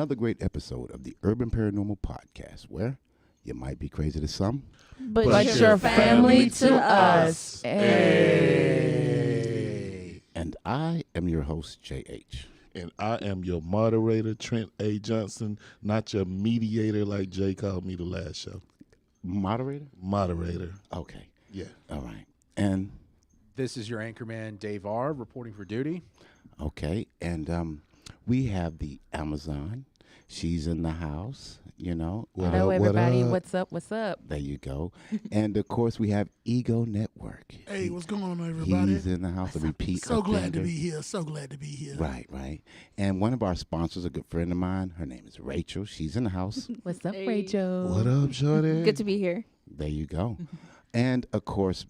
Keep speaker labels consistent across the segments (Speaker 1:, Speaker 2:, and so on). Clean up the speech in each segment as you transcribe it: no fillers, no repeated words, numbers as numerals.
Speaker 1: another great episode of the Urban Paranormal Podcast, where you might be crazy to some,
Speaker 2: but you're family to us.
Speaker 1: Hey. And I am your host, J.H.
Speaker 3: And I am your moderator, Trent A. Johnson, not your mediator like Jay called me the last show.
Speaker 1: Moderator?
Speaker 3: Moderator.
Speaker 1: Okay.
Speaker 3: Yeah.
Speaker 1: All right. And
Speaker 4: this is your anchorman, Dave R., reporting for duty.
Speaker 1: Okay. And we have the Amazon. She's in the house, you know.
Speaker 2: Hello, everybody. What's up? What's up?
Speaker 1: There you go. And, of course, we have Ego Network.
Speaker 5: Hey, what's going on, everybody?
Speaker 1: He's in the house. A repeat
Speaker 5: So glad to
Speaker 1: offender.
Speaker 5: be here. So glad to be here.
Speaker 1: Right, right. And one of our sponsors, a good friend of mine, her name is Rachel. She's in the house.
Speaker 2: What's up,
Speaker 6: Hey.
Speaker 2: Rachel?
Speaker 3: What up, Shorty?
Speaker 6: Good to be here.
Speaker 1: There you go. And, of course,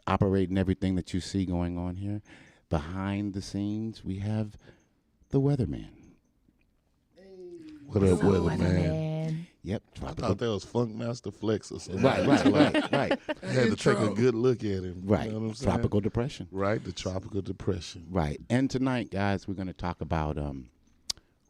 Speaker 1: operating everything that you see going on here, behind the scenes, we have the weatherman.
Speaker 3: What up, weatherman?
Speaker 2: Man.
Speaker 1: Yep.
Speaker 3: I thought that was Funkmaster Flex or something.
Speaker 1: Right.
Speaker 3: I had to take a good look at him.
Speaker 1: Right.
Speaker 3: You know what I'm saying?
Speaker 1: Tropical depression.
Speaker 3: Right, the tropical depression.
Speaker 1: Right. And tonight, guys, we're going to talk about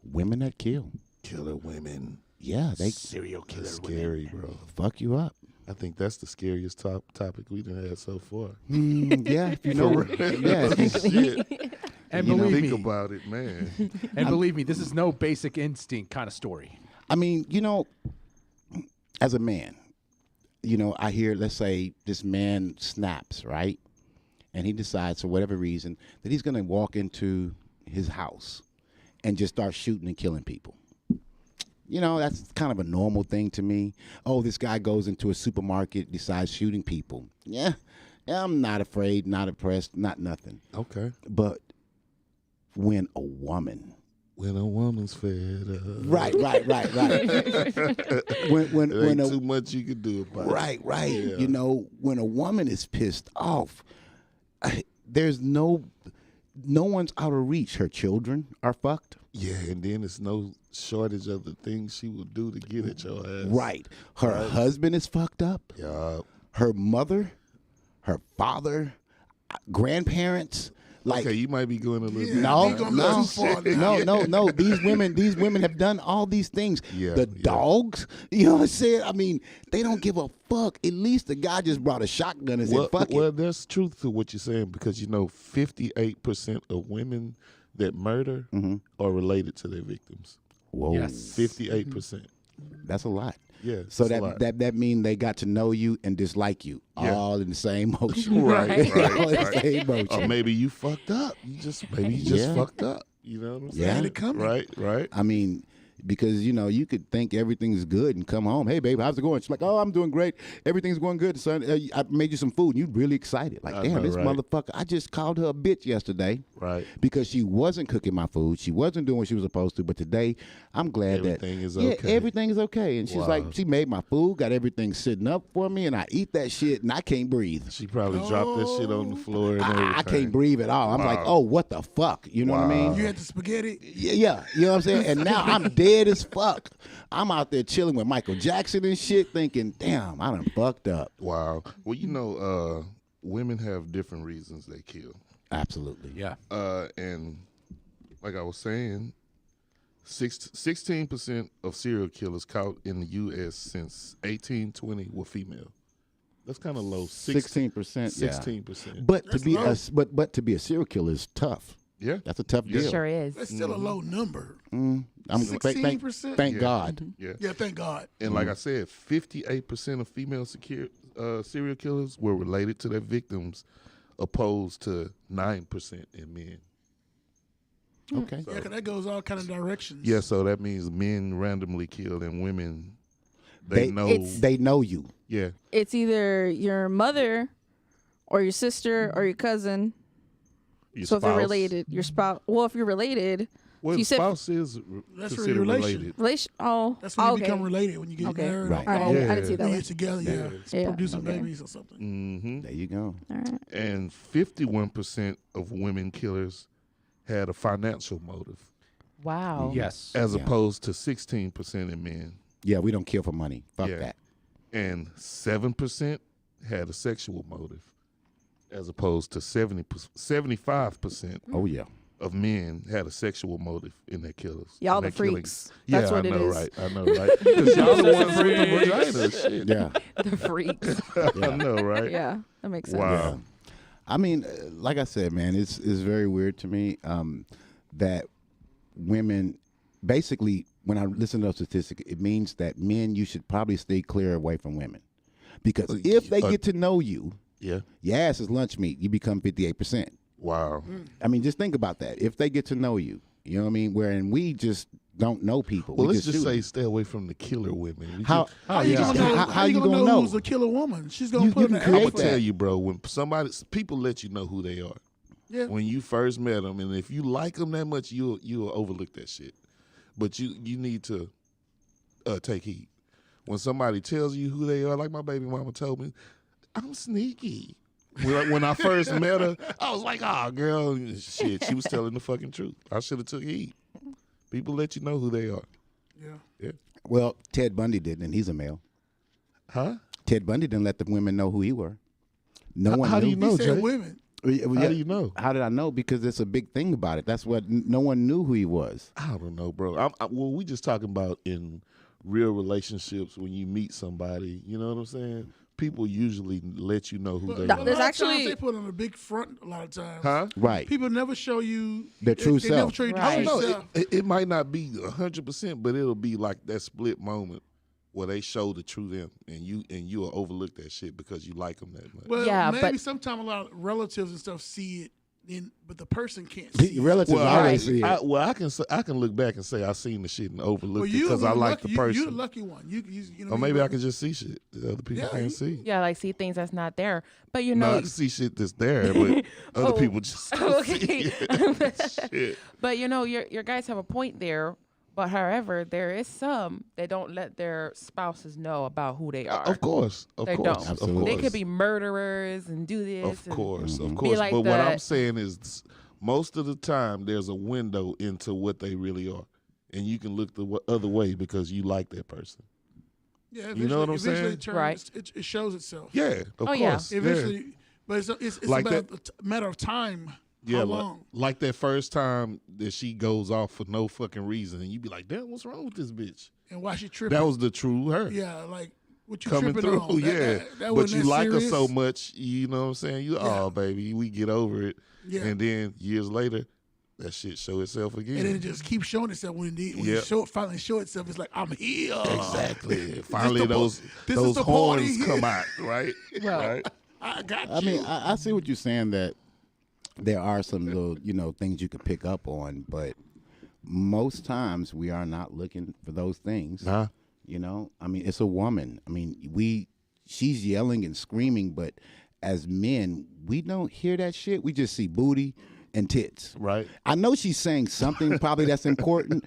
Speaker 1: women that kill.
Speaker 3: Killer women.
Speaker 1: Yeah, they
Speaker 3: Serial killer scary, bro.
Speaker 1: fuck you up.
Speaker 3: I think that's the scariest topic we done had so far.
Speaker 1: Yeah, if you know. Yeah, if you-
Speaker 3: Shit.
Speaker 4: And
Speaker 1: You know,
Speaker 4: believe
Speaker 3: Think
Speaker 4: me,
Speaker 3: about it, man.
Speaker 4: and believe me, this is no Basic Instinct kind of story.
Speaker 1: I mean, you know, as a man, you know, I hear, let's say this man snaps, right? And he decides for whatever reason that he's going to walk into his house and just start shooting and killing people. You know, that's kind of a normal thing to me. Oh, this guy goes into a supermarket, decides shooting people. Yeah, I'm not afraid, not impressed, not nothing.
Speaker 3: Okay.
Speaker 1: But when a woman,
Speaker 3: When a woman's fed up.
Speaker 1: right. when
Speaker 3: There ain't
Speaker 1: a
Speaker 3: too much you can do about it.
Speaker 1: right.
Speaker 3: Yeah.
Speaker 1: You know, when a woman is pissed off, there's no one's out of reach. Her children are fucked.
Speaker 3: Yeah, and then it's no shortage of the things she will do to get at your ass.
Speaker 1: Right. Her husband is fucked up.
Speaker 3: Yeah.
Speaker 1: Her mother, her father, grandparents. Like,
Speaker 3: Okay, you might be going a little bit.
Speaker 1: No,
Speaker 5: You're gonna go too far now.
Speaker 1: no. These women have done all these things.
Speaker 3: Yeah,
Speaker 1: The
Speaker 3: yeah.
Speaker 1: dogs, you know what I'm saying? I mean, they don't give a fuck. At least the guy just brought a shotgun and said, fuck
Speaker 3: well,
Speaker 1: it.
Speaker 3: there's truth to what you're saying because 58% of women that murder are related to their victims.
Speaker 1: Whoa,
Speaker 4: Yes.
Speaker 3: 58%.
Speaker 1: that's a lot.
Speaker 3: Yeah.
Speaker 1: So
Speaker 3: it's a lot.
Speaker 1: that mean they got to know you and dislike you
Speaker 3: Yeah.
Speaker 1: all in the same motion.
Speaker 3: Right,
Speaker 1: All in the
Speaker 3: right.
Speaker 1: same motion.
Speaker 3: Or maybe you fucked up. Maybe you just
Speaker 1: Yeah.
Speaker 3: fucked up. You know what I'm saying?
Speaker 1: Yeah.
Speaker 5: Had it coming.
Speaker 3: Right.
Speaker 1: I mean, because, you know, you could think everything's good and come home. Hey, babe, how's it going? She's like, oh, I'm doing great. Everything's going good, son. I made you some food. And you're really excited. Like,
Speaker 3: I
Speaker 1: damn,
Speaker 3: know,
Speaker 1: this
Speaker 3: right.
Speaker 1: motherfucker. I just called her a bitch yesterday
Speaker 3: Right.
Speaker 1: because she wasn't cooking my food. She wasn't doing what she was supposed to. But today, I'm glad
Speaker 3: Everything is
Speaker 1: yeah,
Speaker 3: okay.
Speaker 1: everything is okay. And she's
Speaker 3: Wow.
Speaker 1: like, she made my food, got everything sitting up for me, and I eat that shit, and I can't breathe.
Speaker 3: She probably dropped that shit on the floor and everything.
Speaker 1: I can't breathe at all. I'm like,
Speaker 3: Wow.
Speaker 1: oh, what the fuck? You know what I mean?
Speaker 5: You had the spaghetti.
Speaker 1: Yeah, you know what I'm saying? And now I'm dead as fuck. I'm out there chilling with Michael Jackson and shit thinking, damn, I done fucked up.
Speaker 3: Wow. Well, women have different reasons they kill.
Speaker 1: Absolutely.
Speaker 4: Yeah.
Speaker 3: And like I was saying, 16% of serial killers caught in the U.S. since 1820 were female. That's kind of low.
Speaker 1: 16%.
Speaker 3: 16%.
Speaker 1: But to
Speaker 5: That's
Speaker 1: be
Speaker 5: low.
Speaker 1: but to be a serial killer is tough.
Speaker 3: Yeah.
Speaker 1: That's a tough
Speaker 3: Yeah.
Speaker 1: deal.
Speaker 2: Sure is.
Speaker 5: That's still a low number.
Speaker 1: I'm
Speaker 5: 16%?
Speaker 1: Thank
Speaker 3: Yeah.
Speaker 1: God.
Speaker 3: Yeah.
Speaker 5: Yeah, thank God.
Speaker 3: And like I said, 58% of female serial killers were related to their victims, opposed to 9% in men.
Speaker 1: Okay.
Speaker 5: Yeah, 'cause that goes all kind of directions.
Speaker 3: Yeah, so that means men randomly kill and women, they know.
Speaker 1: They know you.
Speaker 3: Yeah.
Speaker 6: It's either your mother or your sister or your cousin.
Speaker 3: Your
Speaker 6: So if you're
Speaker 3: spouse.
Speaker 6: related, your spouse. Well, if you're related,
Speaker 3: Well,
Speaker 6: you said
Speaker 3: spouse is
Speaker 5: That's
Speaker 3: considered
Speaker 5: relation.
Speaker 3: related.
Speaker 6: relation. Oh,
Speaker 5: That's when you
Speaker 6: okay.
Speaker 5: become related, when you get
Speaker 6: Okay.
Speaker 5: married.
Speaker 1: Right.
Speaker 6: All right,
Speaker 3: Yeah.
Speaker 6: I didn't see it that
Speaker 5: You
Speaker 6: way.
Speaker 5: get together, yeah.
Speaker 3: Yeah.
Speaker 6: Yeah.
Speaker 5: Producing
Speaker 6: Okay.
Speaker 5: babies or something.
Speaker 3: Mm-hmm.
Speaker 1: There you go.
Speaker 6: All right.
Speaker 3: And 51% of women killers had a financial motive,
Speaker 2: Wow.
Speaker 4: Yes.
Speaker 3: as
Speaker 1: Yeah.
Speaker 3: opposed to 16% in men.
Speaker 1: Yeah, we don't kill for money. Fuck
Speaker 3: Yeah.
Speaker 1: that.
Speaker 3: And 7% had a sexual motive, as opposed to 75%
Speaker 1: Oh yeah.
Speaker 3: of men had a sexual motive in their killers.
Speaker 6: Y'all
Speaker 3: in
Speaker 6: the
Speaker 3: their killings.
Speaker 6: freaks.
Speaker 3: Yeah,
Speaker 6: That's what
Speaker 3: I
Speaker 6: it
Speaker 3: know,
Speaker 6: is.
Speaker 3: right? I know, right? Because y'all the ones with the vagina. Shit.
Speaker 1: Yeah.
Speaker 2: The freaks.
Speaker 3: I know, right?
Speaker 6: Yeah, that makes sense.
Speaker 3: Wow.
Speaker 1: I mean, like I said, man, it's very weird to me that women, basically, when I listen to those statistics, it means that men, you should probably stay clear away from women. Because if they get to know you,
Speaker 3: Yeah.
Speaker 1: your ass is lunch meat, you become 58%.
Speaker 3: Wow.
Speaker 1: I mean, just think about that. If they get to know you, you know what I mean? Wherein we just don't know people.
Speaker 3: Well,
Speaker 1: we
Speaker 3: let's just
Speaker 1: shoot
Speaker 3: say
Speaker 1: them.
Speaker 3: stay away from the killer women. We
Speaker 1: How?
Speaker 3: just-
Speaker 5: How you gonna know?
Speaker 1: How you
Speaker 5: gonna
Speaker 1: gonna
Speaker 5: know
Speaker 1: know?
Speaker 5: who's a killer woman? She's gonna
Speaker 1: You-
Speaker 5: put
Speaker 1: you
Speaker 5: in the
Speaker 1: can create
Speaker 3: I'm
Speaker 5: effort.
Speaker 3: gonna
Speaker 1: that.
Speaker 3: tell you, bro. When people let you know who they are.
Speaker 5: Yeah.
Speaker 3: When you first met them, and if you like them that much, you'll overlook that shit. But you need to take heed. When somebody tells you who they are, like my baby mama told me, I'm sneaky. When I first met her, I was like, "Oh, girl, shit." She was telling the fucking truth. I should have took heed. People let you know who they are.
Speaker 5: Yeah.
Speaker 3: Yeah.
Speaker 1: Well, Ted Bundy didn't, and he's a male.
Speaker 3: Huh?
Speaker 1: Ted Bundy didn't let the women know who he were. No one
Speaker 3: How
Speaker 1: knew.
Speaker 3: do you know,
Speaker 5: He
Speaker 3: Jay?
Speaker 5: said women.
Speaker 3: How do you know?
Speaker 1: How did I know? Because it's a big thing about it. That's what no one knew who he was.
Speaker 3: I don't know, bro. Well, we just talking about in real relationships when you meet somebody. You know what I'm saying? People usually let you know who they
Speaker 5: But a
Speaker 3: are.
Speaker 5: lot
Speaker 6: There's
Speaker 5: of
Speaker 6: actually-
Speaker 5: times they put on a big front. A lot of times.
Speaker 3: Huh?
Speaker 1: Right.
Speaker 5: People never show you
Speaker 1: Their true
Speaker 5: they never
Speaker 1: self.
Speaker 5: show you
Speaker 2: Right.
Speaker 5: the
Speaker 3: I don't
Speaker 5: true
Speaker 3: know.
Speaker 5: self.
Speaker 3: It might not be 100%, but it'll be like that split moment where they show the true them, and you will overlook that shit because you like them that much.
Speaker 5: Well,
Speaker 2: Yeah,
Speaker 5: maybe
Speaker 2: but-
Speaker 5: sometimes a lot of relatives and stuff see it, but the person can't see
Speaker 1: The
Speaker 5: it.
Speaker 1: relatives
Speaker 3: Well,
Speaker 1: always see it.
Speaker 3: I can look back and say I seen the shit and
Speaker 5: Well,
Speaker 3: overlooked it
Speaker 5: you
Speaker 3: because I like
Speaker 5: lucky,
Speaker 3: the person.
Speaker 5: You're the lucky one. You know.
Speaker 3: Or maybe I can just see shit that other people
Speaker 5: Yeah,
Speaker 3: can't
Speaker 5: you-
Speaker 3: see.
Speaker 2: Yeah, like see things that's not there. But you
Speaker 3: No, I
Speaker 2: know,
Speaker 3: can see shit that's there, but other
Speaker 2: Oh,
Speaker 3: people just don't see
Speaker 2: okay.
Speaker 3: it. Shit.
Speaker 2: but you know, your guys have a point there. But however, there is some that don't let their spouses know about who they are.
Speaker 3: Of course, of
Speaker 2: They
Speaker 3: course,
Speaker 2: don't.
Speaker 3: of
Speaker 1: Absolutely.
Speaker 3: course.
Speaker 2: They could be murderers and do this.
Speaker 3: Of
Speaker 2: and-
Speaker 3: course, of
Speaker 2: Be
Speaker 3: course.
Speaker 2: like
Speaker 3: But what I'm
Speaker 2: the-
Speaker 3: saying is, most of the time, there's a window into what they really are, and you can look the other way because you like that person.
Speaker 5: Yeah,
Speaker 3: You know what I'm
Speaker 5: eventually
Speaker 3: saying?
Speaker 5: it turns,
Speaker 2: Right.
Speaker 5: it shows itself.
Speaker 3: Yeah, of
Speaker 2: Oh, yeah.
Speaker 3: course. yeah.
Speaker 5: Eventually, but it's
Speaker 3: Like
Speaker 5: about a matter of time.
Speaker 3: Yeah,
Speaker 5: How
Speaker 3: like,
Speaker 5: long?
Speaker 3: like that first time that she goes off for no fucking reason, and you be like, "Damn, what's wrong with this bitch?"
Speaker 5: And why she tripping?
Speaker 3: That was the true her.
Speaker 5: Yeah, like what you
Speaker 3: Coming
Speaker 5: tripping
Speaker 3: through,
Speaker 5: on?
Speaker 3: yeah.
Speaker 5: That
Speaker 3: But
Speaker 5: wasn't
Speaker 3: you
Speaker 5: that
Speaker 3: like her so
Speaker 5: serious.
Speaker 3: much, you know what I'm saying? You,
Speaker 5: Yeah.
Speaker 3: oh baby, we get over it,
Speaker 5: Yeah.
Speaker 3: and then years later, that shit show itself again.
Speaker 5: And then it just keeps showing itself when
Speaker 3: Yeah.
Speaker 5: it finally show itself. It's like I'm here.
Speaker 3: Exactly. Finally,
Speaker 5: the po-
Speaker 3: those
Speaker 5: this is
Speaker 3: those
Speaker 5: the party
Speaker 3: horns
Speaker 5: here.
Speaker 3: come out, right?
Speaker 2: Well,
Speaker 3: right.
Speaker 5: I got
Speaker 1: I
Speaker 5: you.
Speaker 1: mean, I see what you're saying, that there are some little, things you can pick up on, but most times we are not looking for those things.
Speaker 3: Nah.
Speaker 1: I mean, it's a woman. I mean, she's yelling and screaming, but as men, we don't hear that shit. We just see booty and tits.
Speaker 3: Right.
Speaker 1: I know she's saying something probably that's important,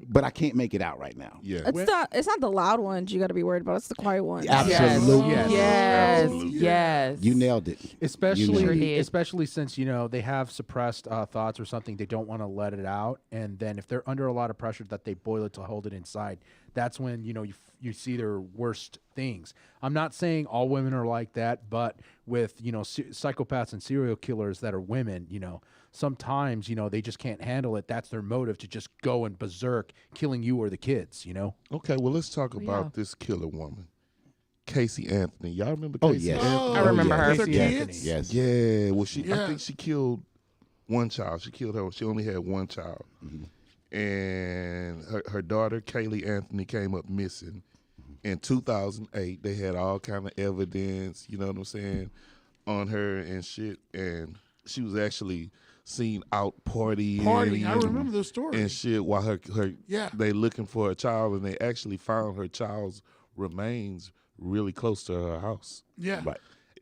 Speaker 1: but I can't make it out right now.
Speaker 3: Yeah.
Speaker 6: It's not the loud ones you got to be worried about. It's the quiet ones.
Speaker 1: Absolutely.
Speaker 2: Yes.
Speaker 4: Yes.
Speaker 3: Absolutely.
Speaker 2: Yes.
Speaker 1: You nailed it.
Speaker 4: Especially,
Speaker 2: Sure did.
Speaker 4: especially since they have suppressed thoughts or something, they don't want to let it out, and then if they're under a lot of pressure that they boil it to hold it inside, that's when you see their worst things. I'm not saying all women are like that, but with psychopaths and serial killers that are women, sometimes they just can't handle it. That's their motive, to just go and berserk, killing you or the kids.
Speaker 3: Okay. Well, let's talk about
Speaker 2: Yeah.
Speaker 3: this killer woman, Casey Anthony. Y'all remember?
Speaker 1: Oh,
Speaker 3: Casey
Speaker 1: yes.
Speaker 3: Anthony?
Speaker 2: I remember her.
Speaker 5: With her
Speaker 4: Casey Anthony.
Speaker 5: kids?
Speaker 1: Yes.
Speaker 3: Yeah. Well, I
Speaker 5: Yeah.
Speaker 3: think she killed one child. She killed her. She only had one child, and her daughter Kaylee Anthony came up missing in 2008. They had all kind of evidence. You know what I'm saying, on her and shit, and she was actually seen out partying.
Speaker 5: Party. I
Speaker 3: and-
Speaker 5: remember the story.
Speaker 3: and shit while her
Speaker 5: Yeah.
Speaker 3: they looking for a child, and they actually found her child's remains really close to her house.
Speaker 5: Yeah.
Speaker 1: Right.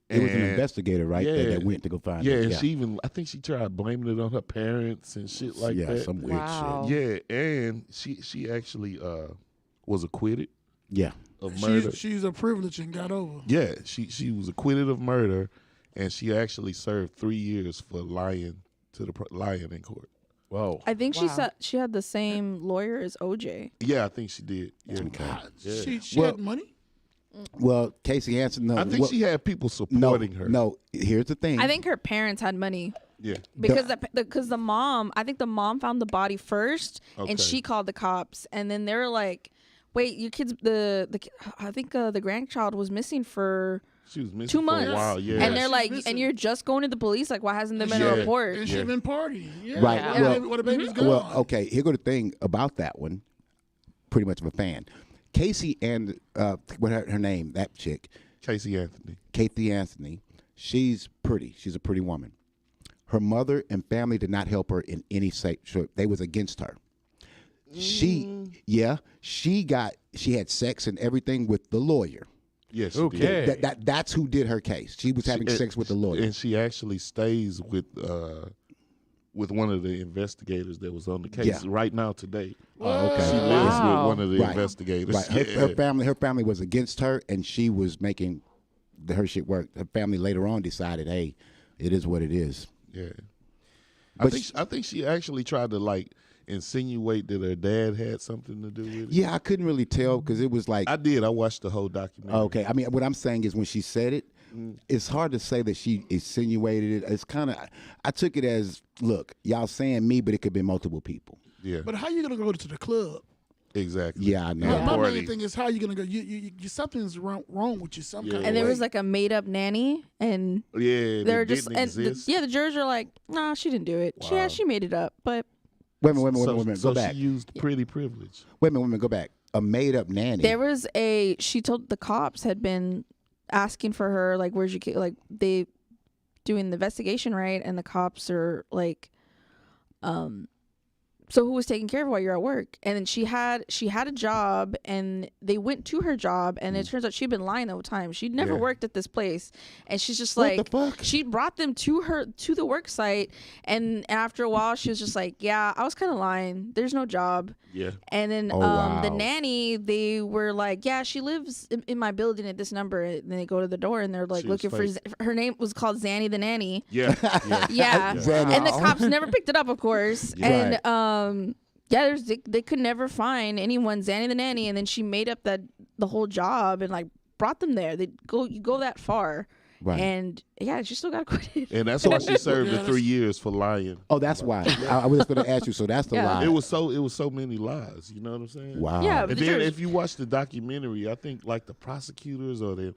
Speaker 1: It was an
Speaker 3: And-
Speaker 1: investigator, right,
Speaker 3: Yeah.
Speaker 1: that went to go find
Speaker 3: Yeah,
Speaker 1: her.
Speaker 3: and she even, I think she tried blaming it on her parents and shit like
Speaker 1: yeah,
Speaker 3: that.
Speaker 1: some weird
Speaker 2: Wow.
Speaker 3: Yeah, and she actually was acquitted
Speaker 1: shit. Yeah.
Speaker 3: of murder.
Speaker 5: She's a privilege and got over.
Speaker 3: Yeah, she was acquitted of murder, and she actually served 3 years for lying in court.
Speaker 4: Whoa.
Speaker 6: I think she
Speaker 2: Wow.
Speaker 6: said she had the same lawyer as OJ.
Speaker 3: Yeah, I think she did. Yeah,
Speaker 5: God,
Speaker 3: Yeah.
Speaker 5: She
Speaker 1: Well,
Speaker 5: had money.
Speaker 1: Well, Casey Anthony. No,
Speaker 3: I think
Speaker 1: well,
Speaker 3: she had people
Speaker 1: no,
Speaker 3: supporting her.
Speaker 1: No, here's the thing.
Speaker 6: I think her parents had money.
Speaker 3: Yeah.
Speaker 6: because the mom, I think the mom found the body first,
Speaker 3: Okay.
Speaker 6: and she called the cops, and then they were like, "Wait, your kids, I think the grandchild was missing for
Speaker 3: She was missing
Speaker 6: 2
Speaker 3: for
Speaker 6: months,
Speaker 3: a while. Yeah.
Speaker 6: and they're
Speaker 5: she's
Speaker 6: like,
Speaker 5: missing.
Speaker 6: and you're just going to the police, like, why hasn't there been
Speaker 3: Yeah.
Speaker 6: a report?"
Speaker 5: And
Speaker 3: Yeah.
Speaker 5: she been partying. Yeah.
Speaker 1: Right.
Speaker 2: Yeah.
Speaker 1: Well,
Speaker 5: What a baby's gone.
Speaker 1: Well, okay. Here go the thing about that one. Pretty much of a fan. Casey and what her name? That chick,
Speaker 3: Casey Anthony.
Speaker 1: Kathy Anthony. She's pretty. She's a pretty woman. Her mother and family did not help her in any shape. They was against her. She had sex and everything with the lawyer.
Speaker 3: Yes, she
Speaker 4: Okay.
Speaker 3: did.
Speaker 1: That's who did her case. She was having sex with the lawyer.
Speaker 3: And she actually stays with one of the investigators that was on the case
Speaker 1: Yeah.
Speaker 3: right now today.
Speaker 1: Oh, okay.
Speaker 3: She lives
Speaker 2: Wow.
Speaker 3: with one of the
Speaker 1: Right.
Speaker 3: investigators.
Speaker 1: Right.
Speaker 3: Yeah.
Speaker 1: Her family was against her, and she was making her shit work. Her family later on decided, hey, it is what it is.
Speaker 3: Yeah.
Speaker 1: But
Speaker 3: I think she actually tried to like insinuate that her dad had something to do with it.
Speaker 1: Yeah, I couldn't really tell because it was like,
Speaker 3: I did. I watched the whole documentary.
Speaker 1: okay. I mean, what I'm saying is when she said it, it's hard to say that she insinuated it. It's kind of, I took it as, look, y'all saying me, but it could be multiple people.
Speaker 3: Yeah.
Speaker 5: But how you gonna go to the club?
Speaker 3: Exactly.
Speaker 1: Yeah, I know.
Speaker 3: And
Speaker 5: My
Speaker 3: party.
Speaker 5: main thing is how you gonna go. You something's wrong with you. Some
Speaker 3: Yeah.
Speaker 5: kind of
Speaker 6: And there
Speaker 5: way.
Speaker 6: was like a made up nanny, and
Speaker 3: Yeah.
Speaker 6: they're
Speaker 3: That
Speaker 6: just
Speaker 3: didn't exist.
Speaker 6: the jurors are like, "Nah, she didn't do it.
Speaker 3: Wow.
Speaker 6: She made it up." But
Speaker 1: Wait a minute,
Speaker 3: So
Speaker 1: go back.
Speaker 3: she used pretty privilege.
Speaker 1: Wait a minute, go back. A made up nanny.
Speaker 6: there was she told the cops had been asking for her, like, "Where's your kid?" Like, they doing the investigation, right? And the cops are like, so who was taking care of her while you're at work? And then she had a job, and they went to her job, and it turns out she'd been lying the whole time. She'd never
Speaker 3: Yeah.
Speaker 6: worked at this place, and she's just
Speaker 1: What the
Speaker 6: like,
Speaker 1: fuck?
Speaker 6: she brought them to the work site, and after a while, she was just like, "Yeah, I was kind of lying. There's no job."
Speaker 3: Yeah.
Speaker 6: And then
Speaker 1: Oh, wow.
Speaker 6: the nanny, they were like, "Yeah, she lives in my building at this number." And then they go to the door, and they're like
Speaker 3: She was
Speaker 6: looking for
Speaker 3: fake.
Speaker 6: her name was called Zanny the nanny.
Speaker 3: Yeah. Yeah.
Speaker 6: Yeah.
Speaker 1: Zanny.
Speaker 6: And the cops never picked it up, of course.
Speaker 1: Yeah.
Speaker 6: And yeah, they could never find anyone, Zanny the nanny, and then she made up the whole job and like brought them there. You go that far.
Speaker 1: Right.
Speaker 6: And yeah, she still got acquitted.
Speaker 3: And that's why she served
Speaker 5: Yeah,
Speaker 3: the 3 years for lying.
Speaker 1: Oh, that's why. I was going to ask you. So that's the
Speaker 6: Yeah.
Speaker 1: lie.
Speaker 3: It was so many lies. You know what I'm saying?
Speaker 1: Wow.
Speaker 6: Yeah.
Speaker 3: And
Speaker 6: The
Speaker 3: then
Speaker 6: jurors-
Speaker 3: if you watch the documentary, I think like the prosecutors or the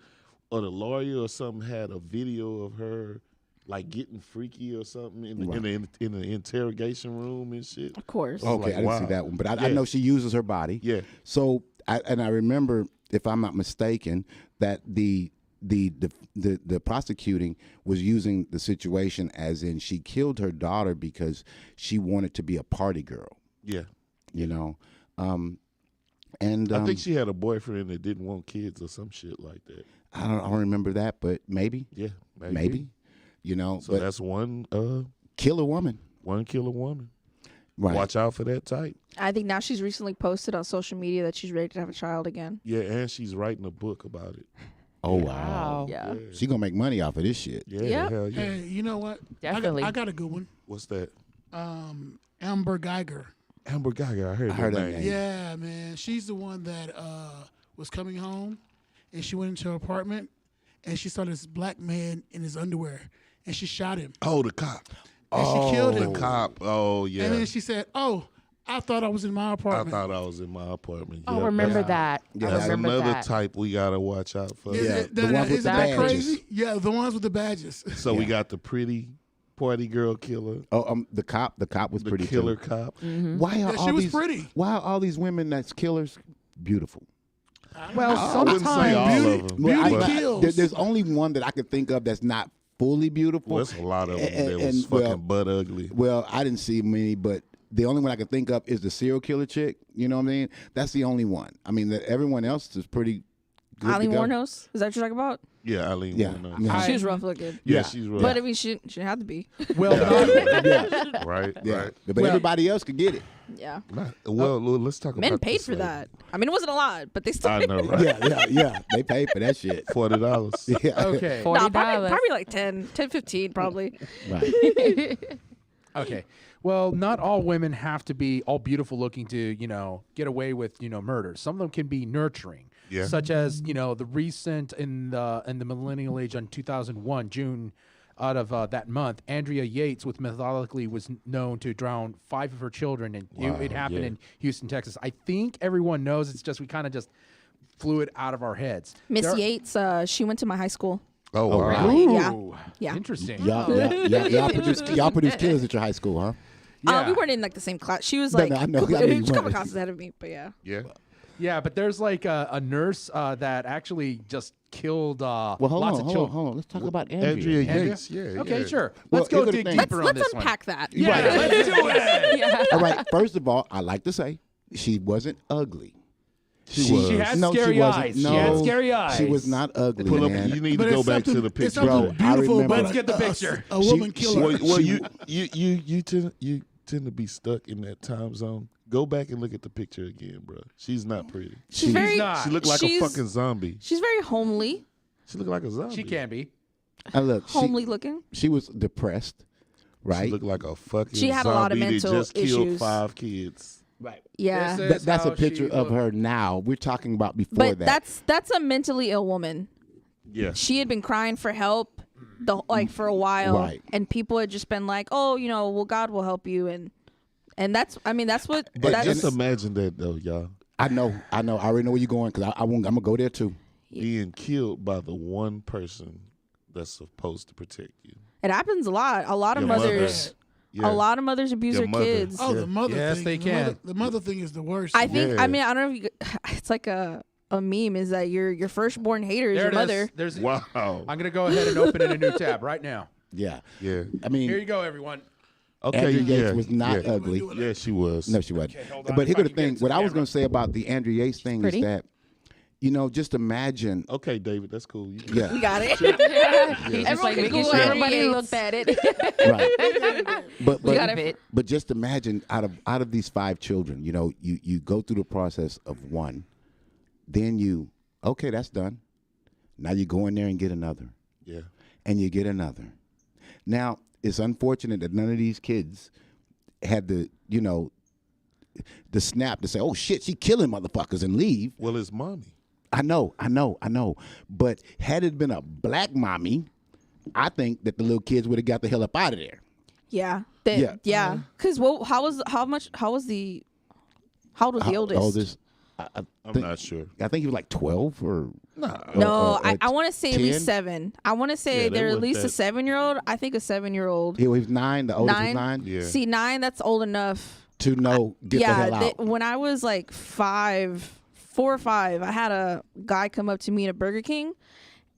Speaker 3: lawyer or something had a video of her like getting freaky or something in the interrogation room and shit.
Speaker 6: Of course.
Speaker 1: Okay,
Speaker 3: like,
Speaker 1: I didn't
Speaker 3: wow.
Speaker 1: see that one, but I
Speaker 3: Yeah.
Speaker 1: know she uses her body.
Speaker 3: Yeah.
Speaker 1: So I remember, if I'm not mistaken, that the prosecuting was using the situation as in she killed her daughter because she wanted to be a party girl.
Speaker 3: Yeah.
Speaker 1: You know, and
Speaker 3: I think she had a boyfriend that didn't want kids or some shit like that.
Speaker 1: I don't remember that, but maybe.
Speaker 3: Yeah.
Speaker 1: Maybe. You know,
Speaker 3: So
Speaker 1: but
Speaker 3: that's one
Speaker 1: kill a woman.
Speaker 3: killer woman.
Speaker 1: Right.
Speaker 3: Watch out for that type.
Speaker 6: I think now she's recently posted on social media that she's ready to have a child again.
Speaker 3: Yeah, and she's writing a book about it.
Speaker 1: Oh wow.
Speaker 2: Wow.
Speaker 6: Yeah.
Speaker 1: She gonna make money off of this shit.
Speaker 3: Yeah,
Speaker 6: Yep.
Speaker 3: hell yeah.
Speaker 5: Hey, you know what?
Speaker 2: Definitely.
Speaker 5: I got a good one.
Speaker 3: What's that?
Speaker 5: Amber Geiger.
Speaker 3: Amber Geiger. I heard
Speaker 1: heard
Speaker 3: that
Speaker 1: that
Speaker 3: name.
Speaker 1: name.
Speaker 5: Yeah, man. She's the one that was coming home, and she went into her apartment, and she saw this black man in his underwear, and she shot him,
Speaker 3: Oh, the cop.
Speaker 5: and she killed
Speaker 3: The
Speaker 5: him.
Speaker 3: cop. Oh, yeah.
Speaker 5: And then she said, "Oh, I thought I was in my
Speaker 3: I
Speaker 5: apartment."
Speaker 3: thought I was in my apartment.
Speaker 2: Oh,
Speaker 3: Yep,
Speaker 2: remember
Speaker 3: that's-
Speaker 2: that.
Speaker 1: Yeah,
Speaker 2: I
Speaker 3: That's
Speaker 2: remember
Speaker 3: another
Speaker 2: that.
Speaker 3: type we gotta watch out for.
Speaker 1: Yeah, the ones with
Speaker 5: isn't
Speaker 1: the
Speaker 5: that
Speaker 1: badges.
Speaker 5: crazy? Yeah, the ones with the badges.
Speaker 3: So we got the pretty party girl killer,
Speaker 1: Oh, the cop was
Speaker 3: the
Speaker 1: pretty
Speaker 3: killer
Speaker 1: too.
Speaker 3: cop.
Speaker 1: Why are
Speaker 5: Yeah,
Speaker 1: all
Speaker 5: she was
Speaker 1: these
Speaker 5: pretty.
Speaker 1: Why are all these women that's killers beautiful?
Speaker 4: Well,
Speaker 3: I wouldn't say all
Speaker 5: Beauty-
Speaker 3: of them.
Speaker 5: beauty
Speaker 3: but-
Speaker 5: kills.
Speaker 1: There's only one that I could think of that's not fully beautiful.
Speaker 3: Well, there's a lot of them
Speaker 1: And-
Speaker 3: that was
Speaker 1: and,
Speaker 3: fucking
Speaker 1: well,
Speaker 3: butt ugly.
Speaker 1: Well, I didn't see many, but the only one I could think of is the serial killer chick. You know what I mean? That's the only one. I mean, everyone else is pretty good.
Speaker 6: Eileen
Speaker 1: to go.
Speaker 6: Wuornos? Is that what you're talking about?
Speaker 3: Yeah, Eileen
Speaker 1: Yeah.
Speaker 3: Wuornos.
Speaker 1: Yeah.
Speaker 6: She was rough looking.
Speaker 3: Yeah,
Speaker 1: Yeah.
Speaker 3: she's right.
Speaker 6: But I mean, she didn't have to be.
Speaker 4: Well, not,
Speaker 1: Yeah,
Speaker 3: right,
Speaker 1: yeah.
Speaker 3: right.
Speaker 1: But
Speaker 4: Well-
Speaker 1: everybody else could get it.
Speaker 6: Yeah.
Speaker 3: Well, let's talk about
Speaker 6: Men paid
Speaker 3: this
Speaker 6: for
Speaker 3: lady.
Speaker 6: that. I mean, it wasn't a lot, but they still.
Speaker 3: I know, right?
Speaker 1: Yeah. They paid for that shit.
Speaker 3: $40.
Speaker 1: Yeah.
Speaker 4: okay.
Speaker 2: $40.
Speaker 6: Nah, probably like 10, 15 probably.
Speaker 1: Right.
Speaker 4: Okay. Well, not all women have to be all beautiful looking to, get away with, murder. Some of them can be nurturing.
Speaker 3: Yeah.
Speaker 4: Such as, the recent in the millennial age on 2001, June out of that month, Andrea Yates with methodically was known to drown 5 of her children, and it happened in Houston, Texas. I think everyone knows. It's just we kind of just flew it out of our heads.
Speaker 6: Miss
Speaker 4: There-
Speaker 6: Yates, she went to my high school.
Speaker 3: Oh, wow.
Speaker 1: really?
Speaker 6: Yeah.
Speaker 4: Ooh,
Speaker 6: Yeah.
Speaker 4: Interesting.
Speaker 1: Y'all produce killers at your high school, huh?
Speaker 4: Yeah.
Speaker 6: We weren't in like the same class. She was
Speaker 1: No,
Speaker 6: like
Speaker 1: no, I know.
Speaker 6: a
Speaker 1: I mean,
Speaker 6: couple
Speaker 1: what-
Speaker 6: classes ahead of me, but yeah.
Speaker 3: Yeah.
Speaker 4: Yeah, but there's like a nurse that actually just killed
Speaker 1: Well,
Speaker 4: lots of children.
Speaker 1: hold on. Let's talk about
Speaker 3: Andrea
Speaker 1: Andrea.
Speaker 3: Yates. Yeah.
Speaker 4: Okay,
Speaker 3: yeah.
Speaker 4: sure.
Speaker 1: Well,
Speaker 4: Let's go
Speaker 1: here's the
Speaker 4: dig
Speaker 1: thing.
Speaker 4: deeper on
Speaker 6: Let's
Speaker 4: this one.
Speaker 6: unpack that.
Speaker 4: Yeah, let's do it.
Speaker 2: Yeah.
Speaker 1: All right. First of all, I like to say she wasn't ugly.
Speaker 3: She was.
Speaker 4: She had
Speaker 1: No, she
Speaker 4: scary
Speaker 1: wasn't.
Speaker 4: eyes.
Speaker 1: No,
Speaker 4: She had scary eyes.
Speaker 1: She was not ugly,
Speaker 3: Pull up.
Speaker 1: man.
Speaker 3: You need
Speaker 5: But
Speaker 3: to go
Speaker 5: it's
Speaker 3: back to
Speaker 5: something-
Speaker 3: the
Speaker 5: It's
Speaker 3: picture.
Speaker 5: something
Speaker 1: Bro, I
Speaker 5: beautiful
Speaker 1: remember-
Speaker 5: about
Speaker 4: Let's get the picture.
Speaker 5: A woman
Speaker 1: She-
Speaker 5: killer.
Speaker 3: Well, you tend to be stuck in that time zone. Go back and look at the picture again, bro. She's not pretty.
Speaker 6: She's very.
Speaker 4: not.
Speaker 3: She looked like a
Speaker 6: she's-
Speaker 3: fucking zombie.
Speaker 6: She's very homely,
Speaker 3: She looked like a zombie.
Speaker 4: She can be.
Speaker 1: And look,
Speaker 6: homely looking.
Speaker 1: she was depressed,
Speaker 3: She
Speaker 1: right?
Speaker 3: looked like a fucking
Speaker 6: She had a lot of
Speaker 3: zombie
Speaker 6: mental
Speaker 3: that just killed
Speaker 6: issues.
Speaker 3: 5 kids.
Speaker 4: Right.
Speaker 6: Yeah.
Speaker 4: This is
Speaker 1: That's a
Speaker 4: how
Speaker 1: picture
Speaker 4: she
Speaker 1: of
Speaker 4: looked.
Speaker 1: her now. We're talking about before
Speaker 6: But
Speaker 1: that.
Speaker 6: that's a mentally ill woman.
Speaker 3: Yeah.
Speaker 6: She had been crying for help for a while,
Speaker 1: Right.
Speaker 6: and people had just been like, "Oh, well, God will help you," and that's what.
Speaker 3: But
Speaker 6: that's,
Speaker 3: just imagine that, though, y'all.
Speaker 1: I know. I already know where you're going because I'm gonna go there too.
Speaker 3: Being killed by the one person that's supposed to protect you.
Speaker 6: it happens a lot. A lot of
Speaker 3: Your mother.
Speaker 6: mothers.
Speaker 3: Yeah.
Speaker 6: A lot of mothers abuse
Speaker 3: Your
Speaker 6: their
Speaker 3: mother.
Speaker 6: kids.
Speaker 5: Oh, the mother
Speaker 4: Yes,
Speaker 5: thing.
Speaker 4: they
Speaker 5: the
Speaker 4: can.
Speaker 5: Mother, the mother thing is the worst.
Speaker 6: I think.
Speaker 3: Yeah.
Speaker 6: I mean, I don't know if you. It's like a meme. Is that your firstborn hater is
Speaker 4: There
Speaker 6: your
Speaker 4: it
Speaker 6: mother?
Speaker 4: is. There's.
Speaker 3: Wow.
Speaker 4: I'm gonna go ahead and open in a new tab right now.
Speaker 1: Yeah.
Speaker 3: Yeah.
Speaker 1: I mean,
Speaker 4: Here you go, everyone.
Speaker 3: Okay.
Speaker 1: Andrea
Speaker 3: yeah.
Speaker 1: Yates was not
Speaker 3: yeah.
Speaker 1: ugly.
Speaker 3: Yeah, she was.
Speaker 1: No, she wasn't.
Speaker 4: Okay, hold on.
Speaker 1: But
Speaker 4: If
Speaker 1: here's
Speaker 4: I
Speaker 1: the
Speaker 4: can get
Speaker 1: thing.
Speaker 4: into
Speaker 1: What
Speaker 4: the
Speaker 1: I was
Speaker 4: camera.
Speaker 1: going to say about the Andrea Yates thing
Speaker 6: Pretty.
Speaker 1: is that, just imagine.
Speaker 3: Okay, David, that's cool. You
Speaker 1: Yeah.
Speaker 6: We got it.
Speaker 2: He's just
Speaker 6: Everyone
Speaker 2: like
Speaker 6: can
Speaker 2: making
Speaker 6: Google
Speaker 2: sure
Speaker 6: Andrea
Speaker 2: everybody
Speaker 6: Yates.
Speaker 2: looked at it.
Speaker 1: Right. But
Speaker 2: We got it.
Speaker 1: but just imagine out of these 5 children, you go through the process of one, then okay, that's done. Now you go in there and get another,
Speaker 3: Yeah.
Speaker 1: and you get another. Now it's unfortunate that none of these kids had the snap to say, "Oh shit, she killing motherfuckers," and leave.
Speaker 3: Well, it's mommy.
Speaker 1: I know. But had it been a black mommy, I think that the little kids would have got the hell up out of there.
Speaker 6: Yeah.
Speaker 1: Yeah.
Speaker 6: Yeah. Because how old was the oldest?
Speaker 1: Oldest.
Speaker 3: I'm
Speaker 1: think-
Speaker 3: not sure.
Speaker 1: I think he was like 12 or.
Speaker 3: Nah.
Speaker 6: No,
Speaker 1: or
Speaker 6: I want to say at least
Speaker 1: 10?
Speaker 6: 7. I want to say
Speaker 3: Yeah, they
Speaker 6: they're at
Speaker 3: wasn't
Speaker 6: least a
Speaker 3: that-
Speaker 6: 7-year-old. I think a 7-year-old.
Speaker 1: He was 9. The oldest was
Speaker 6: 9?
Speaker 1: 9.
Speaker 3: Yeah.
Speaker 6: See, 9, that's old enough.
Speaker 1: To know, get the hell out.
Speaker 6: When I was like 4 or 5, I had a guy come up to me at a Burger King.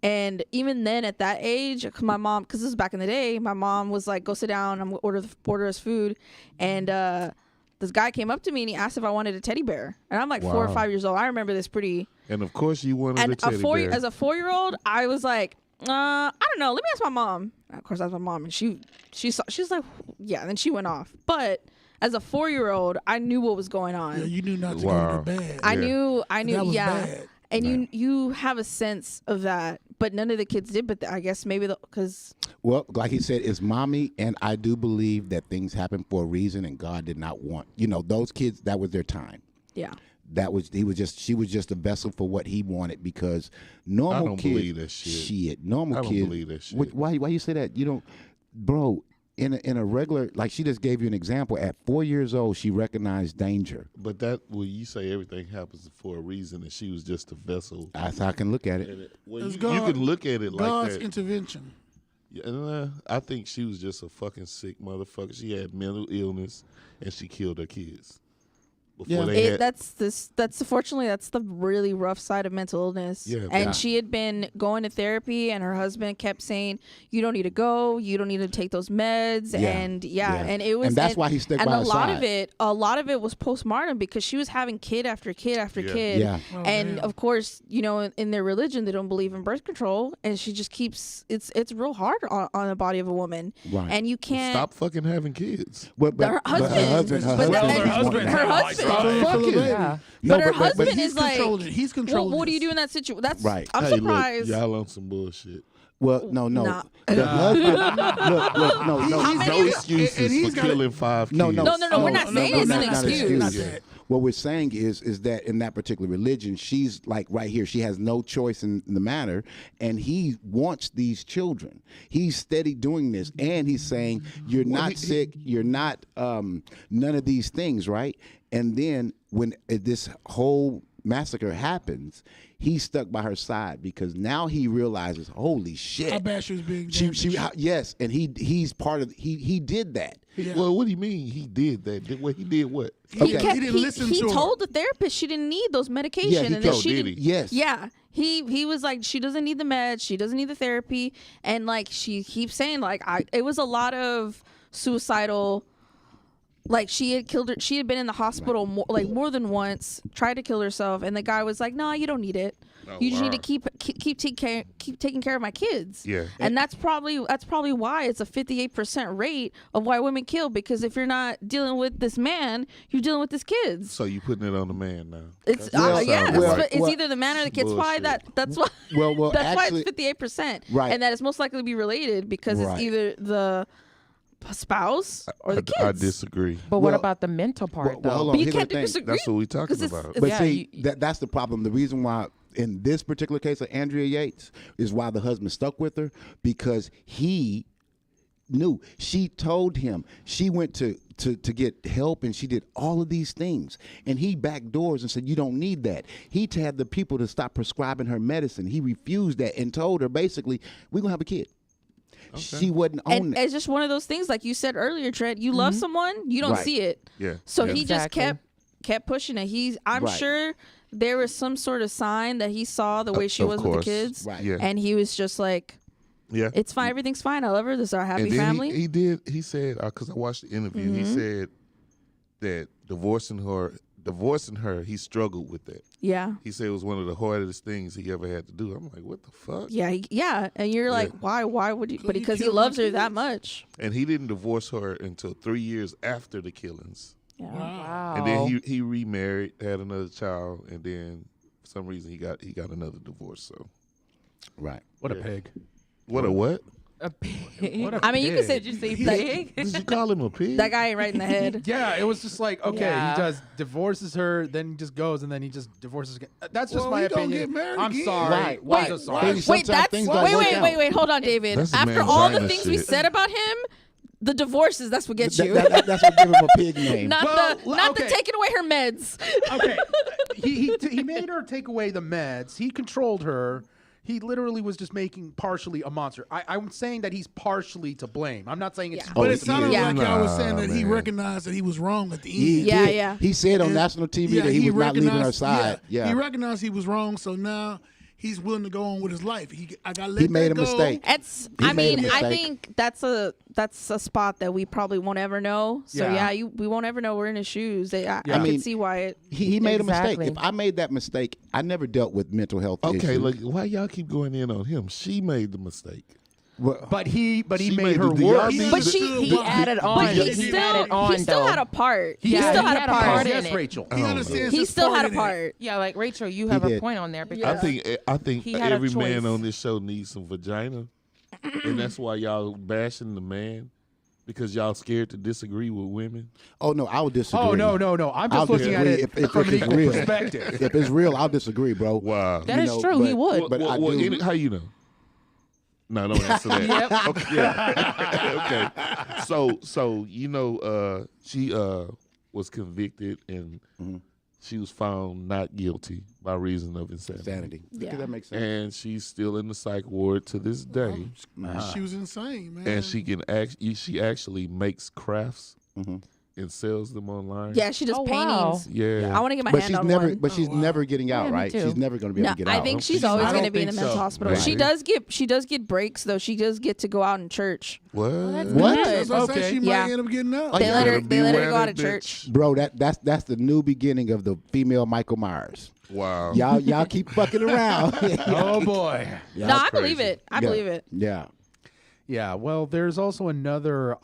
Speaker 6: And even then, at that age, my mom, because this was back in the day, my mom was like, "Go sit down. I'm gonna order us food." And this guy came up to me and he asked if I wanted a teddy bear. And I'm like 4 or
Speaker 1: Wow.
Speaker 6: 5 years old. I remember this pretty.
Speaker 3: And of course, you wanted
Speaker 6: And
Speaker 3: a teddy bear.
Speaker 6: as a 4-year-old, I was like, I don't know. Let me ask my mom. Of course, I asked my mom, and she was like, yeah. And then she went off. But as a 4-year-old, I knew what was going on.
Speaker 5: Yeah, you knew not to
Speaker 3: Wow.
Speaker 5: go to bed.
Speaker 6: I
Speaker 3: Yeah.
Speaker 6: knew,
Speaker 5: That was
Speaker 6: yeah.
Speaker 5: bad.
Speaker 6: And you have a sense of that, but none of the kids did. But I guess maybe because
Speaker 1: Well, like he said, it's mommy, and I do believe that things happen for a reason, and God did not want, those kids, that was their time.
Speaker 6: yeah,
Speaker 1: She was just a vessel for what he wanted because normal
Speaker 3: I don't
Speaker 1: kids.
Speaker 3: believe that shit.
Speaker 1: Normal
Speaker 3: I don't
Speaker 1: kids.
Speaker 3: believe that shit.
Speaker 1: Why you say that? Bro, in a regular, like she just gave you an example. At 4 years old, she recognized danger.
Speaker 3: But you say everything happens for a reason, and she was just a vessel.
Speaker 1: That's how I can look at it.
Speaker 3: And well,
Speaker 5: It's
Speaker 3: you
Speaker 5: God-
Speaker 3: can look at it like
Speaker 5: God's
Speaker 3: that.
Speaker 5: intervention.
Speaker 3: Yeah, I think she was just a fucking sick motherfucker. She had mental illness, and she killed her kids. Before they had,
Speaker 6: that's unfortunately that's the really rough side of mental illness.
Speaker 3: Yeah,
Speaker 6: and
Speaker 3: yeah.
Speaker 6: she had been going to therapy, and her husband kept saying, "You don't need to go. You don't need to take those meds."
Speaker 1: Yeah,
Speaker 6: And
Speaker 1: yeah.
Speaker 6: and it was,
Speaker 1: And that's why he stuck
Speaker 6: and
Speaker 1: by
Speaker 6: a
Speaker 1: her
Speaker 6: lot
Speaker 1: side.
Speaker 6: a lot of it was postpartum because she was having kid after kid after
Speaker 3: Yeah.
Speaker 6: kid.
Speaker 1: Yeah.
Speaker 5: Oh,
Speaker 6: And
Speaker 5: damn.
Speaker 6: of course, in their religion, they don't believe in birth control, and she just keeps it's real hard on the body of a woman,
Speaker 1: Right.
Speaker 6: and you can't.
Speaker 3: stop fucking having kids.
Speaker 1: But
Speaker 6: Her husband.
Speaker 1: her
Speaker 6: But
Speaker 1: husband,
Speaker 6: her husband. Her husband.
Speaker 1: fucking.
Speaker 2: Yeah.
Speaker 1: No,
Speaker 6: But her
Speaker 5: But
Speaker 6: husband
Speaker 5: he's
Speaker 6: is like,
Speaker 5: controlling it. He's
Speaker 6: well,
Speaker 5: controlling
Speaker 6: what do you
Speaker 5: this.
Speaker 6: do in that situation? That's
Speaker 1: Right.
Speaker 6: I'm
Speaker 3: Hey,
Speaker 6: surprised.
Speaker 3: Look, y'all on some bullshit.
Speaker 1: Well, no.
Speaker 6: Nah.
Speaker 1: The husband. Look, no.
Speaker 5: He's
Speaker 3: No
Speaker 5: and
Speaker 3: excuses
Speaker 5: he's
Speaker 3: for
Speaker 5: gotta-
Speaker 3: killing 5 kids.
Speaker 1: No,
Speaker 6: No, we're not saying it's an
Speaker 1: not
Speaker 6: excuse.
Speaker 5: Not that.
Speaker 1: what we're saying is that in that particular religion, she's like right here. She has no choice in the matter, and he wants these children. He's steady doing this, and he's saying you're not sick, you're not none of these things, right? And then when this whole massacre happens, he's stuck by her side because now he realizes, holy shit,
Speaker 5: How bad she was being damaged.
Speaker 1: yes, and he's part of he did that.
Speaker 5: Yeah.
Speaker 3: Well, what do you mean he did that? He did what?
Speaker 5: He,
Speaker 1: Okay.
Speaker 5: he didn't listen
Speaker 6: he
Speaker 5: to her.
Speaker 6: told the therapist she didn't need those medication,
Speaker 1: Yeah, he
Speaker 6: and then
Speaker 1: told-
Speaker 6: she
Speaker 3: did
Speaker 6: didn't.
Speaker 3: he?
Speaker 1: Yes.
Speaker 6: Yeah, he was like, she doesn't need the meds, she doesn't need the therapy, and like she keeps saying like it was a lot of suicidal. Like she had killed her. She had been in the hospital more than once, tried to kill herself, and the guy was like, "No, you don't need it.
Speaker 3: Oh,
Speaker 6: You just need
Speaker 3: wow.
Speaker 6: to keep taking care of my kids."
Speaker 3: Yeah.
Speaker 6: and that's probably why it's a 58% rate of why women kill, because if you're not dealing with this man, you're dealing with his kids.
Speaker 3: So you putting it on the man now?
Speaker 6: It's
Speaker 1: Well,
Speaker 6: yeah,
Speaker 3: sounds like-
Speaker 6: it's
Speaker 1: well,
Speaker 6: either the man or the kids. Why
Speaker 3: bullshit.
Speaker 6: that's why
Speaker 1: Well,
Speaker 6: that's why
Speaker 1: actually,
Speaker 6: it's 58%,
Speaker 1: Right.
Speaker 6: and that it's most likely to be related because
Speaker 1: Right.
Speaker 6: it's either the spouse or the kids.
Speaker 3: I disagree.
Speaker 2: But what
Speaker 1: Well,
Speaker 2: about the mental part, though?
Speaker 1: hold on.
Speaker 6: But you
Speaker 1: Here's the
Speaker 6: can't
Speaker 1: thing.
Speaker 6: disagree.
Speaker 3: That's what we talking
Speaker 6: 'Cause
Speaker 3: about.
Speaker 1: But
Speaker 2: Yeah,
Speaker 1: see,
Speaker 2: you-
Speaker 1: that's the problem. The reason why in this particular case of Andrea Yates is why the husband stuck with her, because he knew. She told him. She went to get help, and she did all of these things. And he backed doors and said, you don't need that. He had the people to stop prescribing her medicine. He refused that and told her, basically, we're going to have a kid. She wasn't on
Speaker 6: And
Speaker 1: it.
Speaker 6: it's just one of those things, like you said earlier, Trent. You love someone, you don't
Speaker 1: Right.
Speaker 6: see it.
Speaker 3: Yeah.
Speaker 6: So
Speaker 3: Yeah.
Speaker 6: he just
Speaker 2: Exactly.
Speaker 6: kept pushing it. I'm
Speaker 1: Right.
Speaker 6: sure there was some sort of sign that he saw the way she
Speaker 3: Of
Speaker 6: was with the
Speaker 3: course.
Speaker 6: kids,
Speaker 1: Right.
Speaker 3: Yeah.
Speaker 6: and he was just like,
Speaker 3: Yeah.
Speaker 6: "It's fine, everything's fine. I love her. This is our happy
Speaker 3: and then
Speaker 6: family."
Speaker 3: He did. He said because I watched the interview. He said that divorcing her, he struggled with that.
Speaker 6: yeah,
Speaker 3: He said it was one of the hardest things he ever had to do. I'm like, what the fuck?
Speaker 6: yeah, and you're like, "Why? Why would you?" But
Speaker 5: you
Speaker 6: because he
Speaker 5: kill my
Speaker 6: loves her that
Speaker 5: kids.
Speaker 6: much.
Speaker 3: And he didn't divorce her until 3 years after the killings.
Speaker 6: Yeah.
Speaker 2: Wow.
Speaker 3: And then he remarried, had another child, and then for some reason he got another divorce. So
Speaker 1: Right.
Speaker 4: What a pig.
Speaker 3: what a what?
Speaker 2: a pig.
Speaker 4: What a
Speaker 6: I mean, you could say
Speaker 2: Did you say
Speaker 6: like,
Speaker 2: pig?
Speaker 3: Did you call him a pig?
Speaker 6: that guy ain't right in the head.
Speaker 4: Yeah, it was just like, okay,
Speaker 2: Yeah.
Speaker 4: he just divorces her, then he just goes, and then he just divorces again. That's just
Speaker 5: Well,
Speaker 4: my
Speaker 5: he gonna
Speaker 4: opinion.
Speaker 5: get married
Speaker 4: I'm
Speaker 5: again.
Speaker 4: sorry.
Speaker 1: Right,
Speaker 4: I'm
Speaker 1: right.
Speaker 4: so
Speaker 1: Wait,
Speaker 4: sorry.
Speaker 1: Sometimes
Speaker 6: Wait, that's
Speaker 1: things don't work out.
Speaker 6: wait. Hold on, David.
Speaker 3: That's the
Speaker 6: After all the
Speaker 3: vagina
Speaker 6: things we
Speaker 3: shit.
Speaker 6: said about him, the divorces, that's what gets you.
Speaker 1: That's what give him a pig name.
Speaker 6: not
Speaker 4: Well,
Speaker 6: not the
Speaker 4: okay.
Speaker 6: taking away her meds.
Speaker 4: Okay, he made her take away the meds. He controlled her. He literally was just making partially a monster. I'm saying that he's partially to blame. I'm not saying it's.
Speaker 6: Yeah.
Speaker 1: Oh,
Speaker 5: But it sounded
Speaker 6: Yeah.
Speaker 5: like I was saying that he
Speaker 3: man.
Speaker 5: recognized that he was wrong at the end.
Speaker 1: He
Speaker 6: Yeah,
Speaker 1: did.
Speaker 6: yeah.
Speaker 1: He said on
Speaker 5: And-
Speaker 1: national TV
Speaker 5: yeah,
Speaker 1: that he was not leaving her
Speaker 5: recognized-
Speaker 1: side. Yeah.
Speaker 5: He recognized he was wrong, so now he's willing to go on with his life. I got let
Speaker 1: He made
Speaker 5: that
Speaker 1: a
Speaker 5: go.
Speaker 1: mistake.
Speaker 6: It's.
Speaker 1: He
Speaker 6: I
Speaker 1: made a
Speaker 6: mean, I
Speaker 1: mistake.
Speaker 6: think that's a spot that we probably won't ever know. So
Speaker 4: Yeah.
Speaker 6: we won't ever know. We're in his shoes. I
Speaker 4: Yeah.
Speaker 6: can
Speaker 1: I mean,
Speaker 6: see why it.
Speaker 1: He made a mistake.
Speaker 2: Exactly.
Speaker 1: If I made that mistake, I never dealt with mental health
Speaker 3: Okay,
Speaker 1: issues.
Speaker 3: look, why y'all keep going in on him? She made the mistake.
Speaker 1: Well,
Speaker 4: But he
Speaker 3: She
Speaker 4: made
Speaker 3: made
Speaker 4: her
Speaker 3: the deal.
Speaker 4: worse.
Speaker 5: He
Speaker 6: But she-
Speaker 5: understood
Speaker 2: He
Speaker 5: why.
Speaker 2: added on.
Speaker 6: But he
Speaker 2: He
Speaker 6: still
Speaker 2: added on,
Speaker 6: he still
Speaker 2: though.
Speaker 6: had a part.
Speaker 4: He
Speaker 6: He
Speaker 2: Yeah,
Speaker 6: still
Speaker 2: he
Speaker 6: had a
Speaker 2: had a
Speaker 6: part.
Speaker 2: part in
Speaker 4: Yes,
Speaker 2: it.
Speaker 4: Rachel.
Speaker 5: He
Speaker 3: Oh,
Speaker 5: understands
Speaker 6: He
Speaker 5: his
Speaker 6: still had a
Speaker 5: in it.
Speaker 6: part.
Speaker 2: Yeah, like Rachel, you have a
Speaker 1: did.
Speaker 2: point on there
Speaker 3: I
Speaker 2: because
Speaker 3: think
Speaker 2: He had a
Speaker 3: every man
Speaker 2: choice.
Speaker 3: on this show needs some vagina, and that's why y'all bashing the man because y'all scared to disagree with women.
Speaker 1: oh no, I would disagree.
Speaker 4: Oh no. I'm
Speaker 1: I'll
Speaker 4: just looking at
Speaker 1: disagree
Speaker 4: it from an
Speaker 1: it's
Speaker 4: equal
Speaker 1: real.
Speaker 4: perspective.
Speaker 1: If it's real, I'll disagree, bro.
Speaker 3: Wow.
Speaker 2: That
Speaker 1: You
Speaker 2: is
Speaker 1: know,
Speaker 2: true. He
Speaker 1: but-
Speaker 2: would.
Speaker 1: but I do.
Speaker 3: How you know? No, don't answer that.
Speaker 2: Yep.
Speaker 3: Okay. Yeah. okay. So she was convicted and she was found not guilty by reason of insanity.
Speaker 1: Insanity.
Speaker 6: Yeah.
Speaker 1: That makes sense.
Speaker 3: And she's still in the psych ward to this day.
Speaker 5: She was insane, man.
Speaker 3: And she actually makes crafts and sells them online.
Speaker 6: Yeah, she does
Speaker 2: Oh, wow.
Speaker 6: paintings.
Speaker 3: Yeah.
Speaker 6: I want to get my
Speaker 1: But
Speaker 6: hand
Speaker 1: she's
Speaker 6: on
Speaker 1: never.
Speaker 6: one.
Speaker 1: But she's never getting out,
Speaker 2: Yeah, me
Speaker 1: right?
Speaker 2: too.
Speaker 1: She's never going to be
Speaker 6: No,
Speaker 1: able to get out.
Speaker 6: I think
Speaker 3: She's
Speaker 6: she's always
Speaker 3: I
Speaker 6: going to
Speaker 3: don't
Speaker 6: be in the
Speaker 3: think
Speaker 6: mental
Speaker 3: so.
Speaker 6: hospital.
Speaker 3: Maybe.
Speaker 6: She does get breaks though. She does get to go out in church.
Speaker 3: What?
Speaker 2: that's
Speaker 1: What?
Speaker 2: good.
Speaker 5: That's what I
Speaker 4: Okay.
Speaker 5: say. She
Speaker 6: Yeah.
Speaker 5: might end up getting out.
Speaker 1: Oh,
Speaker 6: They
Speaker 1: you
Speaker 6: let her.
Speaker 3: better
Speaker 6: They let her
Speaker 3: beware
Speaker 6: go out
Speaker 3: that
Speaker 6: of
Speaker 3: bitch.
Speaker 6: church.
Speaker 1: Bro, that's the new beginning of the female Michael Myers.
Speaker 3: Wow.
Speaker 1: Y'all keep fucking around.
Speaker 4: Oh boy.
Speaker 1: Yeah,
Speaker 6: No,
Speaker 1: that's
Speaker 6: I believe
Speaker 3: crazy.
Speaker 6: it. I believe it.
Speaker 1: Yeah.
Speaker 4: Yeah, well, there's also another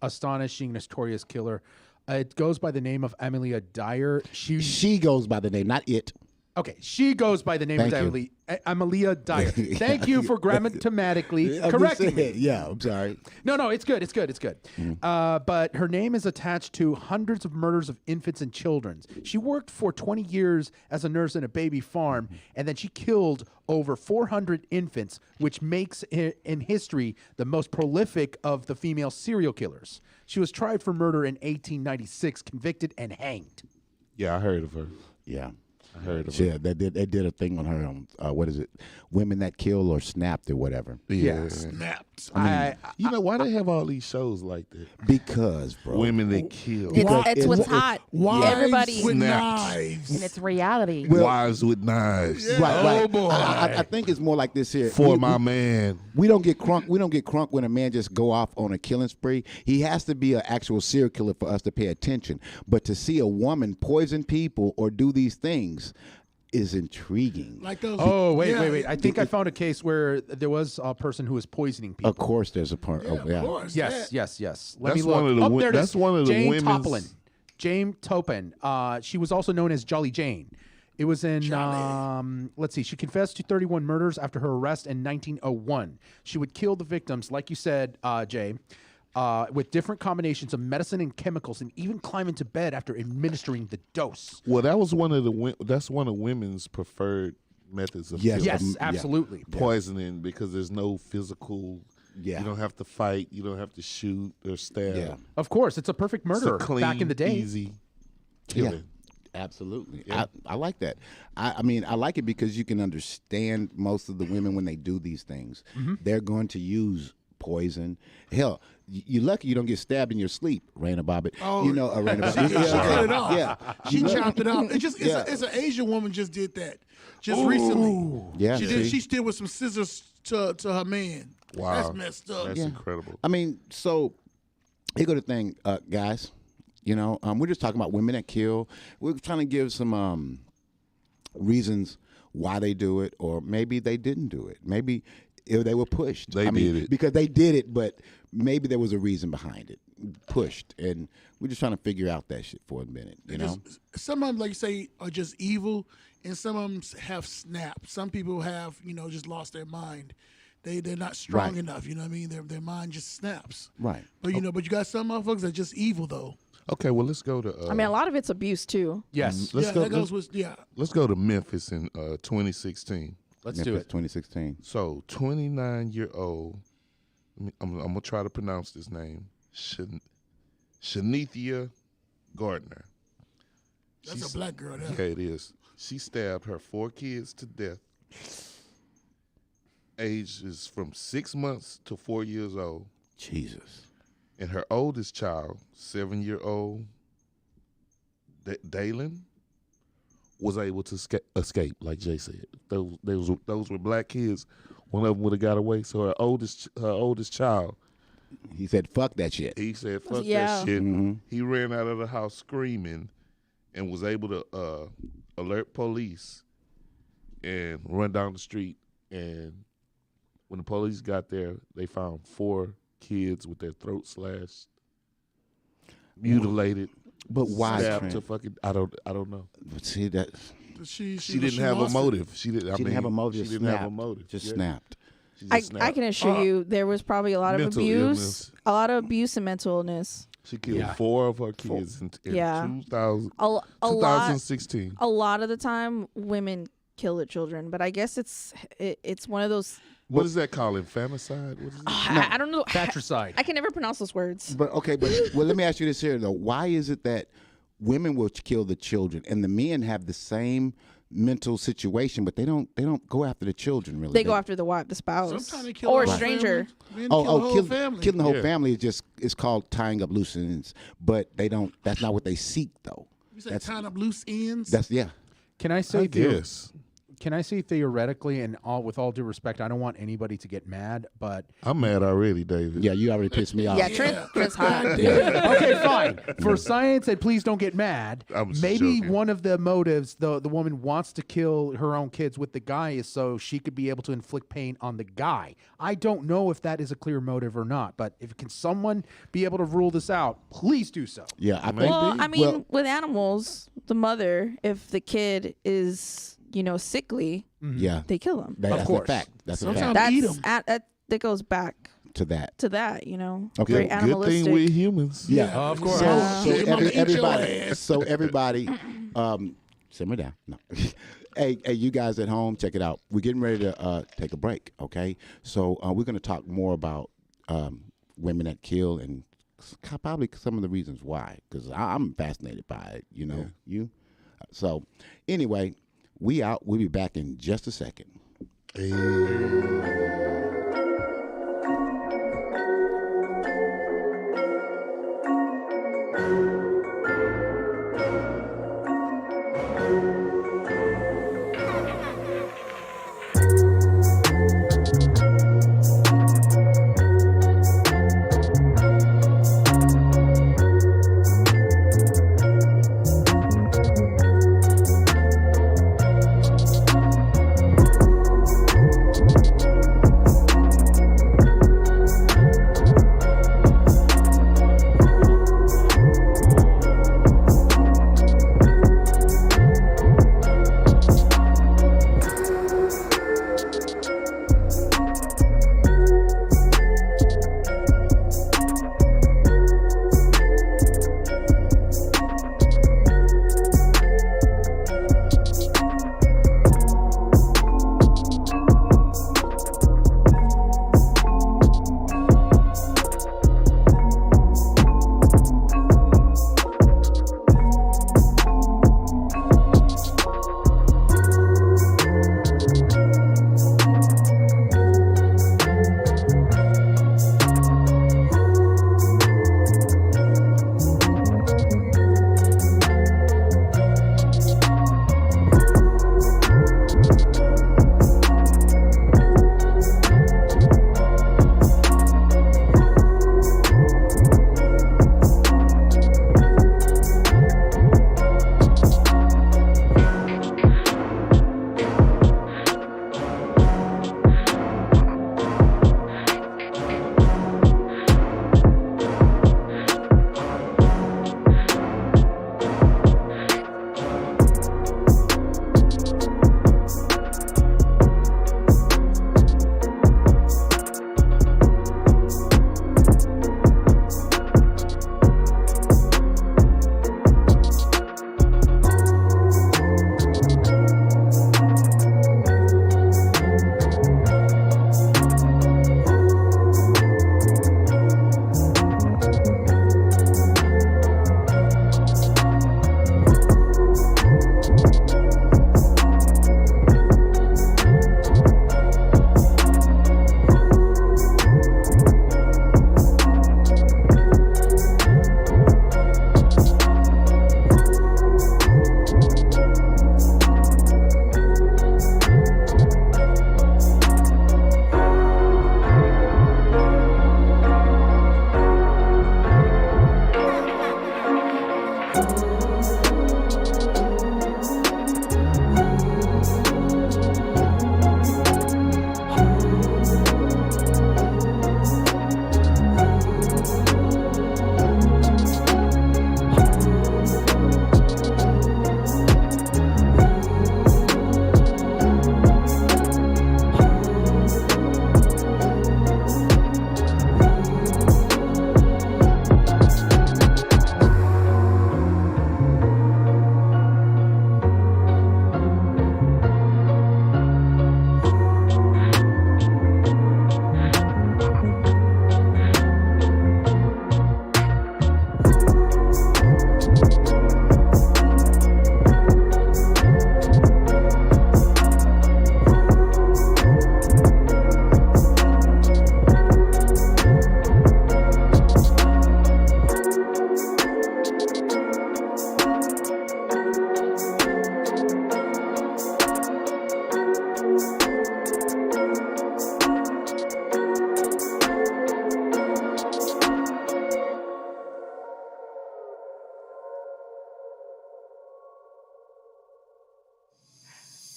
Speaker 4: astonishing, notorious killer. It goes by the name of Amelia Dyer.
Speaker 1: She goes by the name, not it.
Speaker 4: Okay, she goes by the name
Speaker 1: Thank
Speaker 4: of
Speaker 1: you.
Speaker 4: Amelia Dyer. Thank you for grammatically
Speaker 1: I'm just
Speaker 4: correcting me.
Speaker 1: saying, yeah, I'm sorry.
Speaker 4: No, it's good. It's good. It's good.
Speaker 1: Mm-hmm.
Speaker 4: But her name is attached to hundreds of murders of infants and children. She worked for 20 years as a nurse in a baby farm,
Speaker 1: Mm-hmm.
Speaker 4: and then she killed over 400 infants, which makes in history the most prolific of the female serial killers. She was tried for murder in 1896, convicted, and hanged.
Speaker 3: Yeah, I heard of her.
Speaker 1: Yeah.
Speaker 3: I heard of her.
Speaker 1: Yeah, they did a thing on her on what is it? Women that kill or snapped or whatever.
Speaker 3: Yeah.
Speaker 5: Snapped.
Speaker 3: You know why they have all these shows like that?
Speaker 1: Because, bro.
Speaker 3: Women that kill.
Speaker 6: It's what's hot.
Speaker 5: Wives
Speaker 6: Everybody.
Speaker 5: with
Speaker 3: Snapped.
Speaker 5: knives.
Speaker 2: And it's reality.
Speaker 3: Wives with knives.
Speaker 1: Right.
Speaker 5: Oh, boy.
Speaker 1: I think it's more like this here.
Speaker 3: For
Speaker 1: We-
Speaker 3: my
Speaker 1: we-
Speaker 3: man.
Speaker 1: We don't get crunk. We don't get crunk when a man just go off on a killing spree. He has to be an actual serial killer for us to pay attention. But to see a woman poison people or do these things is intriguing.
Speaker 5: Like those.
Speaker 4: Oh, wait.
Speaker 5: yeah,
Speaker 4: I think I found a case where there was a person who was poisoning people.
Speaker 1: Of course, there's a part.
Speaker 5: Yeah,
Speaker 1: Yeah,
Speaker 5: of course.
Speaker 4: Yes. Let
Speaker 3: That's
Speaker 4: me look.
Speaker 3: one of the
Speaker 4: there it
Speaker 3: that's
Speaker 4: is.
Speaker 3: one of the
Speaker 4: Jane
Speaker 3: women's-
Speaker 4: Toplin. Jane Topin. She was also known as Jolly Jane. It was in, let's see, she confessed to 31 murders after her arrest in 1901. She would kill the victims, like you said, Jay, with different combinations of medicine and chemicals, and even climb into bed after administering the dose.
Speaker 3: Well, that was one of the that's one of women's preferred methods of
Speaker 1: Yes.
Speaker 3: killing.
Speaker 4: Yes,
Speaker 1: yeah.
Speaker 4: absolutely.
Speaker 3: Poisoning, because there's no physical.
Speaker 1: Yeah.
Speaker 3: You don't have to fight. You don't have to shoot or stab.
Speaker 1: Yeah.
Speaker 4: Of course, it's a perfect
Speaker 3: It's a
Speaker 4: murder
Speaker 3: clean,
Speaker 4: back in the day.
Speaker 3: easy killing.
Speaker 1: Absolutely.
Speaker 3: Yeah.
Speaker 1: I like that. I mean, I like it because you can understand most of the women when they do these things. They're going to use poison. Hell, you're lucky you don't get stabbed in your sleep, Raina Bobbitt.
Speaker 5: Oh,
Speaker 1: you know, Raina Bobbitt.
Speaker 5: She cut it off.
Speaker 1: Yeah.
Speaker 5: She chopped it off. It just
Speaker 1: Yeah.
Speaker 5: it's an Asian woman just did that just recently.
Speaker 1: Yeah,
Speaker 5: She did.
Speaker 1: see?
Speaker 5: She still with some scissors to her man.
Speaker 3: Wow.
Speaker 5: That's messed up.
Speaker 3: That's incredible.
Speaker 1: I mean, so here go the thing, guys. You know, we're just talking about women that kill. We're trying to give some reasons why they do it, or maybe they didn't do it. Maybe if they were pushed.
Speaker 3: They did it.
Speaker 1: because they did it, but maybe there was a reason behind it. Pushed, and we're just trying to figure out that shit for a minute. You know,
Speaker 5: Some of them, like you say, are just evil, and some of them have snapped. Some people have, just lost their mind. They're not strong
Speaker 1: Right.
Speaker 5: enough. You know what I mean? Their mind just snaps.
Speaker 1: right?
Speaker 5: But but you got some motherfuckers that are just evil though.
Speaker 3: Okay, well let's go to.
Speaker 6: I mean, a lot of it's abuse too.
Speaker 4: Yes,
Speaker 3: let's
Speaker 5: yeah,
Speaker 3: go.
Speaker 5: that goes with
Speaker 3: Let's go to Memphis in 2016.
Speaker 4: let's
Speaker 1: Memphis,
Speaker 4: do it.
Speaker 1: 2016.
Speaker 3: So 29-year-old. I'm gonna try to pronounce this name. Shanithia Gardner.
Speaker 5: That's
Speaker 3: She's-
Speaker 5: a black girl.
Speaker 3: Yeah, it is. She stabbed her 4 kids to death. Ages from 6 months to 4 years old.
Speaker 1: Jesus.
Speaker 3: And her oldest child, 7-year-old Dalen, was able to escape, like Jay said. Those were black kids. One of them would have got away. So her oldest child,
Speaker 1: He said, "Fuck that shit."
Speaker 3: he said, "Fuck
Speaker 6: Yeah.
Speaker 3: that shit."
Speaker 1: Mhm.
Speaker 3: He ran out of the house screaming, and was able to alert police and run down the street. And when the police got there, they found 4 kids with their throats slashed, mutilated.
Speaker 1: But why?
Speaker 3: Stabbed
Speaker 1: Trent?
Speaker 3: to fucking I don't know.
Speaker 1: See that
Speaker 5: She
Speaker 3: She didn't have a
Speaker 5: lost it.
Speaker 3: motive. She didn't.
Speaker 1: she didn't have a motive.
Speaker 3: She didn't have a motive.
Speaker 1: Just
Speaker 3: Yeah.
Speaker 1: snapped.
Speaker 3: She
Speaker 6: I
Speaker 3: just snapped.
Speaker 6: can assure you there was probably a lot of
Speaker 3: Mental
Speaker 6: abuse,
Speaker 3: illness.
Speaker 6: a lot of abuse and mental illness.
Speaker 3: She killed
Speaker 4: Yeah.
Speaker 3: 4 of her kids in
Speaker 6: Yeah.
Speaker 3: 2000,
Speaker 6: A lot,
Speaker 3: 2016.
Speaker 6: a lot of the time, women kill their children, but I guess it's one of those.
Speaker 3: What is that called? Infanticide? What is it?
Speaker 6: I don't know.
Speaker 4: Patricide.
Speaker 6: I can never pronounce those words.
Speaker 1: But okay, well, let me ask you this here though: why is it that women will kill the children and the men have the same mental situation, but they don't go after the children really?
Speaker 6: They go after the wife, the spouse,
Speaker 5: Sometimes they kill
Speaker 6: or
Speaker 5: the
Speaker 6: a
Speaker 5: whole
Speaker 6: stranger.
Speaker 5: family. Men kill the whole family.
Speaker 1: killing the whole
Speaker 3: Yeah.
Speaker 1: family is called tying up loose ends, but they don't. That's not what they seek though.
Speaker 5: You say tying up loose ends.
Speaker 1: That's yeah.
Speaker 4: Can I
Speaker 3: I
Speaker 4: say
Speaker 3: guess.
Speaker 4: Can I say theoretically, and with all due respect, I don't want anybody to get mad, but
Speaker 3: I'm mad already, David.
Speaker 1: Yeah, you already pissed me off.
Speaker 6: Yeah, Trent's hot.
Speaker 4: okay, fine. For science, and please don't get mad.
Speaker 3: I'm just
Speaker 4: Maybe
Speaker 3: joking.
Speaker 4: one of the motives the woman wants to kill her own kids with the guy is so she could be able to inflict pain on the guy. I don't know if that is a clear motive or not, but if can someone be able to rule this out, please do so.
Speaker 1: Yeah, I think.
Speaker 6: Well, I mean,
Speaker 1: Well-
Speaker 6: with animals, the mother, if the kid is sickly,
Speaker 1: Yeah,
Speaker 6: they kill them.
Speaker 1: that's
Speaker 4: course.
Speaker 1: a fact. That's a
Speaker 5: Sometimes
Speaker 1: fact
Speaker 5: eat 'em.
Speaker 6: That goes back
Speaker 1: to that.
Speaker 6: to that.
Speaker 1: Okay.
Speaker 6: Very
Speaker 3: Good
Speaker 6: animalistic.
Speaker 3: thing we're humans.
Speaker 1: Yeah,
Speaker 4: Of course.
Speaker 1: So,
Speaker 5: Yeah.
Speaker 1: so
Speaker 5: Your mama eat your
Speaker 1: everybody,
Speaker 5: ass.
Speaker 1: so everybody, simmer down. No, hey, you guys at home, check it out. We're getting ready to take a break. Okay, so we're going to talk more about women that kill and probably some of the reasons why, because I'm fascinated by it. You. So anyway, we out. We'll be back in just a second.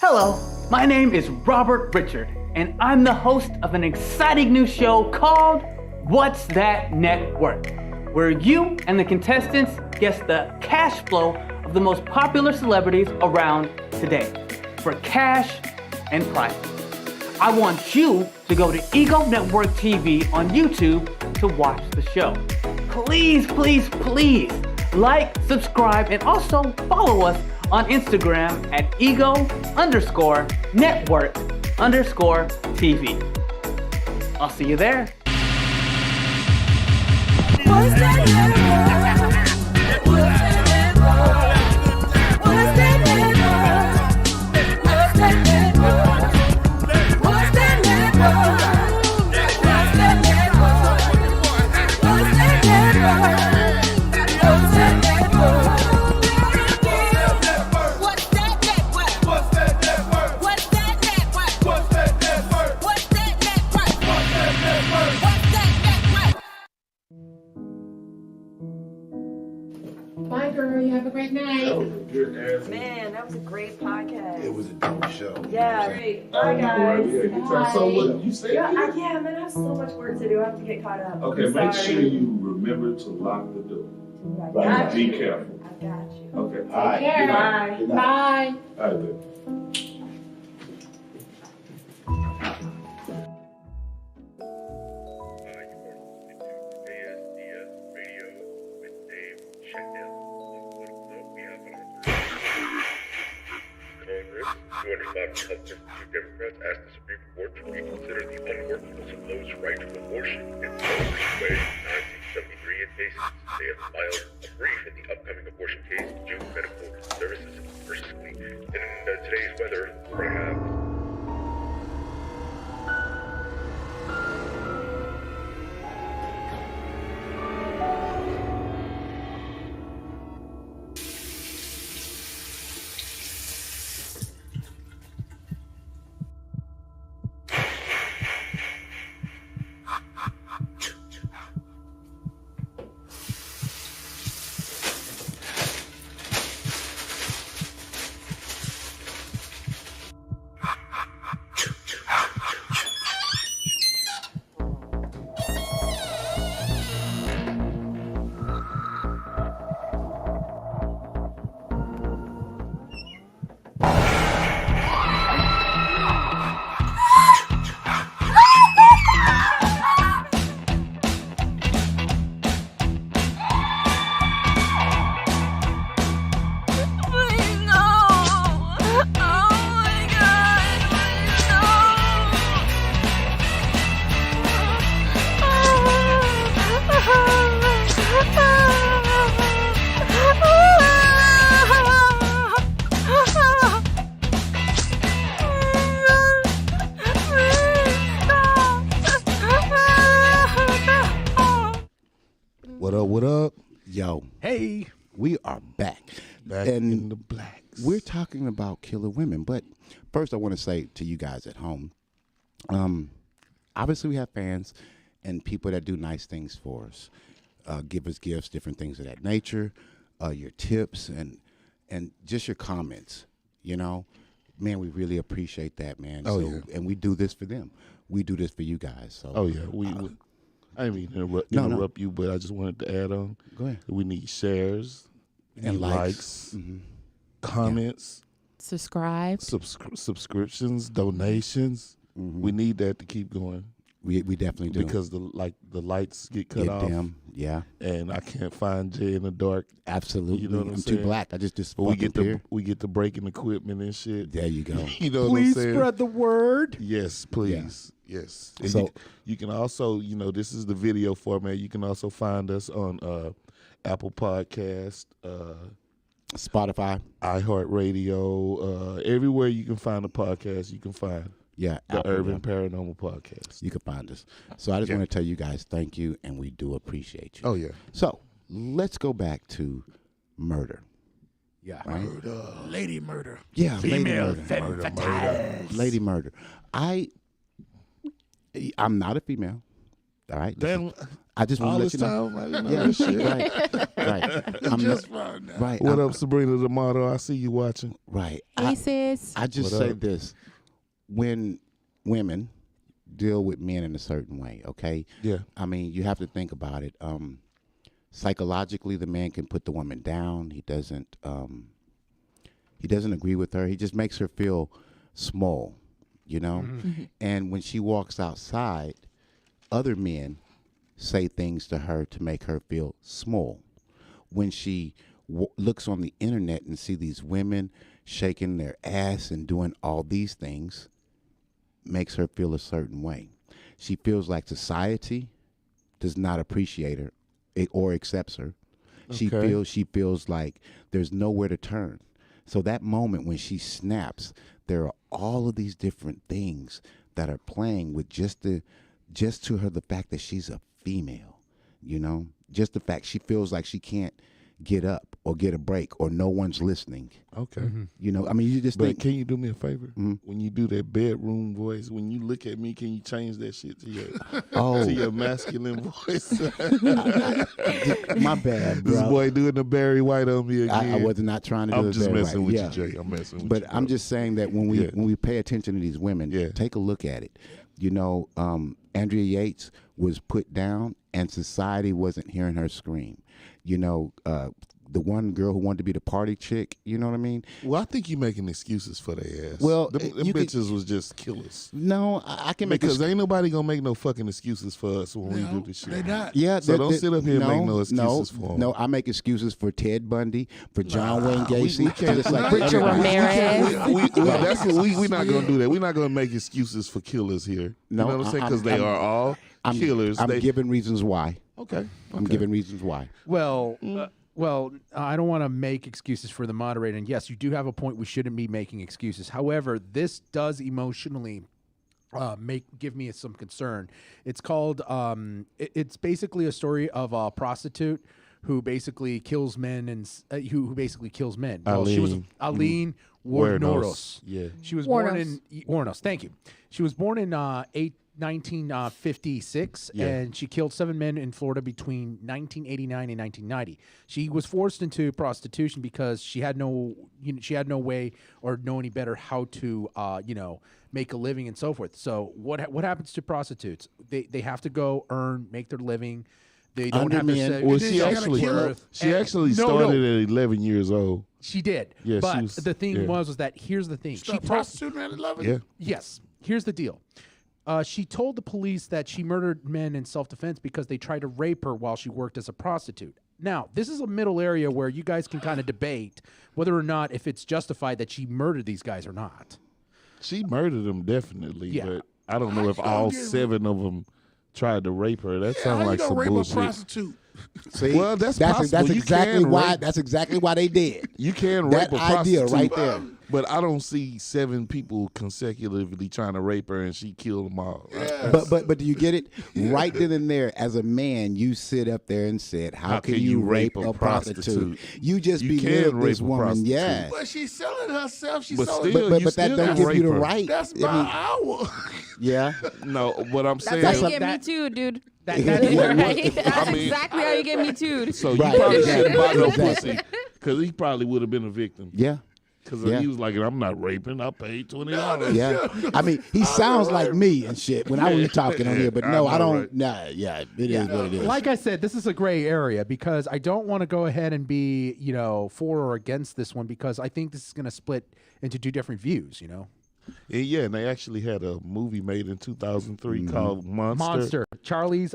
Speaker 7: Hello, my name is Robert Richard, and I'm the host of an exciting new show called What's That Net Worth, where you and the contestants guess the cash flow of the most popular celebrities around today. for cash and prizes. I want you to go to Ego Network TV on YouTube to watch the show. Please, please, please like, subscribe, and also follow us on Instagram at ego_network_TV. I'll see you there.
Speaker 8: What's that network? What's that network? What's that network? What's that network? What's that network? What's that network? What's that network? What's that network? What's that network? What's that network? What's that network? What's that network? What's that network? What's that network? What's that network?
Speaker 2: Bye, girl. You have a great night.
Speaker 9: Man, that was a great podcast.
Speaker 1: It was a dope show.
Speaker 9: Yeah, great. Bye, guys.
Speaker 10: So what you said?
Speaker 9: Yeah, man, I have so much work to do. I have to get caught up.
Speaker 10: Okay,
Speaker 9: I'm
Speaker 10: make
Speaker 9: sorry.
Speaker 10: sure you remember to lock the door.
Speaker 9: I got
Speaker 10: Be
Speaker 9: you.
Speaker 10: careful.
Speaker 9: I got you.
Speaker 10: Okay.
Speaker 1: All right.
Speaker 2: Take care.
Speaker 9: Bye.
Speaker 2: Bye.
Speaker 10: All right, then.
Speaker 11: Democrats asked the Supreme Court to reconsider the unworkable supposed right to abortion in Roe v. Wade in 1973 in cases. They have filed a brief in the upcoming abortion case, Duke Medical Services versus Lee. And in today's weather, we're going to have
Speaker 8: Please, no. Oh my God. Please,
Speaker 3: What up? What up?
Speaker 1: Yo,
Speaker 4: Hey.
Speaker 1: we are back.
Speaker 3: Back
Speaker 1: And
Speaker 3: in the blacks.
Speaker 1: we're talking about killer women. But first, I want to say to you guys at home, obviously we have fans and people that do nice things for us, give us gifts, different things of that nature, your tips and just your comments. You know, man, we really appreciate that, man.
Speaker 3: Oh,
Speaker 1: so,
Speaker 3: yeah.
Speaker 1: And we do this for them. We do this for you guys. So,
Speaker 3: Oh yeah, I didn't mean to
Speaker 1: No, no.
Speaker 3: interrupt you, but I just wanted to add on.
Speaker 1: Go ahead.
Speaker 3: We need shares
Speaker 1: And
Speaker 3: need
Speaker 1: likes.
Speaker 3: comments,
Speaker 2: Subscribe.
Speaker 3: subscriptions, donations. We need that to keep going
Speaker 1: We definitely do.
Speaker 3: because the lights get cut
Speaker 1: Get
Speaker 3: off,
Speaker 1: them. Yeah,
Speaker 3: and I can't find Jay in the dark.
Speaker 1: absolutely.
Speaker 3: You know what I'm
Speaker 1: I'm
Speaker 3: saying?
Speaker 1: too black. I just
Speaker 3: But we
Speaker 1: fucking
Speaker 3: get to breaking equipment and shit.
Speaker 1: There you go.
Speaker 3: You know what I'm
Speaker 4: Please
Speaker 3: saying?
Speaker 4: spread the word.
Speaker 3: Yes, please. Yes. And
Speaker 1: So-
Speaker 3: you can also, this is the video format. You can also find us on Apple Podcast,
Speaker 1: Spotify.
Speaker 3: iHeartRadio, everywhere you can find a podcast, you can find
Speaker 1: Yeah,
Speaker 3: the
Speaker 1: Apple,
Speaker 3: Urban
Speaker 1: yeah.
Speaker 3: Paranormal Podcast.
Speaker 1: You can find us. So I just
Speaker 3: Yeah.
Speaker 1: want to tell you guys thank you, and we do appreciate you.
Speaker 3: Oh yeah.
Speaker 1: So let's go back to murder.
Speaker 4: Yeah.
Speaker 1: Right?
Speaker 5: Lady murder.
Speaker 1: Yeah,
Speaker 5: Female
Speaker 1: lady murder. Lady murder. I'm not a female. All right.
Speaker 3: Damn,
Speaker 1: I just
Speaker 3: all
Speaker 1: want to
Speaker 3: this
Speaker 1: let you know.
Speaker 3: time, I didn't know
Speaker 1: Yeah,
Speaker 3: that shit.
Speaker 1: right. I'm
Speaker 5: Just
Speaker 1: not,
Speaker 5: found out.
Speaker 1: right.
Speaker 3: What
Speaker 1: I'm-
Speaker 3: up, Sabrina the model? I see you watching.
Speaker 1: Right.
Speaker 2: Hey, sis.
Speaker 1: I just
Speaker 3: What
Speaker 1: say
Speaker 3: up?
Speaker 1: this: when women deal with men in a certain way, okay?
Speaker 3: Yeah.
Speaker 1: I mean, you have to think about it. Psychologically, the man can put the woman down. He doesn't. He doesn't agree with her. He just makes her feel small, you know? And when she walks outside, other men say things to her to make her feel small. When she looks on the internet and see these women shaking their ass and doing all these things, makes her feel a certain way. She feels like society does not appreciate her or accepts her. She feels like there's nowhere to turn. So that moment when she snaps, there are all of these different things that are playing with just to her the fact that she's a female, you know, just the fact she feels like she can't get up or get a break or no one's listening.
Speaker 3: Okay.
Speaker 1: You know, I mean, you just
Speaker 3: But
Speaker 1: think.
Speaker 3: can you do me a favor? When you do that bedroom voice, when you look at me, can you change that shit to your to your masculine voice?
Speaker 1: My bad, bro.
Speaker 3: This boy doing the Barry White on me again.
Speaker 1: I was not trying to do
Speaker 3: I'm
Speaker 1: it
Speaker 3: just
Speaker 1: very
Speaker 3: messing
Speaker 1: right.
Speaker 3: with
Speaker 1: Yeah.
Speaker 3: you, Jay. I'm messing with you.
Speaker 1: But I'm
Speaker 3: bro.
Speaker 1: just saying that when we pay attention to these women, take a look at it. You know, Andrea Yates was put down, and society wasn't hearing her scream. You know, the one girl who wanted to be the party chick. You know what I mean?
Speaker 3: Well, I think you're making excuses for their ass.
Speaker 1: Well,
Speaker 3: them
Speaker 1: you could-
Speaker 3: bitches was just killers.
Speaker 1: No, I can make
Speaker 3: Because ain't nobody gonna make no fucking excuses for us when we
Speaker 5: No,
Speaker 3: do this shit.
Speaker 5: they not.
Speaker 1: Yeah,
Speaker 3: So don't sit up here and make no excuses for 'em.
Speaker 1: No, I make excuses for Ted Bundy, for John Wayne Gacy,
Speaker 3: we can't-
Speaker 1: just like
Speaker 2: Richard
Speaker 1: everybody.
Speaker 2: Ramirez.
Speaker 3: We're not gonna do that. We're not gonna make excuses for killers here.
Speaker 1: No,
Speaker 3: you know what I'm saying? Because they
Speaker 1: I'm-
Speaker 3: are all killers.
Speaker 1: I'm
Speaker 3: They-
Speaker 1: giving reasons why.
Speaker 3: Okay.
Speaker 1: I'm giving reasons why.
Speaker 4: Well, I don't want to make excuses for the moderator. And yes, you do have a point. We shouldn't be making excuses. However, this does emotionally give me some concern. It's called. It's basically a story of a prostitute who basically kills men and who basacally kills men. Well, she was Aline Wuornos.
Speaker 3: Yeah.
Speaker 4: She was born in Wuornos. Thank you. She was born in 1956, and she killed 7 men in Florida between 1989 and 1990. She was forced into prostitution because she had no way or know any better how to make a living and so forth. So what happens to prostitutes? They have to go make their living. They don't have
Speaker 1: Underman.
Speaker 4: their
Speaker 3: Well,
Speaker 5: then
Speaker 3: she
Speaker 5: you gotta
Speaker 3: actually
Speaker 5: kill her.
Speaker 3: started at 11 years old.
Speaker 4: She did.
Speaker 3: Yeah, she
Speaker 4: but
Speaker 3: was-
Speaker 4: the thing
Speaker 3: yeah.
Speaker 4: was that here's the thing.
Speaker 5: Start prostituting at 11?
Speaker 3: Yeah.
Speaker 4: Yes. Here's the deal. She told the police that she murdered men in self-defense because they tried to rape her while she worked as a prostitute. Now, this is a middle area where you guys can kind of debate whether or not if it's justified that she murdered these guys or not.
Speaker 3: She murdered them definitely,
Speaker 4: Yeah.
Speaker 3: but I don't know if all 7 of them tried to rape her. That
Speaker 5: How
Speaker 3: sounds
Speaker 5: you
Speaker 3: like
Speaker 5: gonna
Speaker 3: some
Speaker 5: rape
Speaker 3: bullshit.
Speaker 5: a prostitute?
Speaker 1: See,
Speaker 3: Well, that's possible. You
Speaker 1: exactly
Speaker 3: can
Speaker 1: why.
Speaker 3: rape-
Speaker 1: That's exactly why they did.
Speaker 3: You can
Speaker 1: That
Speaker 3: rape a
Speaker 1: idea
Speaker 3: prostitute,
Speaker 1: right there.
Speaker 3: But I don't see 7 people consecutively trying to rape her and she killed them all.
Speaker 1: But do you get it? Right then and there, as a man, you sit up there and said, "How can you rape a prostitute? You just
Speaker 3: You can
Speaker 1: belittled
Speaker 3: rape
Speaker 1: this
Speaker 3: a
Speaker 1: woman,
Speaker 3: prostitute.
Speaker 1: yeah."
Speaker 5: But she's selling herself. She's
Speaker 3: But
Speaker 5: selling
Speaker 3: still,
Speaker 1: But
Speaker 3: you
Speaker 1: that
Speaker 3: still
Speaker 1: don't
Speaker 3: can
Speaker 1: give you
Speaker 3: rape
Speaker 1: the
Speaker 3: her.
Speaker 1: right.
Speaker 5: That's
Speaker 1: I
Speaker 5: by
Speaker 1: mean,
Speaker 5: hour.
Speaker 1: yeah.
Speaker 3: No, what I'm
Speaker 6: That's
Speaker 3: saying
Speaker 6: how
Speaker 3: is
Speaker 6: you get
Speaker 1: that-
Speaker 6: me too, dude.
Speaker 4: That-
Speaker 6: Right? That's
Speaker 3: I mean-
Speaker 6: exactly how you get me too.
Speaker 3: so. You
Speaker 1: Right,
Speaker 3: probably
Speaker 1: exactly.
Speaker 3: shouldn't buy no
Speaker 1: Exactly.
Speaker 3: pussy because he probably would have been a victim.
Speaker 1: Yeah.
Speaker 3: Because
Speaker 1: Yeah.
Speaker 3: he was like, "I'm not raping. I paid $20."
Speaker 1: Yeah, I mean, he sounds like me and shit when I was talking on here, but no,
Speaker 3: I
Speaker 1: I
Speaker 3: know,
Speaker 1: don't.
Speaker 3: right?
Speaker 1: Nah, yeah, it is what it is.
Speaker 4: Like I said, this is a gray area because I don't want to go ahead and be, for or against this one because I think this is going to split into 2 different views,
Speaker 3: And yeah, and they actually had a movie made in 2003
Speaker 1: Mm-hmm.
Speaker 3: called Monster.
Speaker 4: Charlize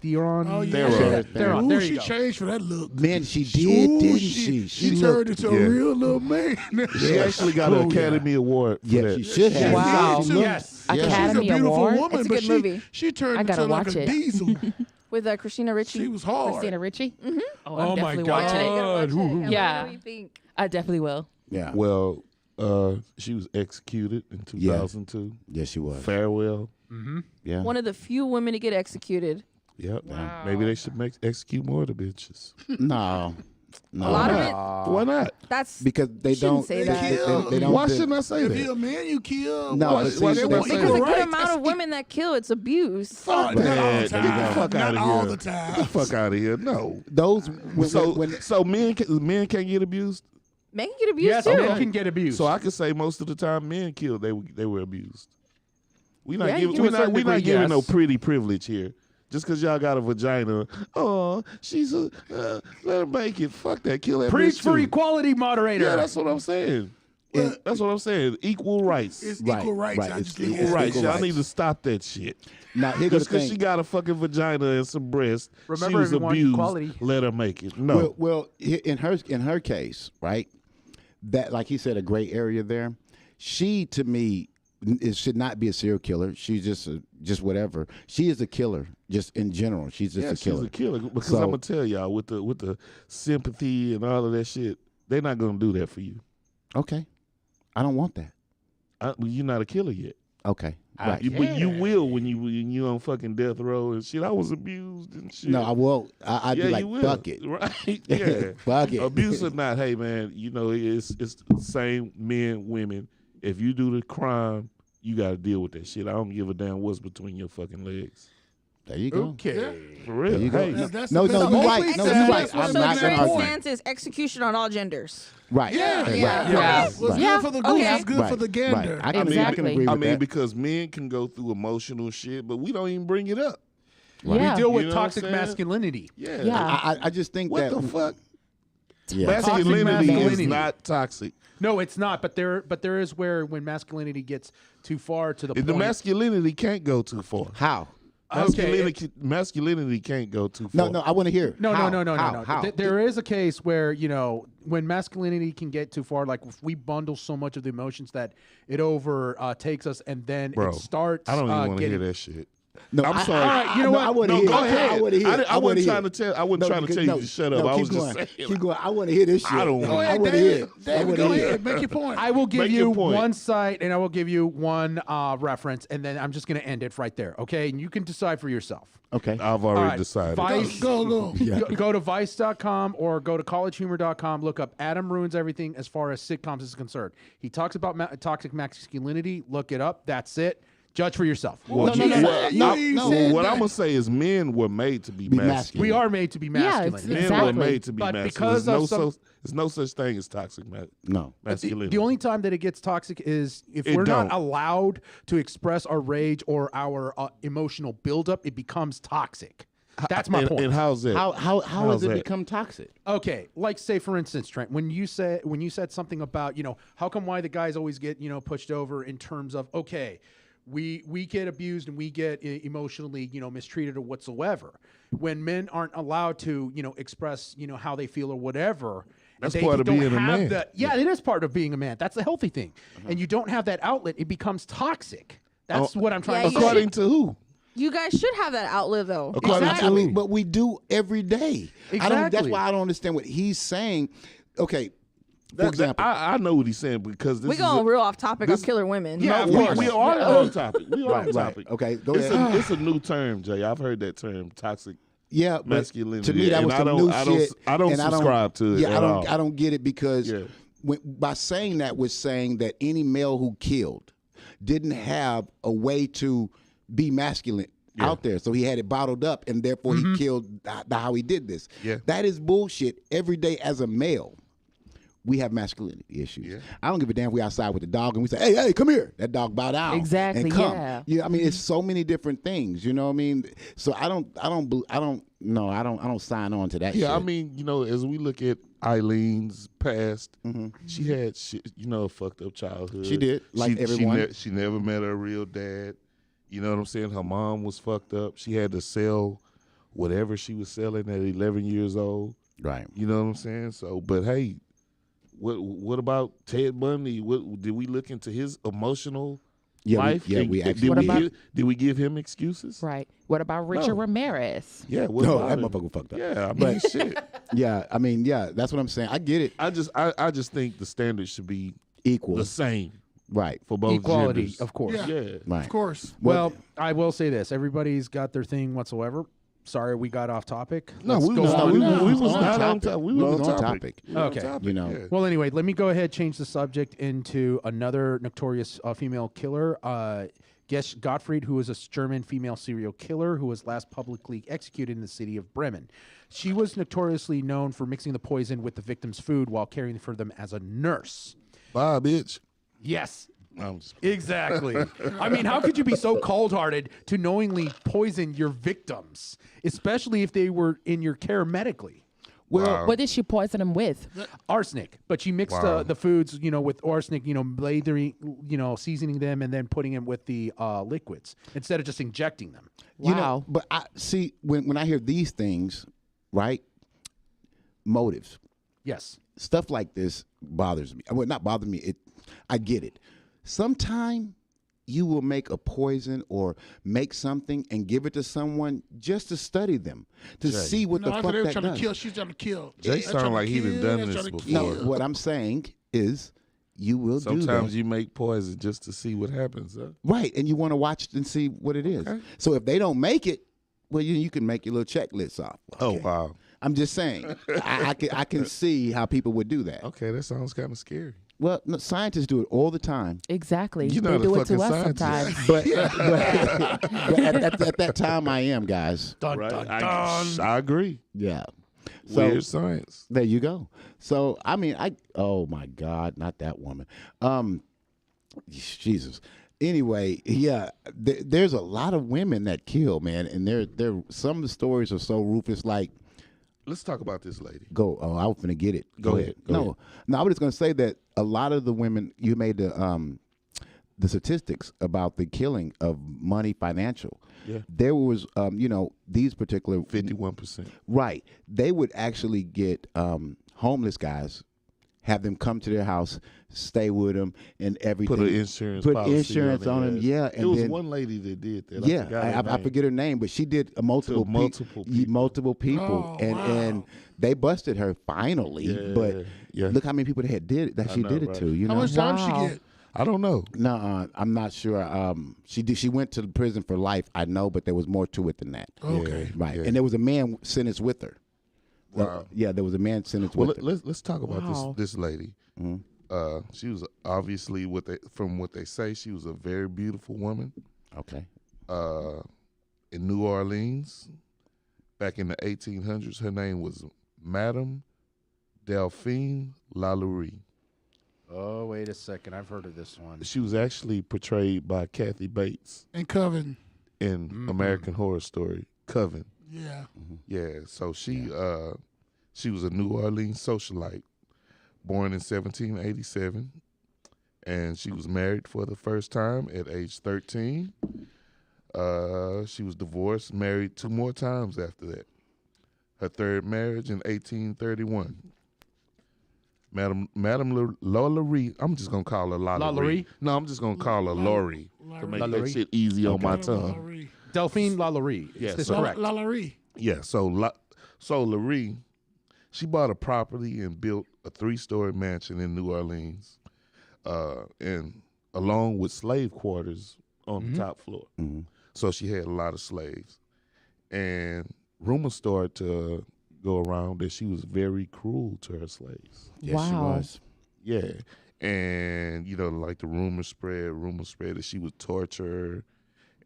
Speaker 4: Theron.
Speaker 5: Oh, yeah.
Speaker 3: Theron.
Speaker 4: Theron.
Speaker 5: Ooh,
Speaker 4: There
Speaker 5: she
Speaker 4: you go.
Speaker 5: changed for that look.
Speaker 1: Man, she did,
Speaker 5: Ooh,
Speaker 1: didn't she?
Speaker 5: She turned into a
Speaker 3: yeah.
Speaker 5: real little man.
Speaker 3: She actually got an Academy Award for
Speaker 1: Yeah,
Speaker 3: that.
Speaker 1: she should have.
Speaker 2: Wow.
Speaker 5: She did, too.
Speaker 4: Yes.
Speaker 5: She's a
Speaker 2: Academy
Speaker 5: beautiful
Speaker 2: Award?
Speaker 5: woman,
Speaker 6: It's a
Speaker 5: but
Speaker 6: good movie.
Speaker 5: she turned
Speaker 2: I gotta
Speaker 5: into like
Speaker 2: watch
Speaker 5: a
Speaker 2: it.
Speaker 5: diesel.
Speaker 6: With Christina Ricci.
Speaker 5: She was hard.
Speaker 2: Christina Ricci. Oh,
Speaker 4: Oh
Speaker 2: I'm
Speaker 4: my
Speaker 2: definitely
Speaker 4: God.
Speaker 2: watching it.
Speaker 6: Gotta watch it.
Speaker 2: Yeah.
Speaker 6: What do you think?
Speaker 2: I definitely will.
Speaker 1: Yeah,
Speaker 3: Well, she was executed in 2002.
Speaker 1: yes, she was.
Speaker 3: Farewell.
Speaker 1: Yeah,
Speaker 6: One of the few women to get executed.
Speaker 3: Yep.
Speaker 2: Wow.
Speaker 3: Maybe they should execute more of the bitches.
Speaker 1: no,
Speaker 6: A lot of it.
Speaker 3: Why not?
Speaker 6: That's
Speaker 1: because they
Speaker 6: You shouldn't
Speaker 1: don't.
Speaker 6: say
Speaker 1: They,
Speaker 6: that.
Speaker 1: they don't.
Speaker 3: Why
Speaker 1: do-
Speaker 3: shouldn't I say
Speaker 5: If
Speaker 3: that?
Speaker 5: you're a man, you kill.
Speaker 1: No,
Speaker 5: Why-
Speaker 1: but see,
Speaker 5: why
Speaker 1: they-
Speaker 5: should
Speaker 1: they-
Speaker 5: we
Speaker 6: because
Speaker 5: kill
Speaker 6: a good
Speaker 5: right?
Speaker 6: amount of women that kill, it's abuse.
Speaker 5: Fuck, not all the
Speaker 3: Man,
Speaker 5: time.
Speaker 3: get the fuck
Speaker 5: Not
Speaker 3: out of
Speaker 5: all
Speaker 3: here.
Speaker 5: the
Speaker 3: Get the
Speaker 5: time.
Speaker 3: fuck out of here. No.
Speaker 1: Those
Speaker 3: So men can't get abused.
Speaker 6: Men can get abused
Speaker 4: Yes,
Speaker 6: too.
Speaker 4: men can get abused.
Speaker 3: So I could say most of the time men killed, they were abused. We not
Speaker 6: Yeah,
Speaker 3: giving
Speaker 6: you
Speaker 3: we
Speaker 6: can-
Speaker 3: not, we
Speaker 4: To a
Speaker 3: not
Speaker 4: certain
Speaker 3: giving no
Speaker 4: degree,
Speaker 3: pretty privilege here. Just because y'all got a vagina, oh, she's a let her make it. Fuck that, kill that
Speaker 4: Preach
Speaker 3: bitch
Speaker 4: for
Speaker 3: too.
Speaker 4: equality, moderator.
Speaker 3: Yeah, that's what I'm saying. That's what I'm saying. Equal rights.
Speaker 5: It's
Speaker 1: Right,
Speaker 5: equal rights.
Speaker 1: right.
Speaker 5: I
Speaker 1: It's
Speaker 5: just think
Speaker 1: equal
Speaker 5: it's
Speaker 3: Right,
Speaker 1: equal
Speaker 3: y'all
Speaker 1: rights.
Speaker 3: need to stop that shit.
Speaker 1: Now here goes
Speaker 3: Just
Speaker 1: the
Speaker 3: because she
Speaker 1: thing.
Speaker 3: got a fucking vagina and some breasts,
Speaker 4: Remember,
Speaker 3: she was
Speaker 4: everyone,
Speaker 3: abused.
Speaker 4: equality.
Speaker 3: Let her make it. No,
Speaker 1: Well, in her case, right? That, like he said, a gray area there. She, to me, it should not be a serial killer. She's just whatever. She is a killer, just in general. She's just
Speaker 3: yeah,
Speaker 1: a killer.
Speaker 3: she's a killer. Because
Speaker 1: So-
Speaker 3: I'm gonna tell y'all with the sympathy and all of that shit, they're not gonna do that for you.
Speaker 1: Okay, I don't want that.
Speaker 3: You're not a killer yet.
Speaker 1: Okay, right.
Speaker 3: But you will when you on fucking death row and shit. I was abused and shit.
Speaker 1: No, I won't. I'd
Speaker 3: yeah,
Speaker 1: be like,
Speaker 3: you will.
Speaker 1: fuck it.
Speaker 3: Right? Yeah.
Speaker 1: Fuck it.
Speaker 3: Abuse or not, hey man, it's the same men, women. If you do the crime, you got to deal with that shit. I don't give a damn what's between your fucking legs.
Speaker 1: There you go.
Speaker 4: Okay.
Speaker 3: For real.
Speaker 1: There you go.
Speaker 3: Hey,
Speaker 5: That's
Speaker 1: No,
Speaker 5: the
Speaker 1: no,
Speaker 5: best
Speaker 1: you're
Speaker 5: way.
Speaker 1: right. No,
Speaker 5: That's
Speaker 1: you're
Speaker 5: the
Speaker 1: right.
Speaker 5: best way
Speaker 1: I'm
Speaker 5: to
Speaker 6: So
Speaker 1: not
Speaker 5: make
Speaker 6: your
Speaker 1: gonna
Speaker 5: that
Speaker 1: argue.
Speaker 5: point.
Speaker 6: stance is execution on all genders.
Speaker 1: Right.
Speaker 5: Yeah,
Speaker 1: Right.
Speaker 5: yeah.
Speaker 2: Yeah.
Speaker 5: What's
Speaker 1: Right.
Speaker 5: good for the goose
Speaker 2: Okay.
Speaker 5: is good
Speaker 1: Right.
Speaker 5: for the gander.
Speaker 1: Right. I can
Speaker 2: Exactly.
Speaker 1: agree with
Speaker 3: I mean,
Speaker 1: that.
Speaker 3: because men can go through emotional shit, but we don't even bring it up.
Speaker 2: Yeah.
Speaker 4: We deal
Speaker 3: You
Speaker 4: with
Speaker 3: know what I'm
Speaker 4: toxic
Speaker 3: saying?
Speaker 4: masculinity.
Speaker 3: Yeah.
Speaker 2: Yeah.
Speaker 1: I just think
Speaker 3: What
Speaker 1: that.
Speaker 3: the fuck?
Speaker 1: Yeah.
Speaker 3: Masculinity is
Speaker 4: masculinity.
Speaker 3: not toxic.
Speaker 4: No, it's not. But there is where when masculinity gets too far to the
Speaker 3: The
Speaker 4: point.
Speaker 3: masculinity can't go too far.
Speaker 1: How?
Speaker 3: Masculinity can't go too far.
Speaker 1: No, I want to hear.
Speaker 4: No,
Speaker 1: How?
Speaker 4: no.
Speaker 1: How?
Speaker 4: There is a case where, when masculinity can get too far, like if we bundle so much of the emotions that it overtakes us, and then
Speaker 3: Bro,
Speaker 4: it starts.
Speaker 3: I don't even want to
Speaker 4: getting,
Speaker 3: hear that shit.
Speaker 1: No,
Speaker 3: I'm sorry.
Speaker 4: All right, you know what?
Speaker 1: I want to
Speaker 3: No,
Speaker 1: hear.
Speaker 3: go
Speaker 1: it.
Speaker 3: ahead.
Speaker 1: I want to hear. it.
Speaker 3: I wasn't
Speaker 1: wanna
Speaker 3: trying to
Speaker 1: hear it.
Speaker 3: tell. I wasn't trying to tell you to shut up.
Speaker 1: No,
Speaker 3: I was
Speaker 1: keep
Speaker 3: just
Speaker 1: going.
Speaker 3: saying.
Speaker 1: Keep going. I want to hear this shit.
Speaker 3: I don't
Speaker 5: Go
Speaker 3: want
Speaker 1: I
Speaker 5: ahead,
Speaker 1: want to hear
Speaker 5: David.
Speaker 1: it. I
Speaker 5: David,
Speaker 1: want
Speaker 5: go
Speaker 1: to hear
Speaker 5: ahead.
Speaker 1: it.
Speaker 5: Make your point.
Speaker 4: I will give
Speaker 3: Make
Speaker 4: you
Speaker 3: your point.
Speaker 4: one site, and I will give you one reference, and then I'm just going to end it right there. Okay, and you can decide for yourself.
Speaker 1: Okay.
Speaker 3: I've
Speaker 4: All
Speaker 3: already
Speaker 4: right,
Speaker 3: decided.
Speaker 4: Vice,
Speaker 5: Go.
Speaker 4: go to Vice.com or go to collegehumor.com. Look up Adam Ruins Everything as far as sitcoms is concerned. He talks about toxic masculinity. Look it up. That's it. Judge for yourself.
Speaker 3: Well,
Speaker 1: No, no, no.
Speaker 5: You ain't said
Speaker 3: what
Speaker 5: that.
Speaker 3: I'm gonna say is men were made to be masculine.
Speaker 4: We are made to be masculine.
Speaker 2: it's-
Speaker 3: Men
Speaker 2: Exactly.
Speaker 3: were made to be
Speaker 4: But
Speaker 3: masculine.
Speaker 4: because
Speaker 3: There's
Speaker 4: of some-
Speaker 3: there's no such thing as toxic
Speaker 1: No.
Speaker 3: masculinity.
Speaker 4: The only time that it gets toxic is if
Speaker 3: It
Speaker 4: we're not
Speaker 3: don't.
Speaker 4: allowed to express our rage or our emotional buildup, it becomes toxic. That's my point.
Speaker 3: And how's that?
Speaker 1: How
Speaker 3: How's
Speaker 1: has it
Speaker 3: that?
Speaker 1: become toxic?
Speaker 4: Okay, like say for instance, Trent, when you said something about how come why the guys always get pushed over in terms of we get abused and we get emotionally mistreated or whatsoever when men aren't allowed to express how they feel or whatever.
Speaker 3: That's
Speaker 4: and
Speaker 3: part of
Speaker 4: don't
Speaker 3: being a
Speaker 4: have
Speaker 3: man.
Speaker 4: Yeah, it is part of being a man. That's a healthy thing, and you don't have that outlet, it becomes toxic. That's what I'm trying
Speaker 6: Yeah,
Speaker 4: to
Speaker 6: you
Speaker 4: say.
Speaker 3: According to who?
Speaker 6: You guys should have that outlet though.
Speaker 3: According
Speaker 1: I
Speaker 3: to
Speaker 1: mean,
Speaker 3: who?
Speaker 1: but we do every day. I don't. That's
Speaker 4: Exactly.
Speaker 1: why I don't understand what he's saying. Okay, for example,
Speaker 3: I know what he's saying because this
Speaker 6: We
Speaker 3: is
Speaker 6: going real off topic on killer women.
Speaker 3: Yeah,
Speaker 1: of
Speaker 3: we
Speaker 1: course.
Speaker 3: are on topic. We are on
Speaker 1: right.
Speaker 3: topic.
Speaker 1: Okay, go
Speaker 3: It's
Speaker 1: ahead.
Speaker 3: it's a new term, Jay. I've heard that term, toxic
Speaker 1: Yeah, but
Speaker 3: masculinity.
Speaker 1: to me that
Speaker 3: And
Speaker 1: was
Speaker 3: I
Speaker 1: some
Speaker 3: don't-
Speaker 1: new
Speaker 3: I don't-
Speaker 1: shit.
Speaker 3: I don't
Speaker 1: and
Speaker 3: subscribe to it
Speaker 1: Yeah,
Speaker 3: at all.
Speaker 1: I don't get it because
Speaker 3: Yeah.
Speaker 1: by saying that, we're saying that any male who killed didn't have a way to be masculine out there, so he had it bottled up, and therefore he killed how he did this.
Speaker 3: Yeah.
Speaker 1: That is bullshit. Every day as a male, we have masculinity issues.
Speaker 3: Yeah.
Speaker 1: I don't give a damn if we outside with the dog and we say, hey, come here. That dog bow down.
Speaker 2: Exactly,
Speaker 1: And come.
Speaker 2: yeah.
Speaker 1: I mean, it's so many different things. You know what I mean? So I don't sign on to that shit.
Speaker 3: Yeah, I mean, as we look at Eileen's past, she had a fucked up childhood.
Speaker 1: She did, like everyone.
Speaker 3: She never met her real dad. You know what I'm saying? Her mom was fucked up. She had to sell whatever she was selling at 11 years old.
Speaker 1: Right.
Speaker 3: You know what I'm saying? So, but hey, what about Ted Bundy? Did we look into his emotional life?
Speaker 1: we
Speaker 3: did,
Speaker 1: actually
Speaker 2: What
Speaker 3: we
Speaker 2: about-
Speaker 3: give, did we give him excuses?
Speaker 2: Right. What about Richard
Speaker 3: No.
Speaker 2: Ramirez?
Speaker 3: Yeah. What
Speaker 1: No,
Speaker 3: about
Speaker 1: that
Speaker 3: him?
Speaker 1: motherfucker fucked up.
Speaker 3: Yeah, I mean, shit.
Speaker 1: Yeah, I mean, yeah, that's what I'm saying. I get it.
Speaker 3: I just think the standard should be
Speaker 1: Equal.
Speaker 3: the same
Speaker 1: Right.
Speaker 3: for both
Speaker 4: Equality,
Speaker 3: genders.
Speaker 4: of course.
Speaker 5: Yeah.
Speaker 3: Yeah.
Speaker 1: Right.
Speaker 5: Of course.
Speaker 4: Well, I will say this: everybody's got their thing whatsoever. Sorry, we got off topic.
Speaker 3: No,
Speaker 4: Let's
Speaker 3: we
Speaker 4: go
Speaker 3: was,
Speaker 4: on.
Speaker 3: we,
Speaker 1: No,
Speaker 3: we
Speaker 1: it's
Speaker 3: was
Speaker 1: on
Speaker 3: not on
Speaker 1: topic.
Speaker 3: topic. We
Speaker 1: We
Speaker 3: was
Speaker 1: was
Speaker 3: on
Speaker 1: on
Speaker 3: topic.
Speaker 1: topic.
Speaker 3: We was on
Speaker 4: Okay.
Speaker 3: topic,
Speaker 1: You know.
Speaker 3: yeah.
Speaker 4: Well, anyway, let me go ahead change the subject into another notorious female killer. Gesh Gottfried, who was a German female serial killer who was last publicly executed in the city of Bremen. She was notoriously known for mixing the poison with the victim's food while caring for them as a nurse.
Speaker 3: Bye, bitch.
Speaker 4: Yes.
Speaker 3: I'm just,
Speaker 4: Exactly. I mean, how could you be so cold-hearted to knowingly poison your victims, especially if they were in your care medically?
Speaker 3: Wow.
Speaker 2: What did she poison him with?
Speaker 4: Arsenic, but she mixed
Speaker 3: Wow.
Speaker 4: the foods, with arsenic, lathering, seasoning them and then putting them with the liquids instead of just injecting them.
Speaker 1: You know,
Speaker 2: Wow.
Speaker 1: but I see when I hear these things, right? Motives,
Speaker 4: Yes.
Speaker 1: stuff like this bothers me. Well, not bother me. I get it. Sometime you will make a poison or make something and give it to someone just to study them, to see what
Speaker 5: No,
Speaker 1: the
Speaker 5: I
Speaker 1: fuck
Speaker 5: thought they were
Speaker 1: that
Speaker 5: trying to
Speaker 1: does.
Speaker 5: kill. She's trying to kill.
Speaker 3: Jay
Speaker 5: They're
Speaker 3: sound
Speaker 5: trying to
Speaker 3: like he done
Speaker 5: kill,
Speaker 3: done
Speaker 5: they're
Speaker 3: this
Speaker 5: trying to
Speaker 3: before.
Speaker 1: No,
Speaker 5: kill.
Speaker 1: what I'm saying is you will do
Speaker 3: sometimes
Speaker 1: that.
Speaker 3: you make poison just to see what happens. Huh?
Speaker 1: Right, and you want to watch and see what it is.
Speaker 3: Okay.
Speaker 1: So if they don't make it, well, you can make your little checklist off.
Speaker 3: Oh
Speaker 1: Okay.
Speaker 3: wow.
Speaker 1: I'm just saying. I can see how people would do that.
Speaker 3: Okay, that sounds kind of scary.
Speaker 1: Well, no, scientists do it all the time.
Speaker 2: Exactly.
Speaker 3: You're
Speaker 2: They
Speaker 3: not a
Speaker 2: do it to
Speaker 3: fucking
Speaker 2: us
Speaker 3: scientist.
Speaker 2: sometimes.
Speaker 1: But at that time, I am, guys.
Speaker 4: Dun,
Speaker 3: Right?
Speaker 4: dun,
Speaker 3: I
Speaker 4: dun.
Speaker 3: agree.
Speaker 1: Yeah. So
Speaker 3: Weird science.
Speaker 1: there you go. So I mean, oh my God, not that woman. Jesus. Anyway, yeah, there's a lot of women that kill, man, and there some of the stories are so ruthless. Like,
Speaker 3: Let's talk about this lady.
Speaker 1: go. Oh, I was gonna get it.
Speaker 3: Go ahead. Go
Speaker 1: no,
Speaker 3: ahead.
Speaker 1: no, I was just gonna say that a lot of the women you made the statistics about the killing of money financial.
Speaker 3: Yeah.
Speaker 1: There was, these particular
Speaker 3: 51%.
Speaker 1: right. They would actually get homeless guys, have them come to their house, stay with them, and everything.
Speaker 3: Put an insurance
Speaker 1: Put
Speaker 3: policy
Speaker 1: insurance on
Speaker 3: their
Speaker 1: them.
Speaker 3: ass.
Speaker 1: Yeah,
Speaker 3: It
Speaker 1: and
Speaker 3: was
Speaker 1: then,
Speaker 3: one lady that did that.
Speaker 1: yeah,
Speaker 3: forgot her
Speaker 1: I
Speaker 3: name.
Speaker 1: forget her name, but she did multiple
Speaker 3: multiple people.
Speaker 1: multiple people,
Speaker 5: Oh,
Speaker 1: and
Speaker 5: wow.
Speaker 1: they busted her finally.
Speaker 3: Yeah,
Speaker 1: but
Speaker 3: yeah.
Speaker 1: look how many people that she
Speaker 3: know,
Speaker 1: did it
Speaker 3: right?
Speaker 1: to. You
Speaker 5: How
Speaker 1: know,
Speaker 5: much time
Speaker 2: Wow.
Speaker 5: she get?
Speaker 3: I don't know.
Speaker 1: no, I'm not sure. She went to the prison for life. I know, but there was more to it than that.
Speaker 5: Okay.
Speaker 1: Right,
Speaker 3: Yeah.
Speaker 1: and there was a man sentenced with her.
Speaker 3: Wow.
Speaker 1: Yeah, there was a man sentenced
Speaker 3: Well,
Speaker 1: with her.
Speaker 3: let's talk about
Speaker 2: Wow.
Speaker 3: this lady.
Speaker 1: Mhm.
Speaker 3: She was obviously from what they say, she was a very beautiful woman.
Speaker 1: Okay.
Speaker 3: In New Orleans, back in the 1800s, her name was Madame Delphine Lalaurie.
Speaker 4: Oh, wait a second. I've heard of this one.
Speaker 3: She was actually portrayed by Kathy Bates
Speaker 5: And Coven.
Speaker 3: in American Horror Story, Coven.
Speaker 5: Yeah.
Speaker 3: Yeah, so she was a New Orleans socialite, born in 1787, and she was married for the first time at age 13. She was divorced, married 2 more times after that. Her third marriage in 1831. Madame Lalaurie, I'm just gonna call her Lalaurie.
Speaker 4: Lalaurie?
Speaker 3: No, I'm just gonna call her Laurie to make that
Speaker 4: Lalaurie?
Speaker 3: shit easy on my tongue.
Speaker 4: Delphine Lalaurie.
Speaker 3: Yeah,
Speaker 4: Is this
Speaker 3: so-
Speaker 4: correct?
Speaker 5: Lalaurie.
Speaker 3: Yeah, so Laurie, she bought a property and built a 3-story mansion in New Orleans, and along with slave quarters on the top floor.
Speaker 1: Mhm.
Speaker 3: So she had a lot of slaves, and rumors started to go around that she was very cruel to her slaves.
Speaker 1: Yes, she
Speaker 2: Wow.
Speaker 1: was.
Speaker 3: Yeah, and like the rumors spread that she would torture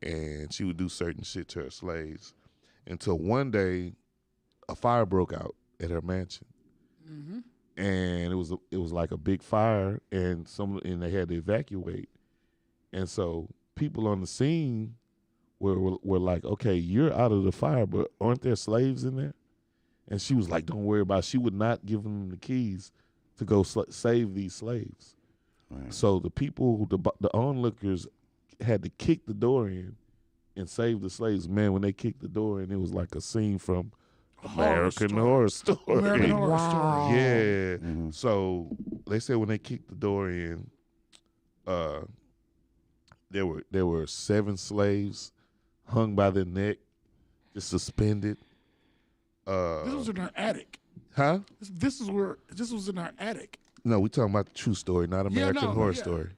Speaker 3: her, and she would do certain shit to her slaves, until one day a fire broke out at her mansion, and it was like a big fire, and they had to evacuate, and so people on the scene were like, okay, you're out of the fire, but aren't there slaves in there? And she was like, don't worry about it. She would not give them the keys to go save these slaves.
Speaker 1: Right.
Speaker 3: So the people, the onlookers, had to kick the door in and save the slaves. Man, when they kicked the door in, it was like a scene from American Horror Story.
Speaker 5: American Horror
Speaker 2: Wow.
Speaker 5: Story.
Speaker 3: Yeah.
Speaker 1: Mhm.
Speaker 3: So they said when they kicked the door in, there were 7 slaves hung by their neck, just suspended.
Speaker 5: This was in our attic.
Speaker 3: Huh?
Speaker 5: This was in our attic.
Speaker 3: No, we talking about the true story, not American
Speaker 5: no,
Speaker 3: Horror
Speaker 5: yeah.
Speaker 3: Story.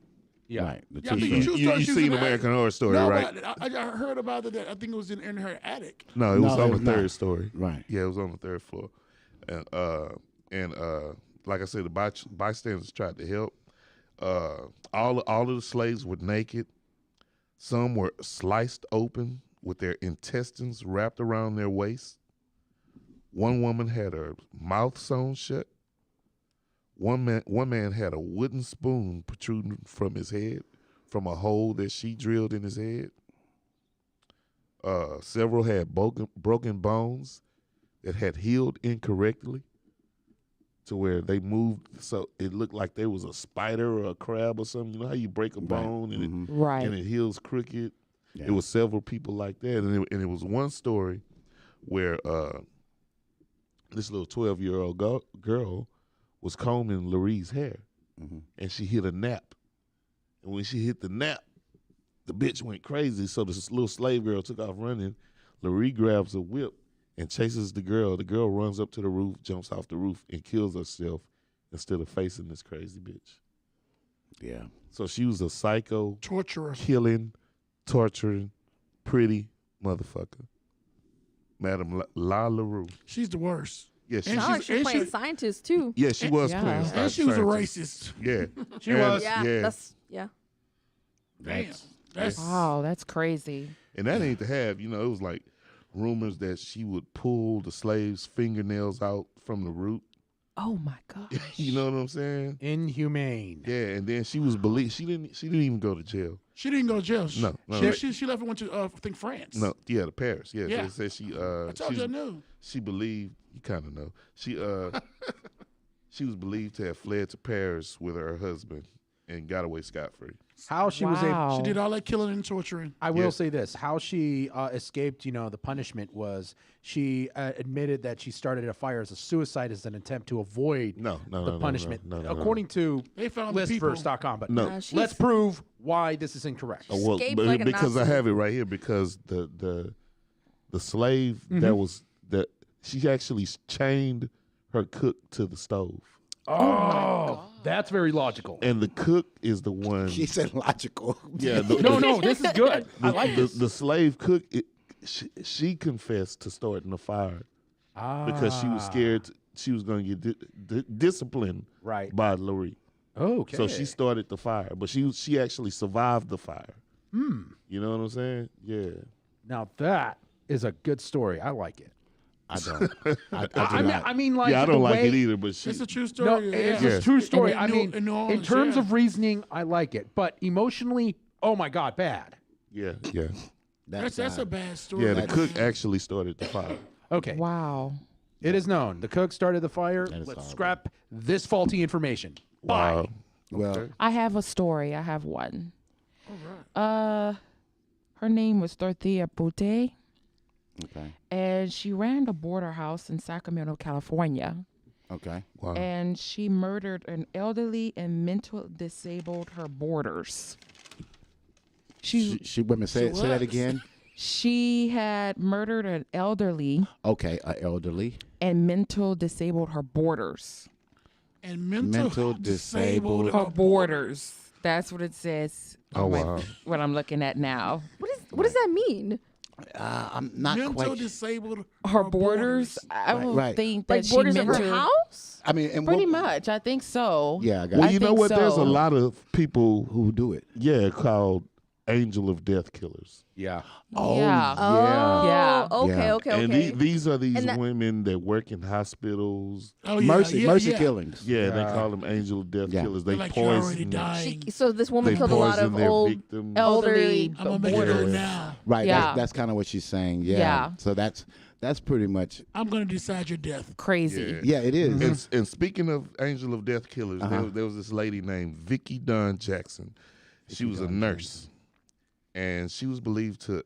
Speaker 4: Yeah.
Speaker 1: Right. The
Speaker 5: Yeah, I
Speaker 1: two
Speaker 5: think
Speaker 1: stories.
Speaker 5: true
Speaker 3: You
Speaker 5: story, she was
Speaker 3: seen
Speaker 5: in the
Speaker 3: American
Speaker 5: attic.
Speaker 3: Horror Story,
Speaker 5: No,
Speaker 3: right?
Speaker 5: but I heard about it. I think it was in her attic.
Speaker 3: No, it was
Speaker 1: No,
Speaker 3: on
Speaker 1: it
Speaker 3: the
Speaker 1: was not.
Speaker 3: third story.
Speaker 1: Right.
Speaker 3: Yeah, it was on the 3rd floor, and like I said, the bystanders tried to help. All of the slaves were naked. Some were sliced open with their intestines wrapped around their waist. One woman had her mouth sewn shut. One man had a wooden spoon protruding from his head from a hole that she drilled in his head. Several had broken bones that had healed incorrectly to where they moved so it looked like there was a spider or a crab or something. You know how you break a bone and
Speaker 2: Right.
Speaker 3: it heals crooked?
Speaker 1: Yeah.
Speaker 3: It was several people like that. And it was one story where this little 12-year-old girl was combing Lurie's hair, and she hit a nap. And when she hit the nap, the bitch went crazy. So this little slave girl took off running. Lurie grabs a whip and chases the girl. The girl runs up to the roof, jumps off the roof, and kills herself instead of facing this crazy bitch.
Speaker 1: Yeah.
Speaker 3: So she was a psycho,
Speaker 5: Torturer.
Speaker 3: killing, torturing, pretty motherfucker. Madame La LaRue.
Speaker 5: She's the worst.
Speaker 3: Yeah,
Speaker 6: Sounds like she's playing scientist too.
Speaker 3: Yeah, she was playing
Speaker 5: And
Speaker 3: scientist.
Speaker 5: she was a racist.
Speaker 3: Yeah.
Speaker 4: She was.
Speaker 6: Yeah,
Speaker 3: Yeah.
Speaker 6: that's yeah.
Speaker 5: Damn. That's
Speaker 2: Wow, that's crazy.
Speaker 3: And that ain't to have, it was like rumors that she would pull the slaves' fingernails out from the root.
Speaker 2: Oh my god.
Speaker 3: You know what I'm saying?
Speaker 4: Inhumane.
Speaker 3: Yeah, and then she was believed. She didn't even go to jail.
Speaker 5: she didn't go to jail.
Speaker 3: No.
Speaker 5: She left and went to I think France.
Speaker 3: No, yeah, to Paris. Yeah,
Speaker 5: Yeah.
Speaker 3: they said she.
Speaker 5: I told you I knew.
Speaker 3: She believed. You kind of know. She she was believed to have fled to Paris with her husband and got away scot-free.
Speaker 4: How she was able.
Speaker 2: Wow.
Speaker 5: She did all that killing and torturing.
Speaker 4: I will
Speaker 3: Yeah.
Speaker 4: say this: how she escaped, the punishment was she admitted that she started a fire as a suicide as an attempt to avoid
Speaker 3: No,
Speaker 4: the punishment,
Speaker 3: no.
Speaker 4: according to
Speaker 5: They found the people.
Speaker 4: listverse.com. But
Speaker 3: No.
Speaker 4: let's prove why this is incorrect.
Speaker 3: Well,
Speaker 6: Escaped like a
Speaker 3: because I
Speaker 6: Nazi.
Speaker 3: have it right here. Because the slave that she actually chained her cook to the stove,
Speaker 4: Oh, that's very logical.
Speaker 3: and the cook is the one.
Speaker 1: She said logical.
Speaker 3: Yeah,
Speaker 4: No, this is good. I like this.
Speaker 3: the slave cook. She confessed to starting the fire because she was scared she was going to get disciplined
Speaker 4: Right.
Speaker 3: by Lurie.
Speaker 4: Okay.
Speaker 3: So she started the fire, but she actually survived the fire. You know what I'm saying? Yeah.
Speaker 4: Now that is a good story. I like it.
Speaker 1: I don't. I do
Speaker 4: I
Speaker 1: not.
Speaker 4: mean, like,
Speaker 3: Yeah, I
Speaker 4: the
Speaker 3: don't like
Speaker 4: way-
Speaker 3: it either, but she.
Speaker 5: It's a true
Speaker 4: No,
Speaker 5: story.
Speaker 4: it's
Speaker 5: yeah.
Speaker 4: a true story.
Speaker 5: In
Speaker 4: I
Speaker 5: New-
Speaker 4: mean,
Speaker 5: in New
Speaker 4: in
Speaker 5: Orleans,
Speaker 4: terms
Speaker 5: yeah.
Speaker 4: of reasoning, I like it, but emotionally, oh my god, bad.
Speaker 3: Yeah.
Speaker 5: That's
Speaker 1: not-
Speaker 5: a bad story.
Speaker 3: Yeah, the
Speaker 5: That's-
Speaker 3: cook actually started the fire.
Speaker 4: Okay,
Speaker 2: Wow.
Speaker 4: it is known the cook started the fire.
Speaker 1: is
Speaker 4: Let's
Speaker 1: horrible.
Speaker 4: scrap this faulty information.
Speaker 3: Wow.
Speaker 1: Well,
Speaker 2: I have a story. I have one. Her name was Dorothea Boutte,
Speaker 1: okay.
Speaker 2: and she ran the border house in Sacramento, California.
Speaker 1: Okay.
Speaker 3: Wow.
Speaker 2: And she murdered an elderly and mental disabled her boarders.
Speaker 1: She women say that
Speaker 5: what?
Speaker 1: again.
Speaker 2: She had murdered an elderly
Speaker 1: Okay, elderly.
Speaker 2: and mental disabled her boarders.
Speaker 5: and mental disabled.
Speaker 2: Her boarders. That's what it says.
Speaker 3: Oh,
Speaker 2: on my-
Speaker 3: wow.
Speaker 2: What I'm looking at now.
Speaker 6: What does that mean?
Speaker 1: I'm not
Speaker 5: mental
Speaker 1: quite.
Speaker 5: disabled.
Speaker 2: Her boarders. I
Speaker 1: Right,
Speaker 2: would
Speaker 1: right.
Speaker 2: think that
Speaker 6: Like
Speaker 2: she
Speaker 6: borders of
Speaker 2: mentored.
Speaker 6: her house?
Speaker 1: I mean, and
Speaker 2: Pretty
Speaker 1: what-
Speaker 2: much. I think so.
Speaker 1: Yeah, I got
Speaker 3: Well,
Speaker 1: it.
Speaker 3: you know
Speaker 2: think
Speaker 3: what? There's a
Speaker 2: so.
Speaker 3: lot of people
Speaker 1: Who do it?
Speaker 3: called Angel of Death Killers.
Speaker 4: Yeah.
Speaker 1: Oh,
Speaker 2: Yeah.
Speaker 6: Oh,
Speaker 2: Yeah.
Speaker 6: okay,
Speaker 1: Yeah.
Speaker 6: okay,
Speaker 3: And
Speaker 6: okay.
Speaker 3: these are these
Speaker 6: And that-
Speaker 3: women that work in hospitals.
Speaker 5: Oh, yeah,
Speaker 1: mercy,
Speaker 5: yeah,
Speaker 1: mercy
Speaker 5: yeah.
Speaker 1: killings.
Speaker 3: Yeah, they
Speaker 4: Yeah.
Speaker 3: call them Angel of Death
Speaker 1: Yeah.
Speaker 3: Killers.
Speaker 5: They're
Speaker 3: They
Speaker 5: like you're already
Speaker 3: poison.
Speaker 5: dying.
Speaker 6: So this woman
Speaker 3: They
Speaker 6: killed a lot
Speaker 3: poison
Speaker 6: of
Speaker 3: their
Speaker 6: old
Speaker 3: victims.
Speaker 6: elderly
Speaker 5: I'm gonna make it go
Speaker 6: boarders.
Speaker 5: now.
Speaker 1: Right.
Speaker 2: Yeah.
Speaker 1: That's kind of what she's saying. Yeah.
Speaker 2: Yeah.
Speaker 1: So that's pretty much.
Speaker 5: I'm gonna decide your death.
Speaker 2: Crazy.
Speaker 3: Yeah.
Speaker 1: Yeah, it is.
Speaker 3: And speaking of Angel of Death Killers,
Speaker 1: Uh-huh.
Speaker 3: there was this lady named Vicki Dunn Jackson. She was a nurse. And she was believed to,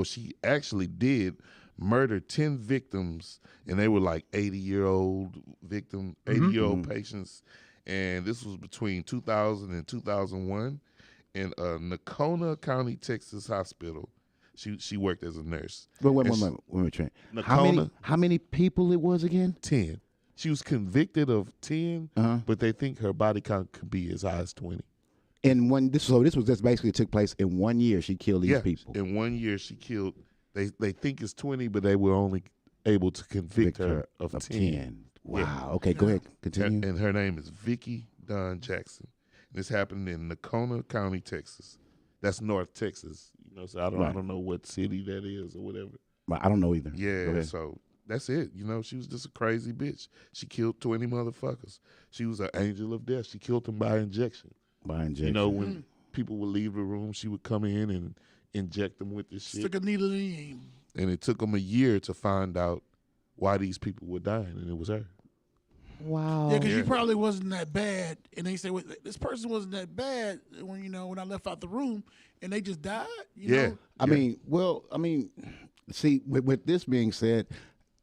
Speaker 3: she actually did murder 10 victims, and they were like 80-year-old victim, 80-year-old patients. And this was between 2000 and 2001 in Nocona County, Texas hospital. She worked as a nurse.
Speaker 1: Wait,
Speaker 3: And
Speaker 1: Trent.
Speaker 3: Nocona-
Speaker 1: How many people it was again?
Speaker 3: 10. She was convicted of 10,
Speaker 1: Uh-huh.
Speaker 3: but they think her body count could be as high as 20.
Speaker 1: And this was just basically took place in 1 year. She killed these people.
Speaker 3: In 1 year, she killed. They think it's 20, but they were only able to convict her of 10.
Speaker 1: Wow. Okay, go ahead. Continue.
Speaker 3: And her name is Vicki Dunn Jackson. This happened in Nocona County, Texas. That's North Texas. So I don't know what city that is or whatever.
Speaker 1: I don't know either. Go
Speaker 3: Yeah,
Speaker 1: ahead.
Speaker 3: so that's it. She was just a crazy bitch. She killed 20 motherfuckers. She was an angel of death. She killed them by injection.
Speaker 1: By injection.
Speaker 3: people would leave the room, she would come in and inject them with this shit.
Speaker 5: Stick a needle in you.
Speaker 3: And it took them a year to find out why these people were dying, and it was her.
Speaker 2: Wow.
Speaker 5: Yeah, because you probably wasn't that bad, and they say, well, this person wasn't that bad when I left out the room, and they just died. You know?
Speaker 1: I mean, see, with this being said,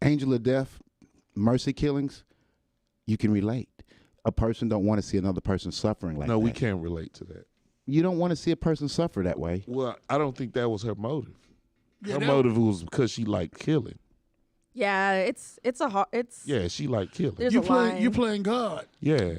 Speaker 1: angel of death, mercy killings, you can relate. A person don't want to see another person suffering like that.
Speaker 3: No, we can't relate to that.
Speaker 1: You don't want to see a person suffer that way.
Speaker 3: Well, I don't think that was her motive.
Speaker 5: Yeah,
Speaker 3: Her
Speaker 5: that-
Speaker 3: motive was because she liked killing.
Speaker 6: Yeah, it's
Speaker 3: Yeah, she liked killing.
Speaker 6: There's
Speaker 5: You
Speaker 6: a
Speaker 5: play,
Speaker 6: line.
Speaker 5: you're playing God.
Speaker 3: Yeah,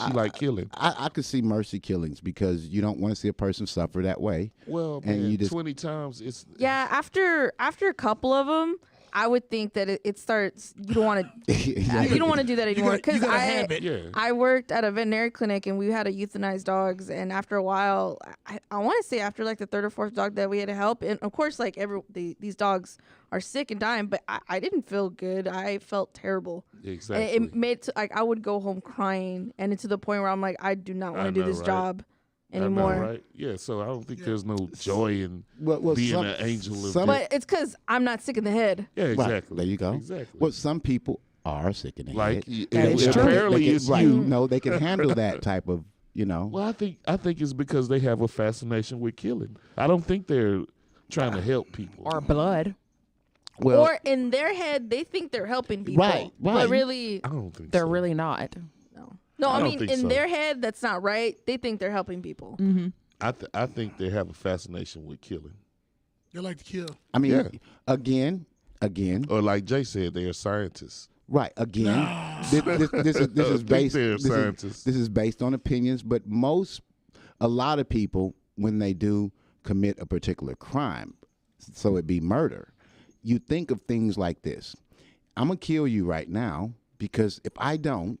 Speaker 3: she liked killing.
Speaker 1: I could see mercy killings because you don't want to see a person suffer that way.
Speaker 3: Well,
Speaker 1: And
Speaker 3: man,
Speaker 1: you just-
Speaker 3: 20 times it's
Speaker 6: Yeah, after a couple of them, I would think that it starts. You don't want to. You don't want to do that anymore
Speaker 5: you
Speaker 6: because
Speaker 5: got a
Speaker 6: I
Speaker 5: habit.
Speaker 3: yeah.
Speaker 6: I worked at a veterinary clinic and we had to euthanize dogs. And after a while, I want to say after like the third or fourth dog that we had to help, and of course like these dogs are sick and dying, but I didn't feel good. I felt terrible.
Speaker 3: Exactly.
Speaker 6: And it made like I would go home crying, and it's to the point where I'm like, I do not want to do
Speaker 3: know,
Speaker 6: this
Speaker 3: right?
Speaker 6: job
Speaker 3: I know,
Speaker 6: anymore.
Speaker 3: right? Yeah, so I don't think there's no joy in
Speaker 1: Well,
Speaker 3: being
Speaker 1: some-
Speaker 3: an angel of
Speaker 1: some-
Speaker 3: death.
Speaker 6: But it's because I'm not sick in the head.
Speaker 3: Yeah,
Speaker 1: Right,
Speaker 3: exactly.
Speaker 1: there you go.
Speaker 3: Exactly.
Speaker 1: Well, some people are sick in the
Speaker 3: Like,
Speaker 1: head.
Speaker 2: That is true.
Speaker 3: apparently
Speaker 1: They can-
Speaker 3: it's
Speaker 1: right.
Speaker 3: you.
Speaker 1: No, they can handle that type of,
Speaker 3: Well, I think it's because they have a fascination with killing. I don't think they're trying to help people.
Speaker 2: Or blood.
Speaker 1: well,
Speaker 6: Or in their head, they think they're helping people.
Speaker 1: Right,
Speaker 6: But
Speaker 1: right.
Speaker 6: really,
Speaker 3: I don't think
Speaker 2: They're
Speaker 3: so.
Speaker 2: really not.
Speaker 6: no,
Speaker 3: I
Speaker 6: I
Speaker 3: don't
Speaker 6: mean,
Speaker 3: think
Speaker 6: in
Speaker 3: so.
Speaker 6: their head, that's not right. They think they're helping people.
Speaker 2: Mm-hmm.
Speaker 3: I think they have a fascination with killing.
Speaker 5: They like to kill.
Speaker 1: I mean,
Speaker 3: Yeah.
Speaker 1: again,
Speaker 3: Or like Jay said, they are scientists.
Speaker 1: right, again. This is
Speaker 3: I think
Speaker 1: based.
Speaker 3: they're
Speaker 1: This
Speaker 3: scientists.
Speaker 1: is based on opinions, but a lot of people, when they do commit a particular crime, so it be murder, you think of things like this: I'm gonna kill you right now because if I don't,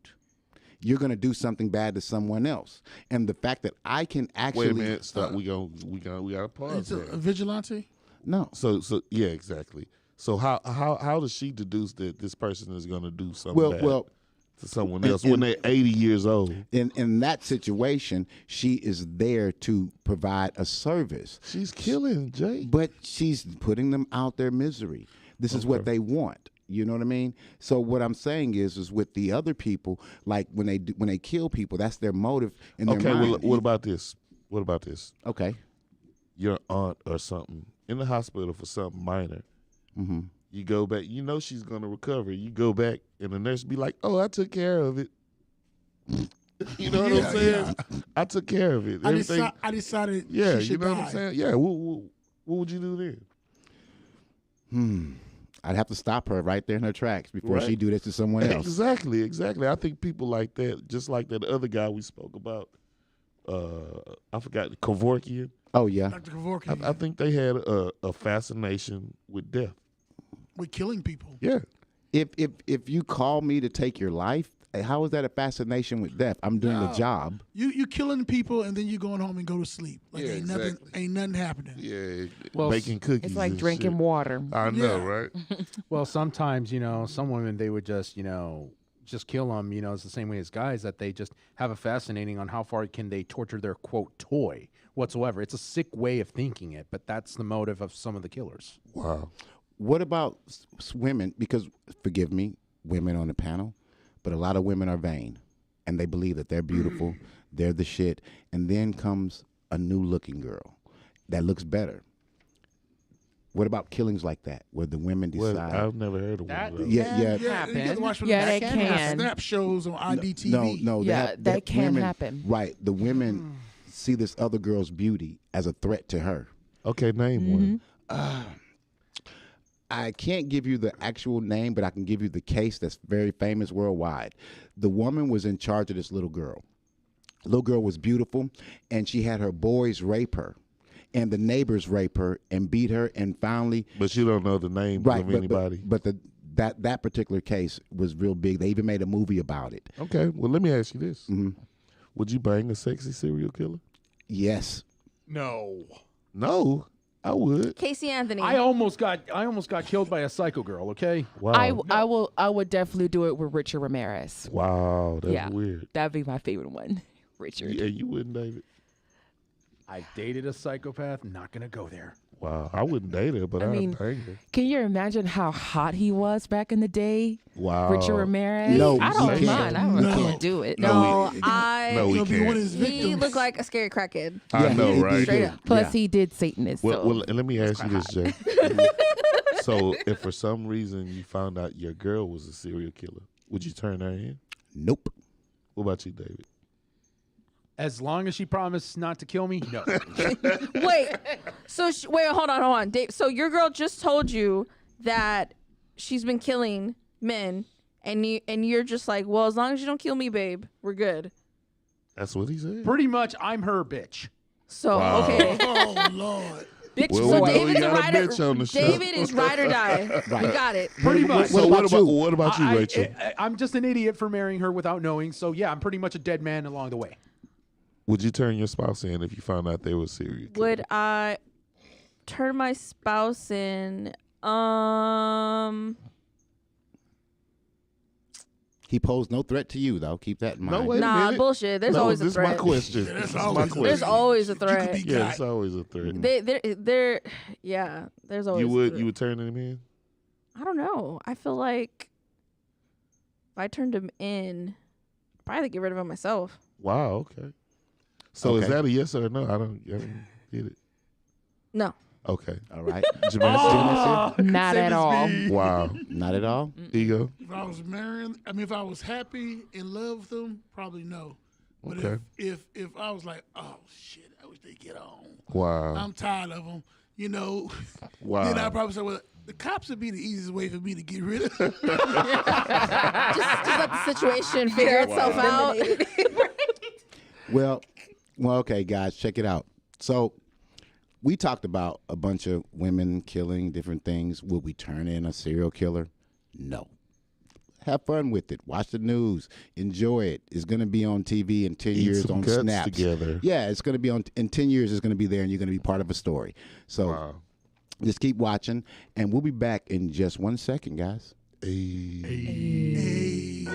Speaker 1: you're gonna do something bad to someone else. And the fact that I can actually
Speaker 3: Wait a minute, stop. We gotta pause
Speaker 5: It's a
Speaker 3: there.
Speaker 5: vigilante.
Speaker 1: no.
Speaker 3: So yeah, exactly. So how does she deduce that this person is gonna do something bad
Speaker 1: Well,
Speaker 3: to someone else when they're 80 years old?
Speaker 1: in that situation, she is there to provide a service.
Speaker 3: She's killing, Jay.
Speaker 1: But she's putting them out their misery. This is what they want. You know what I mean? So what I'm saying is with the other people, like when they kill people, that's their motive in their
Speaker 3: Okay,
Speaker 1: mind.
Speaker 3: well, what about this? What about this?
Speaker 1: Okay.
Speaker 3: Your aunt or something in the hospital for something minor.
Speaker 1: Mm-hmm.
Speaker 3: You go back. You know she's gonna recover. You go back, and the nurse be like, "Oh, I took care of it." You know what I'm saying? I took care of it.
Speaker 5: I
Speaker 3: Everything.
Speaker 5: decided
Speaker 3: Yeah,
Speaker 5: she
Speaker 3: you
Speaker 5: should
Speaker 3: know
Speaker 5: die.
Speaker 3: what I'm saying? Yeah. What would you do then?
Speaker 1: I'd have to stop her right there in her tracks before
Speaker 3: Right.
Speaker 1: she do this to someone else.
Speaker 3: Exactly. I think people like that, just like that other guy we spoke about. I forgot Kevorkian.
Speaker 1: Oh yeah.
Speaker 5: Dr. Kevorkian.
Speaker 3: I think they had a fascination with death.
Speaker 5: with killing people.
Speaker 3: Yeah.
Speaker 1: If you call me to take your life, how is that a fascination with death? I'm doing a job.
Speaker 5: You killing people and then you going home and go to sleep. Like
Speaker 3: Yeah,
Speaker 5: ain't nothing happening.
Speaker 3: Yeah.
Speaker 4: Well,
Speaker 3: baking cookies.
Speaker 2: It's like
Speaker 3: and
Speaker 2: drinking
Speaker 3: shit.
Speaker 2: water.
Speaker 3: I know,
Speaker 5: Yeah.
Speaker 3: right?
Speaker 4: Well, sometimes, some women, they would just kill them, it's the same way as guys, that they just have a fascinating on how far can they torture their, quote, toy whatsoever. It's a sick way of thinking it, but that's the motive of some of the killers.
Speaker 3: Wow.
Speaker 1: What about women? Because, forgive me, women on the panel, but a lot of women are vain, and they believe that they're beautiful, they're the shit, and then comes a new-looking girl that looks better. What about killings like that, where the women
Speaker 3: Well,
Speaker 1: decide?
Speaker 3: I've never heard of one of those.
Speaker 1: yeah.
Speaker 5: Yeah, you
Speaker 2: happen.
Speaker 5: gotta watch for
Speaker 2: Yeah,
Speaker 5: the
Speaker 2: that can.
Speaker 5: snap shows on IDTV.
Speaker 1: No,
Speaker 2: Yeah, that can
Speaker 1: women,
Speaker 2: happen.
Speaker 1: Right, the women see this other girl's beauty as a threat to her.
Speaker 3: Okay, name one.
Speaker 1: I can't give you the actual name, but I can give you the case that's very famous worldwide. The woman was in charge of this little girl. The little girl was beautiful, and she had her boys rape her, and the neighbors rape her and beat her, and finally,
Speaker 3: But you don't know the name
Speaker 1: right,
Speaker 3: of
Speaker 1: but
Speaker 3: anybody.
Speaker 1: that particular case was real big. They even made a movie about it.
Speaker 3: Okay, well, let me ask you this.
Speaker 1: Mm-hmm.
Speaker 3: Would you bang a sexy serial killer?
Speaker 1: Yes.
Speaker 4: No.
Speaker 3: No, I would.
Speaker 6: Casey Anthony.
Speaker 4: I almost got killed by a psycho girl, okay?
Speaker 3: Wow.
Speaker 2: I would definitely do it with Richard Ramirez.
Speaker 3: Wow, that's
Speaker 2: Yeah.
Speaker 3: weird.
Speaker 2: That'd be my favorite one. Richard.
Speaker 3: Yeah, you wouldn't, David.
Speaker 4: I've dated a psychopath. Not gonna go there.
Speaker 3: Wow, I wouldn't date her, but
Speaker 2: I
Speaker 3: I'd
Speaker 2: mean,
Speaker 3: bang her.
Speaker 2: Can you imagine how hot he was back in the day?
Speaker 3: Wow.
Speaker 2: Richard Ramirez?
Speaker 1: No,
Speaker 2: I
Speaker 1: we
Speaker 2: don't
Speaker 1: can't.
Speaker 2: mind. I
Speaker 5: No.
Speaker 2: can't do it.
Speaker 3: No,
Speaker 6: No, I.
Speaker 3: No, we
Speaker 5: He'll be one of
Speaker 3: can't.
Speaker 5: his
Speaker 6: He
Speaker 5: victims.
Speaker 6: looked like a scary crackhead.
Speaker 3: I
Speaker 1: Yeah,
Speaker 3: know,
Speaker 1: he
Speaker 3: right?
Speaker 6: Straight
Speaker 1: did.
Speaker 6: up.
Speaker 2: Plus,
Speaker 1: Yeah.
Speaker 2: he did Satanist.
Speaker 3: Well,
Speaker 2: so.
Speaker 3: well, let me ask you this, Jay. So, if for some reason you found out your girl was a serial killer, would you turn her in?
Speaker 1: Nope.
Speaker 3: What about you, David?
Speaker 4: As long as she promised not to kill me, no.
Speaker 6: Wait. So wait, hold on, Dave. So your girl just told you that she's been killing men, and you're just like, well, as long as you don't kill me, babe, we're good.
Speaker 3: That's what he said.
Speaker 4: Pretty much, I'm her bitch.
Speaker 6: So
Speaker 3: Wow.
Speaker 6: okay.
Speaker 5: Oh Lord.
Speaker 2: Bitch,
Speaker 3: Well,
Speaker 6: So
Speaker 3: we know we
Speaker 6: David's a
Speaker 3: got a
Speaker 6: ride or
Speaker 3: bitch on the show.
Speaker 6: David is ride or die.
Speaker 1: Right.
Speaker 6: You got it.
Speaker 4: Pretty much.
Speaker 3: So
Speaker 1: What about you?
Speaker 3: what about you, Rachel?
Speaker 4: I'm just an idiot for marrying her without knowing. So yeah, I'm pretty much a dead man along the way.
Speaker 3: Would you turn your spouse in if you found out they were serial killer?
Speaker 6: Would I turn my spouse in?
Speaker 1: He posed no threat to you, though. Keep that in mind.
Speaker 3: No, wait a
Speaker 6: Nah,
Speaker 3: minute.
Speaker 6: bullshit. There's
Speaker 3: No,
Speaker 6: always a
Speaker 3: this is my
Speaker 6: threat.
Speaker 3: question.
Speaker 5: There's
Speaker 3: This is my
Speaker 5: always a
Speaker 3: question.
Speaker 6: There's always a
Speaker 5: You could
Speaker 6: threat.
Speaker 5: be
Speaker 3: Yeah,
Speaker 5: got.
Speaker 3: it's always a threat.
Speaker 6: They're yeah. There's always.
Speaker 3: You
Speaker 6: a
Speaker 3: would
Speaker 6: threat.
Speaker 3: you would turn him in?
Speaker 6: I don't know. I feel like if I turned him in, I'd probably get rid of him myself.
Speaker 3: Wow. Okay. So is
Speaker 1: Okay.
Speaker 3: that a yes or a no? I don't get it.
Speaker 6: No.
Speaker 3: Okay.
Speaker 1: All right.
Speaker 3: Jamaica.
Speaker 2: Not at all.
Speaker 3: Wow.
Speaker 1: Not at all.
Speaker 3: Ego.
Speaker 5: If I was marrying, I mean, if I was happy in love with them, probably no. But
Speaker 3: Okay.
Speaker 5: if I was like, oh shit, I wish they get on.
Speaker 3: Wow.
Speaker 5: I'm tired of them. You know.
Speaker 3: Wow.
Speaker 5: Then I probably say, well, the cops would be the easiest way for me to get rid of them.
Speaker 6: Just let the situation figure itself out.
Speaker 1: Well, okay, guys, check it out. So we talked about a bunch of women killing different things. Will we turn in a serial killer? No. Have fun with it. Watch the news. Enjoy it. It's going to be on TV in 10
Speaker 3: Eat
Speaker 1: years
Speaker 3: some
Speaker 1: on
Speaker 3: guts
Speaker 1: Snaps.
Speaker 3: together.
Speaker 1: Yeah, it's going to be on in 10 years. It's going to be there, and you're going to be part of a story. So
Speaker 3: Wow.
Speaker 1: just keep watching, and we'll be back in just 1 second, guys.
Speaker 3: Hey.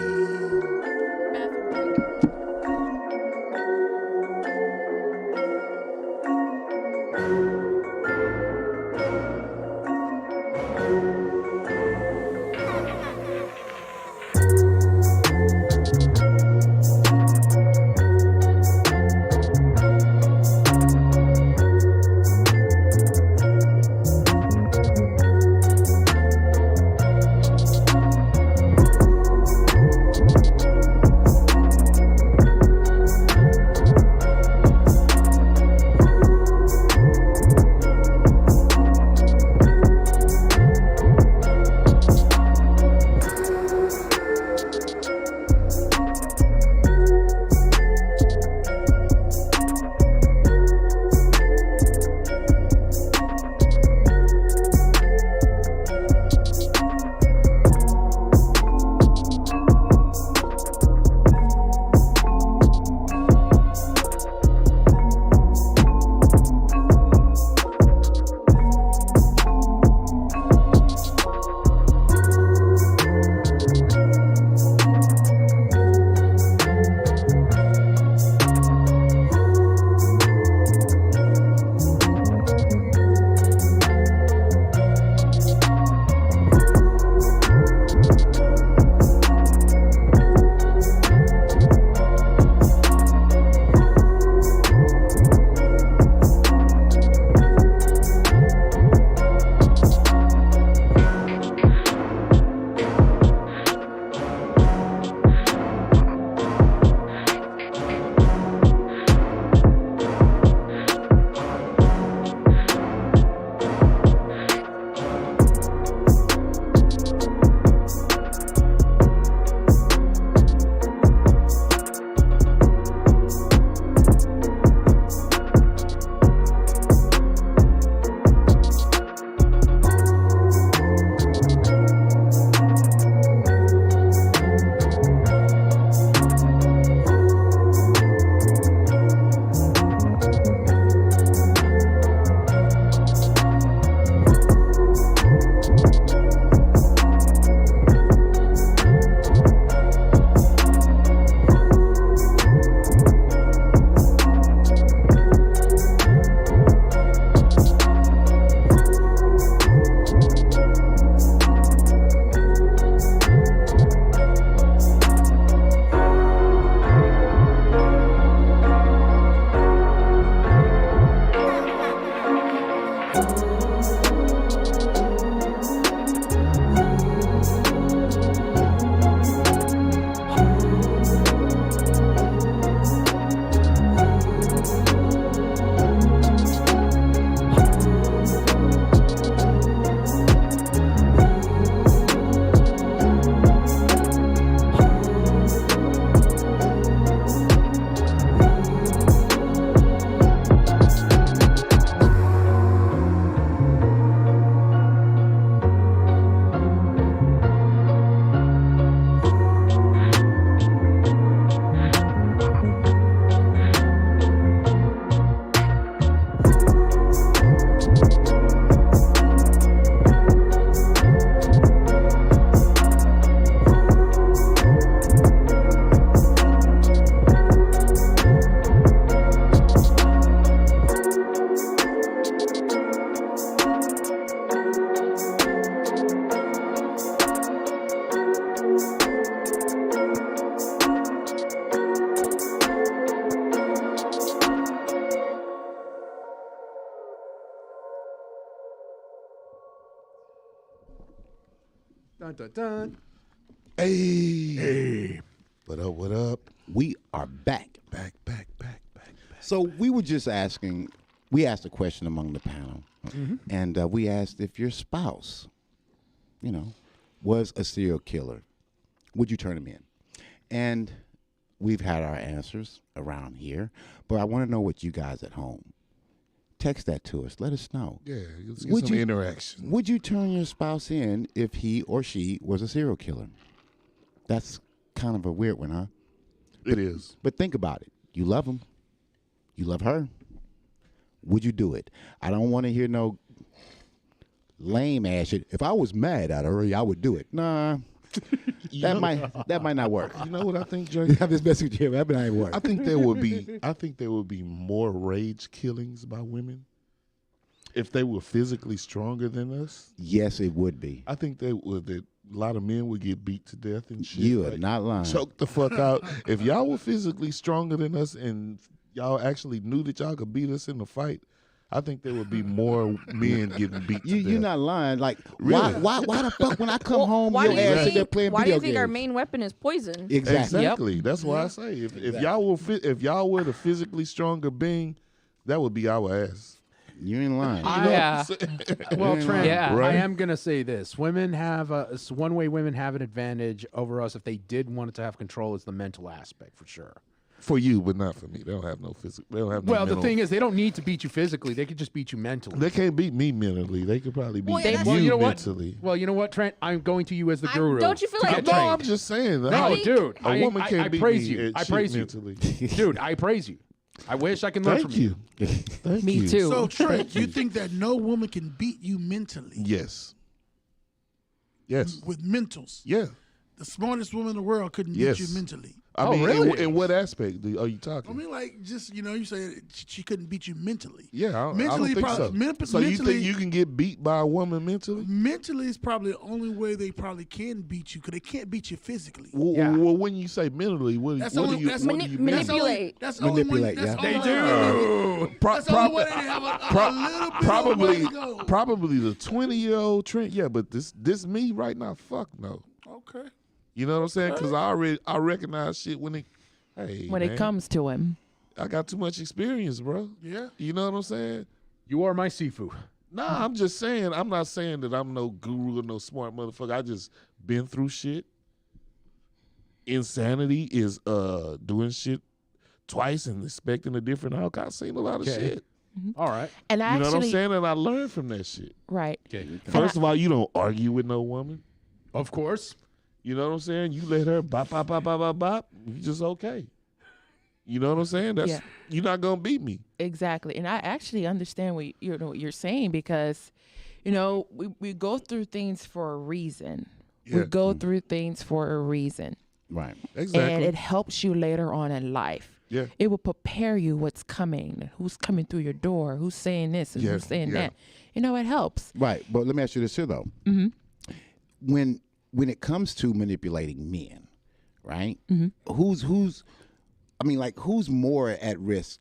Speaker 4: Dun, dun, dun.
Speaker 3: Hey. What up, what up?
Speaker 1: We are back.
Speaker 3: Back.
Speaker 1: So we were just asking, we asked a question among the panel, and we asked if your spouse, was a serial killer, would you turn him in? And we've had our answers around here, but I want to know what you guys at home. Text that to us. Let us know.
Speaker 3: Yeah, let's get some interaction.
Speaker 1: Would you turn your spouse in if he or she was a serial killer? That's kind of a weird one, huh?
Speaker 3: It is.
Speaker 1: But think about it. You love him. You love her. Would you do it? I don't want to hear no lame ass shit. If I was mad at her, I would do it. Nah. That might not work.
Speaker 3: You know what I think, Jay?
Speaker 1: Have this message here. That might not work.
Speaker 3: I think there would be more rage killings by women if they were physically stronger than us.
Speaker 1: Yes, it would be.
Speaker 3: I think that a lot of men would get beat to death and shit.
Speaker 1: You are not lying.
Speaker 3: Choke the fuck out. If y'all were physically stronger than us and y'all actually knew that y'all could beat us in a fight, I think there would be more men getting beat to death.
Speaker 1: You're not lying. Like,
Speaker 3: Really?
Speaker 1: why the fuck when I come home,
Speaker 6: Why
Speaker 1: your
Speaker 6: do you
Speaker 1: ass sit there
Speaker 6: think?
Speaker 1: playing
Speaker 6: Why do
Speaker 1: video
Speaker 6: you think our
Speaker 1: games?
Speaker 6: main weapon is poison?
Speaker 3: Exactly. That's why I say if y'all were the physically stronger being, that would be our ass.
Speaker 1: You ain't lying.
Speaker 4: Well, Trent,
Speaker 2: Yeah.
Speaker 3: Right.
Speaker 4: I am going to say this. Women have it's one way women have an advantage over us if they did want to have control is the mental aspect, for sure.
Speaker 3: For you, but not for me. They don't have no physical. They don't have no
Speaker 4: Well, the
Speaker 3: mental-
Speaker 4: thing is, they don't need to beat you physically. They could just beat you mentally.
Speaker 3: They can't beat me mentally. They could probably beat
Speaker 6: yeah,
Speaker 3: you,
Speaker 4: you know what?
Speaker 3: mentally.
Speaker 4: Well, you know what, Trent? I'm going to you as the guru.
Speaker 6: Don't you feel
Speaker 4: to
Speaker 6: like-
Speaker 4: get
Speaker 3: No,
Speaker 4: trained.
Speaker 3: I'm just saying.
Speaker 4: No, dude.
Speaker 3: A woman can't
Speaker 4: I
Speaker 3: beat
Speaker 4: praise
Speaker 3: me
Speaker 4: you.
Speaker 3: at
Speaker 4: I
Speaker 3: shit
Speaker 4: praise you.
Speaker 3: mentally.
Speaker 4: Dude, I praise you. I wish I can learn
Speaker 3: Thank
Speaker 4: from
Speaker 3: you. Thank
Speaker 2: Me
Speaker 3: you.
Speaker 2: too.
Speaker 5: So Trent, you think that no woman can beat you mentally
Speaker 3: Yes. Yes.
Speaker 5: with mentals?
Speaker 3: Yeah.
Speaker 5: The smartest woman in the world couldn't
Speaker 3: Yes.
Speaker 5: beat you mentally.
Speaker 3: I mean,
Speaker 4: really?
Speaker 3: in what aspect are you talking?
Speaker 5: I mean, like, just you said she couldn't beat you mentally.
Speaker 3: Yeah, I don't
Speaker 5: mentally,
Speaker 3: think
Speaker 5: probably,
Speaker 3: so.
Speaker 5: men-
Speaker 3: So you
Speaker 5: mentally,
Speaker 3: think you can get beat by a woman mentally?
Speaker 5: mentally is probably the only way they probably can beat you because they can't beat you physically.
Speaker 3: Well,
Speaker 4: Yeah.
Speaker 3: well, when you say mentally, what,
Speaker 5: That's
Speaker 3: what
Speaker 5: only-
Speaker 3: do you
Speaker 5: that's
Speaker 3: what
Speaker 6: mani-
Speaker 3: do you mean?
Speaker 5: That's only-
Speaker 6: Manipulate.
Speaker 5: That's the only one.
Speaker 1: Manipulate,
Speaker 5: That's
Speaker 1: yeah.
Speaker 5: the only way- That's the only way they have a little bit
Speaker 3: probably
Speaker 5: of way to go.
Speaker 3: probably the 20-year-old Trent. Yeah, but this me right now. Fuck no.
Speaker 5: Okay.
Speaker 3: You know what I'm saying? Because I recognize shit when it. Hey,
Speaker 2: when
Speaker 3: man,
Speaker 2: it comes to him.
Speaker 3: I got too much experience, bro.
Speaker 5: Yeah.
Speaker 3: You know what I'm saying?
Speaker 4: You are my Sifu.
Speaker 3: Nah, I'm just saying. I'm not saying that I'm no guru or no smart motherfucker. I just been through shit. Insanity is doing shit twice and expecting a different outcome. I've seen a lot of
Speaker 4: Okay.
Speaker 3: shit.
Speaker 4: All right.
Speaker 2: And I
Speaker 3: You know what I'm
Speaker 2: actually,
Speaker 3: saying? And I learned from that shit.
Speaker 2: right.
Speaker 4: Okay.
Speaker 3: First of all, you don't argue with no woman.
Speaker 4: Of course.
Speaker 3: You know what I'm saying? You let her bop, bop, bop, bop, bop, bop. You just okay. You know what I'm saying? That's
Speaker 2: Yeah.
Speaker 3: You're not gonna beat me.
Speaker 2: Exactly. And I actually understand what what you're saying because, we go through things for a reason.
Speaker 3: Yeah.
Speaker 2: We go through things for a reason.
Speaker 1: Right.
Speaker 3: Exactly.
Speaker 2: And it helps you later on in life.
Speaker 3: Yeah.
Speaker 2: It will prepare you what's coming, who's coming through your door, who's saying this and
Speaker 3: Yeah,
Speaker 2: who's saying
Speaker 3: yeah.
Speaker 2: that. It helps.
Speaker 1: Right. But let me ask you this here, though. When it comes to manipulating men, right? Who's more at risk?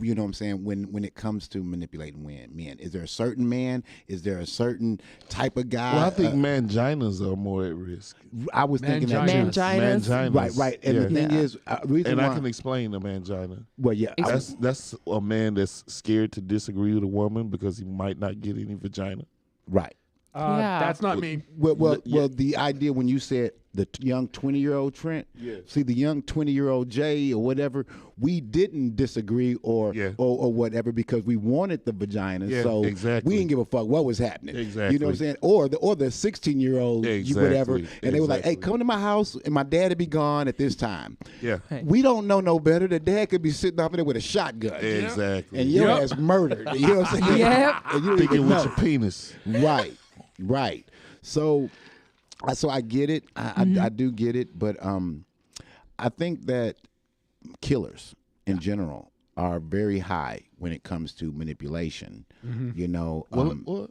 Speaker 1: You know what I'm saying? When it comes to manipulating men, is there a certain man? Is there a certain type of guy?
Speaker 3: Well, I think manginas are more at risk.
Speaker 1: I was thinking that.
Speaker 4: Manginas.
Speaker 1: too.
Speaker 2: Manginas.
Speaker 3: Manginas.
Speaker 1: Right. And the thing
Speaker 2: Yeah.
Speaker 1: is, reason
Speaker 3: And
Speaker 1: why.
Speaker 3: I can explain the mangina.
Speaker 1: well, yeah.
Speaker 3: That's a man that's scared to disagree with a woman because he might not get any vagina.
Speaker 1: right.
Speaker 2: Yeah.
Speaker 4: That's not me.
Speaker 1: Well, the idea when you said the young 20-year-old Trent, see the young 20-year-old Jay or whatever, we didn't disagree or whatever because we wanted the vagina,
Speaker 3: Yeah,
Speaker 1: so
Speaker 3: exactly.
Speaker 1: we didn't give a fuck what was happening.
Speaker 3: Exactly.
Speaker 1: You know what I'm saying? Or the 16-year-old, whatever,
Speaker 3: Exactly,
Speaker 1: and they were like, "Hey,
Speaker 3: exactly.
Speaker 1: come to my house, and my dad would be gone at this time."
Speaker 3: Yeah.
Speaker 1: We don't know no better. The dad could be sitting up there with a shotgun,
Speaker 3: Exactly.
Speaker 1: and your ass murdered. You know what I'm saying?
Speaker 2: Yep.
Speaker 1: And you don't
Speaker 3: Thinking
Speaker 1: even
Speaker 3: with
Speaker 1: know.
Speaker 3: your penis.
Speaker 1: Right. So I get it. I do get it, but I think that killers in general are very high when it comes to manipulation. You know.
Speaker 3: Well,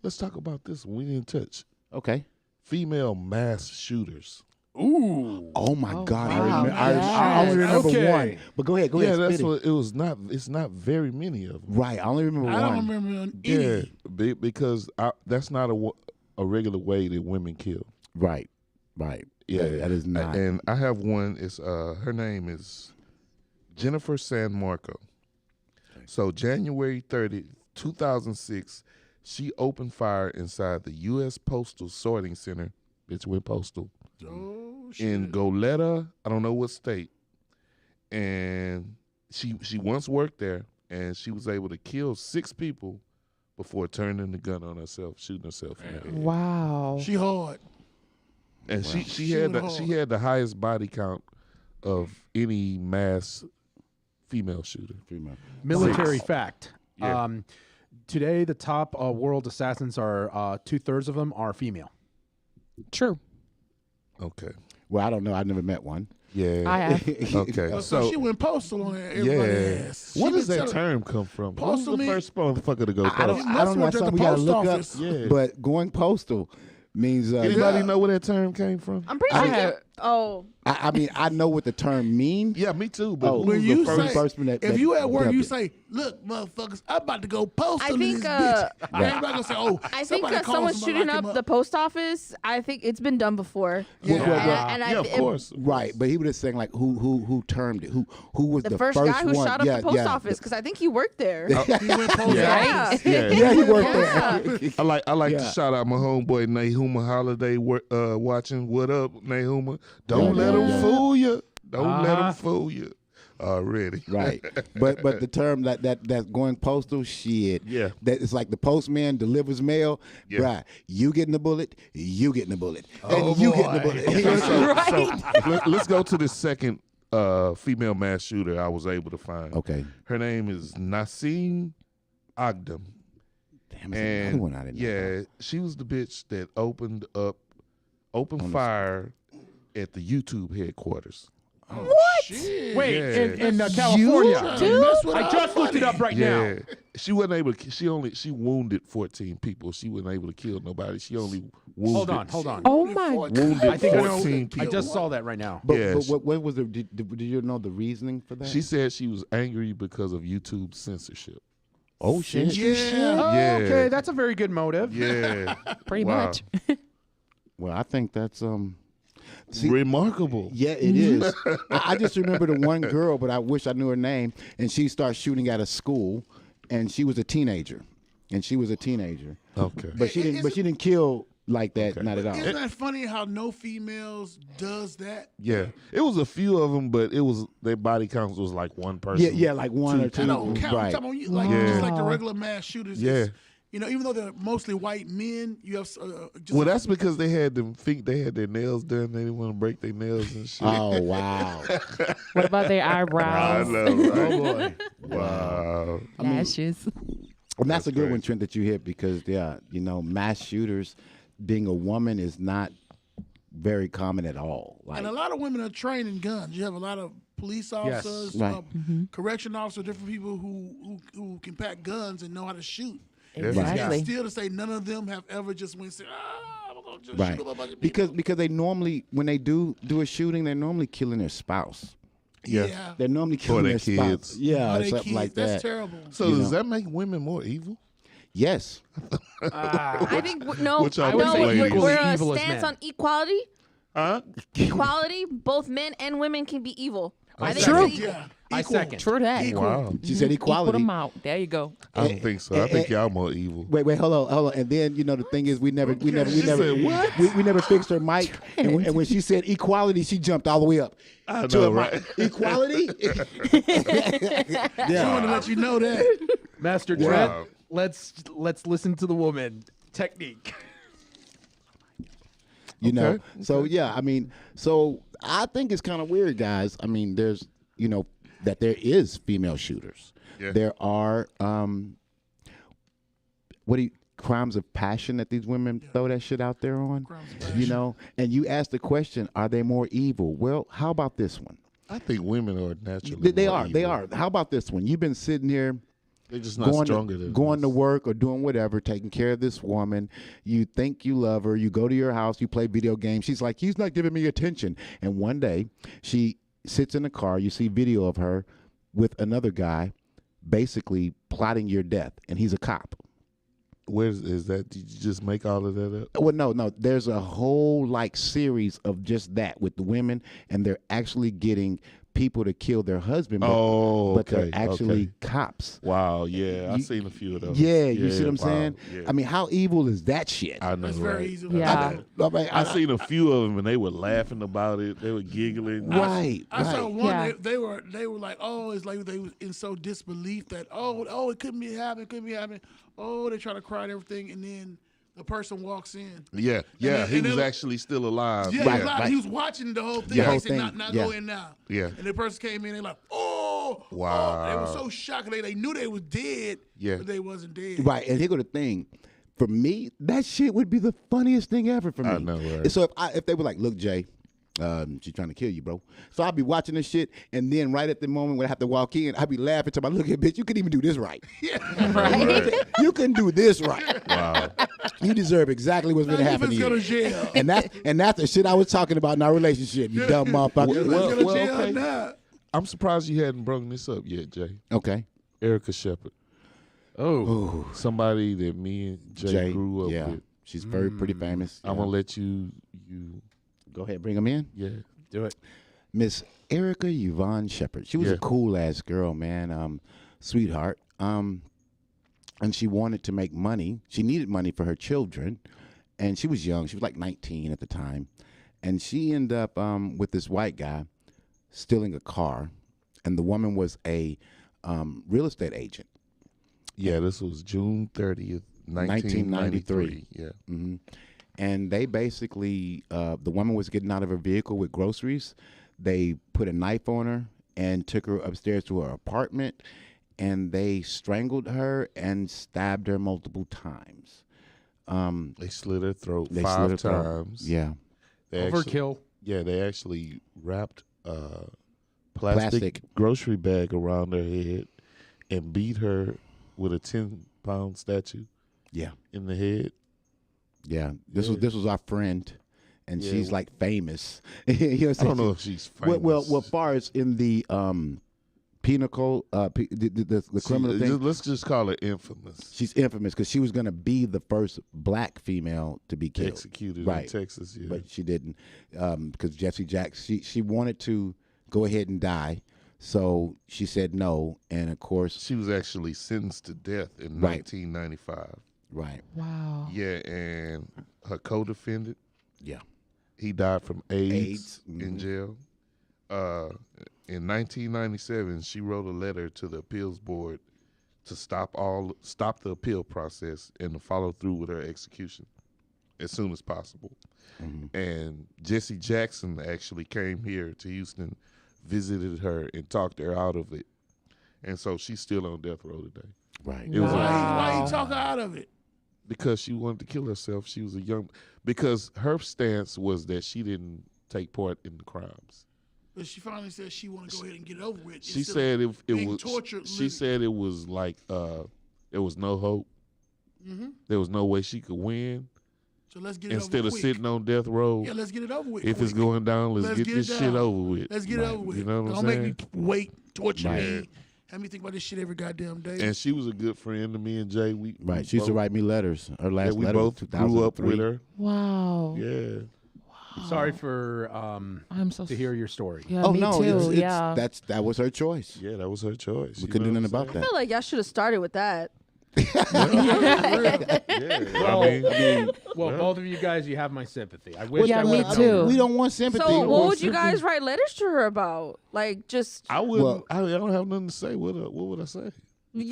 Speaker 3: let's talk about this one. We didn't touch
Speaker 1: Okay.
Speaker 3: female mass shooters.
Speaker 4: Ooh.
Speaker 1: Oh my
Speaker 2: Oh,
Speaker 1: God!
Speaker 2: wow.
Speaker 1: I only remember
Speaker 4: Okay.
Speaker 1: one. But go ahead.
Speaker 3: Yeah,
Speaker 1: spit
Speaker 3: that's
Speaker 1: it.
Speaker 3: what it was. Not. It's not very many of them.
Speaker 1: Right. I only remember
Speaker 5: I
Speaker 1: one.
Speaker 5: don't remember any.
Speaker 3: Yeah, because that's not a regular way that women kill.
Speaker 1: Right.
Speaker 3: Yeah,
Speaker 1: that is not.
Speaker 3: And I have one. It's her name is Jennifer San Marco. So January 30th, 2006, she opened fire inside the U.S. Postal Sorting Center. Bitch went postal.
Speaker 5: Oh, shit.
Speaker 3: In Goleta, I don't know what state. And she once worked there, and she was able to kill 6 people before turning the gun on herself, shooting herself in the head.
Speaker 2: Wow.
Speaker 5: She hard.
Speaker 3: And
Speaker 1: Wow.
Speaker 3: she had
Speaker 5: went
Speaker 3: she
Speaker 5: hard.
Speaker 3: had the highest body count of any mass female shooter.
Speaker 1: Female.
Speaker 4: Military fact.
Speaker 3: Yeah.
Speaker 4: Today, the top world assassins are 2/3 of them are female.
Speaker 2: True.
Speaker 3: Okay.
Speaker 1: Well, I don't know. I've never met one.
Speaker 3: Yeah.
Speaker 2: I have.
Speaker 3: Okay.
Speaker 5: So she went postal on everybody's ass.
Speaker 3: Where
Speaker 5: She
Speaker 3: does
Speaker 5: been
Speaker 3: that
Speaker 5: telling-
Speaker 3: term come from? Who's
Speaker 5: Postal
Speaker 3: the
Speaker 5: mean-
Speaker 3: first motherfucker to go
Speaker 1: I
Speaker 3: postal?
Speaker 1: don't know.
Speaker 5: Must
Speaker 1: That's
Speaker 5: work at
Speaker 1: something
Speaker 5: the
Speaker 1: we gotta
Speaker 5: post
Speaker 1: look
Speaker 5: office.
Speaker 1: up.
Speaker 3: Yeah.
Speaker 1: But going postal means.
Speaker 3: Anybody know where that term came from?
Speaker 6: I'm pretty
Speaker 2: I
Speaker 6: sure.
Speaker 2: have-
Speaker 6: Oh,
Speaker 1: I mean, I know what the term means.
Speaker 3: Yeah, me too. But
Speaker 1: Oh,
Speaker 3: who
Speaker 5: When
Speaker 3: was
Speaker 5: you
Speaker 3: the first?
Speaker 5: say,
Speaker 1: person that-
Speaker 5: if
Speaker 1: that
Speaker 5: you at work,
Speaker 1: dubbed
Speaker 5: you
Speaker 1: it.
Speaker 5: say, "Look, motherfuckers, I'm about to go postal
Speaker 6: I
Speaker 5: in
Speaker 6: think,
Speaker 5: this bitch." And
Speaker 1: Right.
Speaker 5: everybody gonna say, "Oh,
Speaker 6: I think
Speaker 5: somebody called
Speaker 6: someone
Speaker 5: somebody,
Speaker 6: shooting
Speaker 5: lock him
Speaker 6: up the post office. I think it's been done before.
Speaker 1: Well, well, well,
Speaker 6: And I
Speaker 3: yeah, of course.
Speaker 1: Right, but he was just saying like who termed it? Who was
Speaker 6: the first guy who
Speaker 1: one?
Speaker 6: shot up
Speaker 1: Yeah,
Speaker 6: the post
Speaker 1: yeah.
Speaker 6: office because I think he worked there.
Speaker 5: He went postal
Speaker 2: Yeah.
Speaker 5: office.
Speaker 1: Yeah, he worked
Speaker 6: Yeah.
Speaker 1: there.
Speaker 3: I like to
Speaker 1: Yeah.
Speaker 3: shout out my homeboy Nahuma Holiday watching. What up, Nahuma? Don't
Speaker 1: Yeah,
Speaker 3: let him
Speaker 1: yeah.
Speaker 3: fool you. Don't let
Speaker 4: Uh-huh.
Speaker 3: him fool you. Already.
Speaker 1: Right, but the term that's going postal, shit.
Speaker 3: Yeah.
Speaker 1: That it's like the postman delivers mail.
Speaker 3: Yeah.
Speaker 1: Right, you getting the bullet, you getting the bullet, and you getting the bullet.
Speaker 3: Let's go to the second female mass shooter I was able to find.
Speaker 1: Okay,
Speaker 3: Her name is Nassim Agdam.
Speaker 1: damn, it's
Speaker 3: And
Speaker 1: another one I didn't know.
Speaker 3: yeah, she was the bitch that opened fire at the YouTube headquarters.
Speaker 5: Shit.
Speaker 4: Wait,
Speaker 3: Yeah.
Speaker 4: in California.
Speaker 5: Trying to mess with
Speaker 4: I
Speaker 5: our
Speaker 4: just looked it
Speaker 5: money.
Speaker 4: up right
Speaker 3: Yeah,
Speaker 4: now.
Speaker 3: she wasn't able to. She wounded 14 people. She wasn't able to kill nobody. She only wounded.
Speaker 4: Hold on.
Speaker 2: Oh my.
Speaker 3: Wounded
Speaker 4: I think I
Speaker 3: 14
Speaker 4: know.
Speaker 3: people.
Speaker 4: I just saw that right now.
Speaker 1: But,
Speaker 3: Yeah,
Speaker 1: but
Speaker 3: she-
Speaker 1: what was the? Did you know the reasoning for that?
Speaker 3: She said she was angry because of YouTube censorship.
Speaker 1: oh shit.
Speaker 5: Yeah.
Speaker 4: Oh,
Speaker 3: Yeah.
Speaker 4: okay, that's a very good motive.
Speaker 3: Yeah,
Speaker 2: Pretty
Speaker 3: Wow.
Speaker 2: much.
Speaker 1: Well, I think that's See,
Speaker 3: remarkable.
Speaker 1: yeah, it is. I just remember the one girl, but I wish I knew her name. And she started shooting at a school, and she was a teenager.
Speaker 3: Okay.
Speaker 1: But she didn't. But she didn't kill like that. Not at all.
Speaker 5: Isn't that funny how no females does that?
Speaker 3: Yeah, it was a few of them, but it was their body count was like one person.
Speaker 1: Yeah, like one or
Speaker 5: I
Speaker 1: two.
Speaker 5: don't count. I'm
Speaker 1: Right.
Speaker 5: talking about you, like
Speaker 3: Yeah.
Speaker 5: just like the regular mass shooters.
Speaker 3: Yeah.
Speaker 5: You know, even though they're mostly white men, you have just
Speaker 3: Well, that's because they had them feet. They had their nails done. They didn't want to break their nails and shit.
Speaker 1: Oh wow.
Speaker 2: What about their
Speaker 3: I
Speaker 2: eyebrows?
Speaker 3: know, right?
Speaker 4: Oh boy.
Speaker 3: Wow.
Speaker 2: Lashes.
Speaker 1: And that's a good one,
Speaker 3: crazy.
Speaker 1: Trent, that you hit because mass shooters, being a woman is not very common at all. Like
Speaker 5: and a lot of women are trained in guns. You have a lot of police officers,
Speaker 1: Right.
Speaker 5: correction officers, different people who can pack guns and know how to shoot.
Speaker 2: Exactly.
Speaker 5: And still to say none of them have ever just went and said, I'm gonna just
Speaker 1: right.
Speaker 5: shoot up a bunch of people.
Speaker 1: Because they normally when they do a shooting, they're normally killing their spouse.
Speaker 5: Yeah.
Speaker 1: They're normally killing
Speaker 3: their
Speaker 1: their spouse.
Speaker 3: kids.
Speaker 1: Yeah,
Speaker 5: Or
Speaker 1: or
Speaker 5: they
Speaker 1: something
Speaker 5: kids.
Speaker 1: like
Speaker 5: That's
Speaker 1: that.
Speaker 5: terrible.
Speaker 3: So
Speaker 1: You
Speaker 3: does
Speaker 1: know.
Speaker 3: that make women more evil?
Speaker 1: Yes.
Speaker 6: I think no,
Speaker 3: Which I
Speaker 6: no,
Speaker 3: would say
Speaker 6: we're,
Speaker 3: equally
Speaker 6: we're a
Speaker 4: evil as
Speaker 6: stance
Speaker 4: men.
Speaker 6: on equality.
Speaker 3: Huh?
Speaker 6: Equality, both men and women can be evil. I think
Speaker 2: True.
Speaker 6: it's equal.
Speaker 5: Yeah.
Speaker 4: I
Speaker 5: Equal.
Speaker 4: second.
Speaker 2: True that.
Speaker 5: Equal.
Speaker 3: Wow.
Speaker 1: She said
Speaker 2: Equal
Speaker 1: equality.
Speaker 2: them out. There you go.
Speaker 3: I don't think so. I think y'all more evil.
Speaker 1: Wait, hold on. And then the thing is, we never
Speaker 3: She said what?
Speaker 1: we never fixed her mic. And when she said equality, she jumped all the way up.
Speaker 3: I
Speaker 1: to
Speaker 3: know,
Speaker 1: her
Speaker 3: right?
Speaker 1: mic. Equality.
Speaker 5: I want to let you know that.
Speaker 4: Master
Speaker 3: Wow.
Speaker 4: Trent, let's listen to the woman. Technique.
Speaker 1: know.
Speaker 3: Okay.
Speaker 1: So yeah, I mean, so I think it's kind of weird, guys. I mean, there's that there is female shooters.
Speaker 3: Yeah.
Speaker 1: There are crimes of passion that these women throw that shit out there on.
Speaker 5: Crimes of passion.
Speaker 1: And you ask the question, are they more evil? Well, how about this one?
Speaker 3: I think women are naturally.
Speaker 1: They
Speaker 3: more
Speaker 1: are. They
Speaker 3: evil.
Speaker 1: are. How about this one? You've been sitting here
Speaker 3: They're just not stronger than
Speaker 1: going
Speaker 3: us.
Speaker 1: to work or doing whatever, taking care of this woman. You think you love her. You go to your house. You play video games. She's like, he's not giving me attention. And one day, she sits in the car. You see video of her with another guy, basically plotting your death, and he's a cop.
Speaker 3: Where is that? Did you just make all of that up?
Speaker 1: Well, no. There's a whole like series of just that with the women, and they're actually getting people to kill their husband. But they're actually cops.
Speaker 3: Wow, yeah, I've seen a few of those.
Speaker 1: Yeah, you see what I'm saying?
Speaker 3: Yeah.
Speaker 1: I mean, how evil is that shit?
Speaker 3: I know,
Speaker 5: That's very
Speaker 3: right?
Speaker 5: easy.
Speaker 2: Yeah.
Speaker 3: I seen a few of them, and they were laughing about it. They were giggling.
Speaker 1: Right.
Speaker 5: I saw one.
Speaker 2: Yeah.
Speaker 5: They were like, oh, it's like they was in so disbelief that it couldn't be happening. Oh, they try to cry and everything, and then the person walks in.
Speaker 3: Yeah,
Speaker 5: then-
Speaker 3: he
Speaker 5: and
Speaker 3: was
Speaker 5: then-
Speaker 3: actually still alive.
Speaker 5: Yeah,
Speaker 1: Right.
Speaker 5: he was watching the whole thing.
Speaker 1: The
Speaker 5: They
Speaker 1: whole
Speaker 5: said,
Speaker 1: thing,
Speaker 5: not
Speaker 1: yeah.
Speaker 5: go in now.
Speaker 3: Yeah.
Speaker 5: And the person came in, they like, oh,
Speaker 3: Wow.
Speaker 5: oh. They were so shocked. They knew they was dead,
Speaker 3: Yeah.
Speaker 5: but they wasn't dead.
Speaker 1: Right, and here go the thing. For me, that shit would be the funniest thing ever for me.
Speaker 3: I know, right?
Speaker 1: So if they were like, look, Jay, she's trying to kill you, bro. So I'd be watching this shit, and then right at the moment when I have to walk in, I'd be laughing to my look at bitch. You couldn't even do this right.
Speaker 3: Right.
Speaker 1: You couldn't do this right.
Speaker 3: Wow.
Speaker 1: You deserve exactly what's been
Speaker 5: Now you
Speaker 1: happening
Speaker 5: finna
Speaker 1: to
Speaker 5: go
Speaker 1: you.
Speaker 5: to jail.
Speaker 1: And that's the shit I was talking about in our relationship. You dumb motherfucker.
Speaker 5: You
Speaker 3: Well,
Speaker 5: finna go to
Speaker 3: well,
Speaker 5: jail
Speaker 3: okay.
Speaker 5: now.
Speaker 3: I'm surprised you hadn't brought this up yet, Jay.
Speaker 1: Okay.
Speaker 3: Erica Shepherd,
Speaker 4: Oh,
Speaker 3: somebody that me and Jay, grew up
Speaker 1: yeah,
Speaker 3: with.
Speaker 1: she's pretty famous.
Speaker 3: I'm
Speaker 1: Yeah.
Speaker 3: gonna let you.
Speaker 1: Go ahead, bring them in.
Speaker 3: Yeah.
Speaker 4: do it.
Speaker 1: Miss Erica Yvonne Shepherd. She was
Speaker 3: Yeah.
Speaker 1: a cool ass girl, man. Sweetheart. And she wanted to make money. She needed money for her children, and she was young. She was like 19 at the time, and she ended up with this white guy stealing a car, and the woman was a real estate agent.
Speaker 3: Yeah, this was June 30th, 1993. Yeah.
Speaker 1: hmm And they basically, the woman was getting out of her vehicle with groceries. They put a knife on her and took her upstairs to her apartment, and they strangled her and stabbed her multiple times.
Speaker 3: They slit her throat
Speaker 1: They
Speaker 3: 5
Speaker 1: slit her throat.
Speaker 3: times.
Speaker 1: Yeah.
Speaker 3: They actually-
Speaker 4: Overkill.
Speaker 3: yeah, they actually wrapped a plastic grocery bag around her head and beat her with a 10-pound statue
Speaker 1: Yeah.
Speaker 3: in the head.
Speaker 1: Yeah. This was our friend, and
Speaker 3: Yeah.
Speaker 1: she's like famous. You know what I'm
Speaker 3: I
Speaker 1: saying?
Speaker 3: don't know if she's famous.
Speaker 1: Well, far as in the pinnacle, the criminal thing.
Speaker 3: Let's just call her infamous.
Speaker 1: She's infamous because she was going to be the first black female to be killed.
Speaker 3: Executed
Speaker 1: Right.
Speaker 3: in Texas. Yeah.
Speaker 1: But she didn't because Jesse Jackson, she wanted to go ahead and die. So she said no. And, of course,
Speaker 3: she was actually sentenced to death in
Speaker 1: Right.
Speaker 3: 1995.
Speaker 1: right.
Speaker 2: Wow.
Speaker 3: Yeah, and her co-defendant,
Speaker 1: Yeah.
Speaker 3: he died from AIDS,
Speaker 1: AIDS,
Speaker 3: in
Speaker 1: mhm.
Speaker 3: jail. In 1997, she wrote a letter to the appeals board to stop the appeal process and to follow through with her execution as soon as possible.
Speaker 1: Mhm.
Speaker 3: And Jesse Jackson actually came here to Houston, visited her, and talked her out of it. And so she's still on death row today
Speaker 1: Right.
Speaker 3: It was
Speaker 5: Why
Speaker 2: Wow.
Speaker 5: you talk her out of it?
Speaker 3: because she wanted to kill herself. She was because her stance was that she didn't take part in the crimes.
Speaker 5: But she finally said she want to go ahead and get it over with.
Speaker 3: She
Speaker 5: instead
Speaker 3: said
Speaker 5: of
Speaker 3: it
Speaker 5: being
Speaker 3: was.
Speaker 5: tortured
Speaker 3: She
Speaker 5: living.
Speaker 3: said it was like there was no hope.
Speaker 5: Mhm.
Speaker 3: There was no way she could win.
Speaker 5: So let's get it
Speaker 3: Instead
Speaker 5: over
Speaker 3: of
Speaker 5: quick.
Speaker 3: sitting on death row,
Speaker 5: Yeah, let's get it over with.
Speaker 3: if it's
Speaker 5: quick.
Speaker 3: going down, let's get
Speaker 5: it
Speaker 3: this shit
Speaker 5: down.
Speaker 3: over with.
Speaker 5: Let's get it over with.
Speaker 3: You know what I'm
Speaker 5: Don't
Speaker 3: saying?
Speaker 5: make me wait, torture
Speaker 1: Right.
Speaker 5: me. Have me think about this shit every goddamn day.
Speaker 3: And she was a good friend to me and Jay. We
Speaker 1: Right. She used to
Speaker 3: both-
Speaker 1: were me letters. Her last
Speaker 3: Yeah, we
Speaker 1: letter was
Speaker 3: both grew up
Speaker 1: 2003.
Speaker 3: with her.
Speaker 2: Wow.
Speaker 3: Yeah.
Speaker 4: Sorry for
Speaker 2: I'm so
Speaker 4: to hear your story.
Speaker 2: Yeah,
Speaker 1: Oh
Speaker 2: me
Speaker 1: no,
Speaker 2: too. yeah.
Speaker 1: that was her choice.
Speaker 3: Yeah, that was her choice.
Speaker 1: We
Speaker 3: You
Speaker 1: couldn't do
Speaker 3: know
Speaker 1: nothing
Speaker 3: what
Speaker 1: about
Speaker 6: I
Speaker 1: that.
Speaker 6: feel like y'all should have started with that.
Speaker 3: I'm saying? Yeah. I mean,
Speaker 4: Well, both of you guys, you have my sympathy. I wish
Speaker 2: Yeah,
Speaker 4: I
Speaker 2: me
Speaker 4: would've known.
Speaker 2: too.
Speaker 1: We don't want sympathy.
Speaker 6: So
Speaker 1: We
Speaker 6: what
Speaker 1: want
Speaker 6: would you
Speaker 1: sympathy.
Speaker 6: guys write letters to her about? Like just
Speaker 3: I wouldn't.
Speaker 1: Well-
Speaker 3: I don't have nothing to say. What would I say?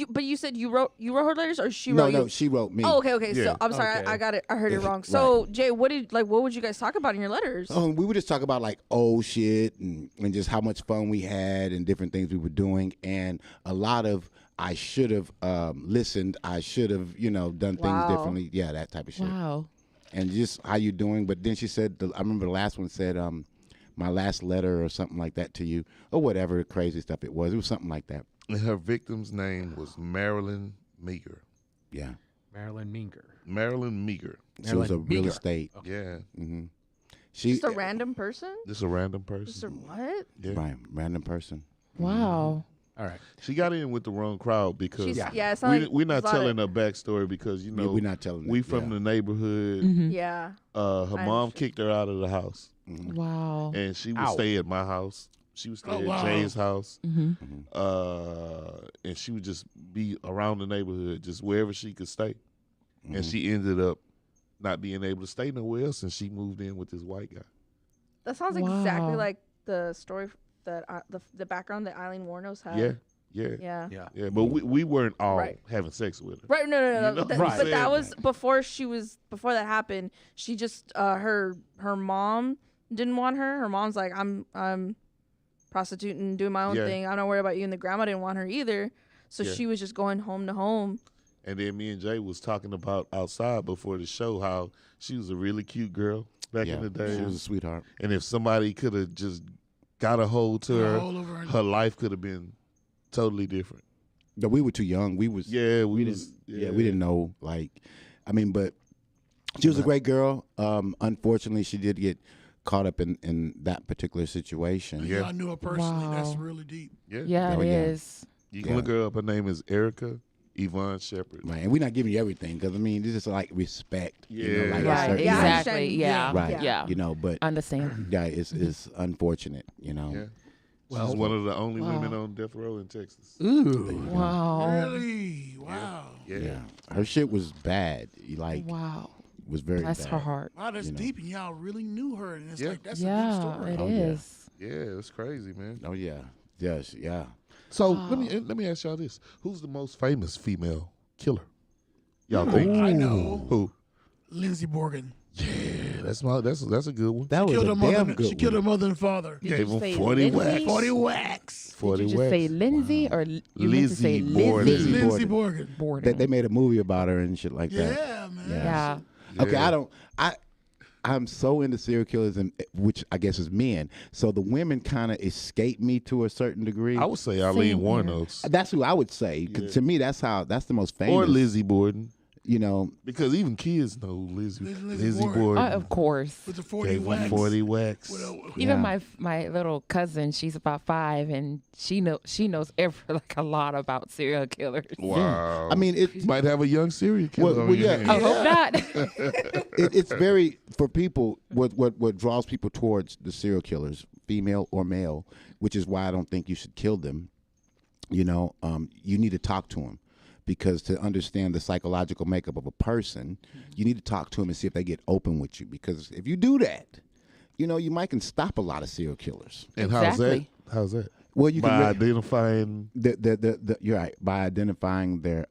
Speaker 6: but you said you wrote her letters or she
Speaker 1: No,
Speaker 6: wrote
Speaker 1: no,
Speaker 6: you?
Speaker 1: she wrote me.
Speaker 6: Oh, okay.
Speaker 3: Yeah.
Speaker 6: So I'm sorry,
Speaker 4: Okay.
Speaker 6: I got it. I heard it wrong. So Jay, what would you guys talk about in your letters?
Speaker 1: We would just talk about like old shit and just how much fun we had and different things we were doing, and a lot of I should have listened. I should have done things
Speaker 6: Wow.
Speaker 1: differently. Yeah, that type of shit.
Speaker 2: Wow.
Speaker 1: And just how you doing. But then she said, I remember the last one said, my last letter or something like that to you or whatever crazy stuff it was. It was something like that.
Speaker 3: And her victim's name was Marilyn Meager.
Speaker 1: Yeah.
Speaker 4: Marilyn Meager.
Speaker 3: Marilyn Meager.
Speaker 1: She was a
Speaker 4: Marilyn
Speaker 1: real
Speaker 4: Meager.
Speaker 1: estate.
Speaker 3: Yeah.
Speaker 1: hmm She
Speaker 6: Just a random person?
Speaker 3: This is a random
Speaker 6: Just a
Speaker 3: person.
Speaker 6: what?
Speaker 3: Yeah.
Speaker 1: right, random person.
Speaker 2: Wow.
Speaker 4: All right.
Speaker 3: She got in with the wrong crowd because
Speaker 6: She's, yeah, it's not like
Speaker 3: we're not
Speaker 6: there's a lot
Speaker 3: telling her backstory because
Speaker 1: Yeah, we're not telling
Speaker 3: we
Speaker 1: it,
Speaker 3: from
Speaker 1: yeah.
Speaker 3: the neighborhood.
Speaker 6: Yeah.
Speaker 3: Her
Speaker 6: I
Speaker 3: mom
Speaker 6: understand.
Speaker 3: kicked her out of the house,
Speaker 2: Wow.
Speaker 3: and she would
Speaker 4: Ow.
Speaker 3: stay at my house. She would stay
Speaker 5: Oh,
Speaker 3: at
Speaker 5: wow.
Speaker 3: Jay's house,
Speaker 1: Mm-hmm.
Speaker 3: and she would just be around the neighborhood, just wherever she could stay.
Speaker 1: Mm-hmm.
Speaker 3: And she ended up not being able to stay nowhere else, and she moved in with this white guy.
Speaker 6: That sounds exactly
Speaker 2: Wow.
Speaker 6: like the story that the background that Eileen Warnos had.
Speaker 3: Yeah, yeah,
Speaker 6: Yeah.
Speaker 4: Yeah.
Speaker 3: yeah. But we weren't all
Speaker 6: Right.
Speaker 3: having sex with her.
Speaker 6: Right. No.
Speaker 3: You know
Speaker 6: That-
Speaker 3: what I'm
Speaker 6: But that
Speaker 3: saying?
Speaker 6: was before that happened. She just her mom didn't want her. Her mom's like, I'm prostituting, doing my own
Speaker 3: Yeah.
Speaker 6: thing. I'm not worried about you. And the grandma didn't want her either. So
Speaker 3: Yeah.
Speaker 6: she was just going home to home.
Speaker 3: And then me and Jay was talking about outside before the show how she was a really cute girl back in the day.
Speaker 1: She was a sweetheart.
Speaker 3: And if somebody could have just got a hold to
Speaker 5: Got a
Speaker 3: her,
Speaker 5: hold of her and-
Speaker 3: her life could have been totally different.
Speaker 1: But we were too young. We was
Speaker 3: Yeah,
Speaker 1: we
Speaker 3: was.
Speaker 1: didn't we didn't know, like, I mean, but she was a great girl. Unfortunately, she did get caught up in that particular situation.
Speaker 3: Yeah.
Speaker 5: I knew her personally. That's
Speaker 2: Wow.
Speaker 5: really deep.
Speaker 3: Yeah,
Speaker 2: Yeah,
Speaker 1: Oh,
Speaker 2: it
Speaker 1: yeah.
Speaker 2: is.
Speaker 3: You can
Speaker 1: Yeah.
Speaker 3: look her up. Her name is Erica Yvonne Shepard.
Speaker 1: Right, and we're not giving you everything because I mean, this is like respect. You know,
Speaker 3: Yeah.
Speaker 1: like a
Speaker 2: Right.
Speaker 1: certain-
Speaker 6: Yeah, I
Speaker 2: Exactly.
Speaker 6: understand.
Speaker 2: Yeah.
Speaker 1: Right.
Speaker 2: Yeah.
Speaker 1: You know, but
Speaker 2: Understand.
Speaker 1: yeah, it's unfortunate. You know.
Speaker 3: Yeah.
Speaker 4: Well,
Speaker 3: She's one of the only
Speaker 2: wow.
Speaker 3: women on death row in Texas.
Speaker 4: Ooh.
Speaker 2: Wow.
Speaker 5: Really? Wow.
Speaker 1: Yeah. Her shit was bad. Like,
Speaker 2: Wow.
Speaker 1: was very
Speaker 2: Bless
Speaker 1: bad.
Speaker 2: her heart.
Speaker 5: Wow, that's
Speaker 1: You know.
Speaker 5: deep, and y'all really knew her, and it's
Speaker 3: Yeah.
Speaker 5: like that's a deep
Speaker 2: Yeah,
Speaker 5: story.
Speaker 2: it
Speaker 1: Oh, yeah.
Speaker 2: is.
Speaker 3: Yeah, it's crazy, man.
Speaker 1: Oh yeah. Yes. Yeah.
Speaker 3: So let me ask y'all this: who's the most famous female killer? Y'all think?
Speaker 5: I know.
Speaker 3: Who?
Speaker 5: Lindsey Morgan.
Speaker 3: Yeah, that's a good one.
Speaker 1: That was
Speaker 5: Killed
Speaker 1: a
Speaker 5: her mother.
Speaker 1: damn good
Speaker 5: She killed her
Speaker 1: one.
Speaker 5: mother and father.
Speaker 2: Did
Speaker 3: Gave
Speaker 2: you
Speaker 3: him
Speaker 2: say
Speaker 3: 40
Speaker 2: Lindsay?
Speaker 3: whacks.
Speaker 5: 40 whacks.
Speaker 3: 40
Speaker 2: Did you just say
Speaker 3: whacks.
Speaker 2: Lindsay or you meant to say
Speaker 3: Lizzie Borden.
Speaker 2: Lizzie
Speaker 5: Lindsey Morgan.
Speaker 2: Borden?
Speaker 1: They made a movie about her and shit like that.
Speaker 5: Yeah, man.
Speaker 2: Yeah.
Speaker 1: Okay,
Speaker 3: Yeah.
Speaker 1: I'm so into serial killers, and which I guess is men. So the women kind of escape me to a certain degree.
Speaker 3: I would say Eileen
Speaker 2: Same here.
Speaker 3: Warnos
Speaker 1: That's who I would say. 'Cause to me, that's the most famous.
Speaker 3: or Lizzie Borden,
Speaker 1: You know,
Speaker 3: because even kids know Lizzie
Speaker 5: Lizzie
Speaker 3: Borden.
Speaker 5: Borden.
Speaker 2: Of course.
Speaker 5: With the 40
Speaker 3: Gave him
Speaker 5: whacks.
Speaker 3: 40 whacks.
Speaker 2: Even
Speaker 1: Yeah.
Speaker 2: my little cousin, she's about 5, and she knows like a lot about serial killers.
Speaker 3: Wow.
Speaker 1: I mean, it
Speaker 3: Might have a young serial killer.
Speaker 1: Well,
Speaker 3: on
Speaker 1: well,
Speaker 3: your
Speaker 1: yeah.
Speaker 3: hands.
Speaker 2: I hope not.
Speaker 1: it's very for people. What draws people towards the serial killers, female or male, which is why I don't think you should kill them. You know, you need to talk to them. Because to understand the psychological makeup of a person, you need to talk to them and see if they get open with you. Because if you do that, you know, you might can stop a lot of serial killers.
Speaker 3: And
Speaker 2: Exactly.
Speaker 3: how's that?
Speaker 1: Well, you
Speaker 3: By
Speaker 1: can
Speaker 3: identifying.
Speaker 1: you're right, by identifying their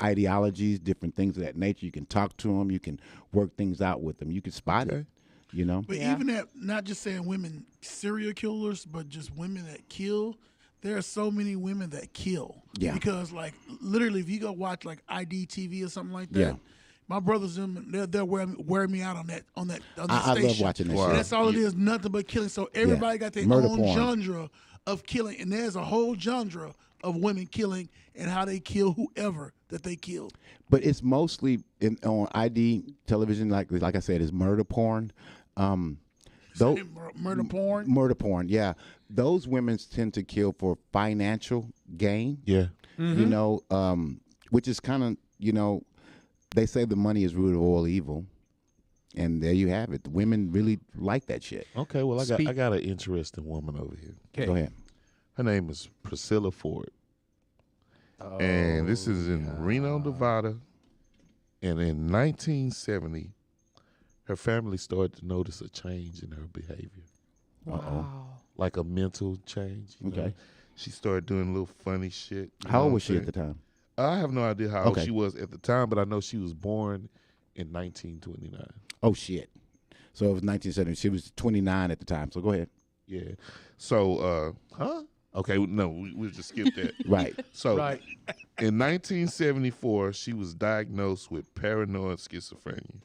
Speaker 1: ideologies, different things of that nature. You can talk to them. You can work things out with them. You can spot it. You know.
Speaker 5: But
Speaker 2: Yeah.
Speaker 5: even that, not just saying women serial killers, but just women that kill. There are so many women that kill.
Speaker 1: Yeah.
Speaker 5: Because like literally, if you go watch like IDTV or something like that,
Speaker 1: Yeah.
Speaker 5: my brothers them they'll wear me out on that
Speaker 1: I
Speaker 5: station.
Speaker 1: love watching that
Speaker 3: Wow.
Speaker 1: shit.
Speaker 5: That's all it is, nothing but killing. So everybody got their
Speaker 1: Murder
Speaker 5: own
Speaker 1: porn.
Speaker 5: genre of killing, and there's a whole genre of women killing and how they kill whoever that they kill.
Speaker 1: But it's mostly on ID television, like I said, is murder porn. Though
Speaker 5: Murder porn.
Speaker 1: murder porn, yeah. Those women tend to kill for financial gain.
Speaker 3: Yeah.
Speaker 1: You know, which is kind of, you know, they say the money is root of all evil, and there you have it. The women really like that shit.
Speaker 3: Okay. Well, I got an interesting woman over here.
Speaker 1: Go ahead.
Speaker 3: Her name is Priscilla Ford, and this is in Reno, Nevada. And in 1970, her family started to notice a change in her behavior,
Speaker 2: Wow.
Speaker 3: like a mental change. You know?
Speaker 1: Okay.
Speaker 3: She started doing a little funny shit. you
Speaker 1: How
Speaker 3: know
Speaker 1: old
Speaker 3: what
Speaker 1: was she
Speaker 3: I'm
Speaker 1: at the time?
Speaker 3: saying? I have no idea how old
Speaker 1: Okay.
Speaker 3: she was at the time, but I know she was born in 1929.
Speaker 1: Oh shit! So it was 1970. She was 29 at the time. So go ahead.
Speaker 3: Yeah. So, Okay, no, we'll just skip that.
Speaker 1: Right.
Speaker 3: So,
Speaker 4: Right.
Speaker 3: in 1974, she was diagnosed with paranoid schizophrenia.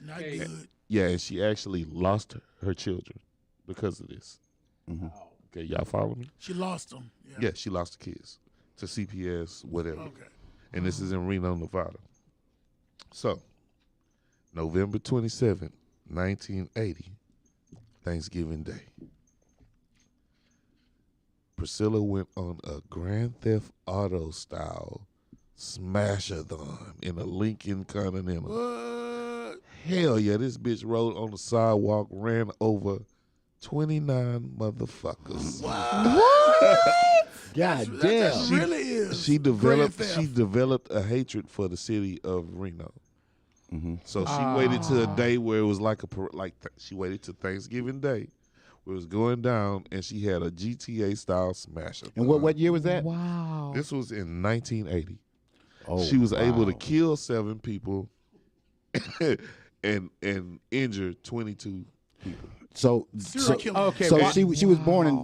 Speaker 5: Not good.
Speaker 3: Yeah, and she actually lost her children because of this.
Speaker 1: Mhm.
Speaker 3: Okay, y'all follow me?
Speaker 5: She lost them.
Speaker 3: Yeah, she lost the kids to CPS, whatever.
Speaker 5: Okay.
Speaker 3: And this is in Reno, Nevada. So, November 27th, 1980, Thanksgiving Day. Priscilla went on a Grand Theft Auto style smash-a-thon in a Lincoln Continental.
Speaker 5: What?
Speaker 3: Hell yeah, this bitch rode on the sidewalk, ran over 29 motherfuckers.
Speaker 1: God
Speaker 5: That
Speaker 1: damn.
Speaker 5: really is.
Speaker 3: She
Speaker 5: Grand theft.
Speaker 3: developed a hatred for the city of Reno.
Speaker 1: Mm-hmm.
Speaker 3: So she waited to a day where it was she waited to Thanksgiving Day, where it was going down, and she had a GTA style smasher.
Speaker 1: And what year was that?
Speaker 2: Wow.
Speaker 3: This was in 1980.
Speaker 1: Oh,
Speaker 3: She was able to
Speaker 1: wow.
Speaker 3: kill 7 people and injure 22 people.
Speaker 1: So,
Speaker 5: Serial killer.
Speaker 4: Okay,
Speaker 1: so
Speaker 4: well,
Speaker 1: she was born in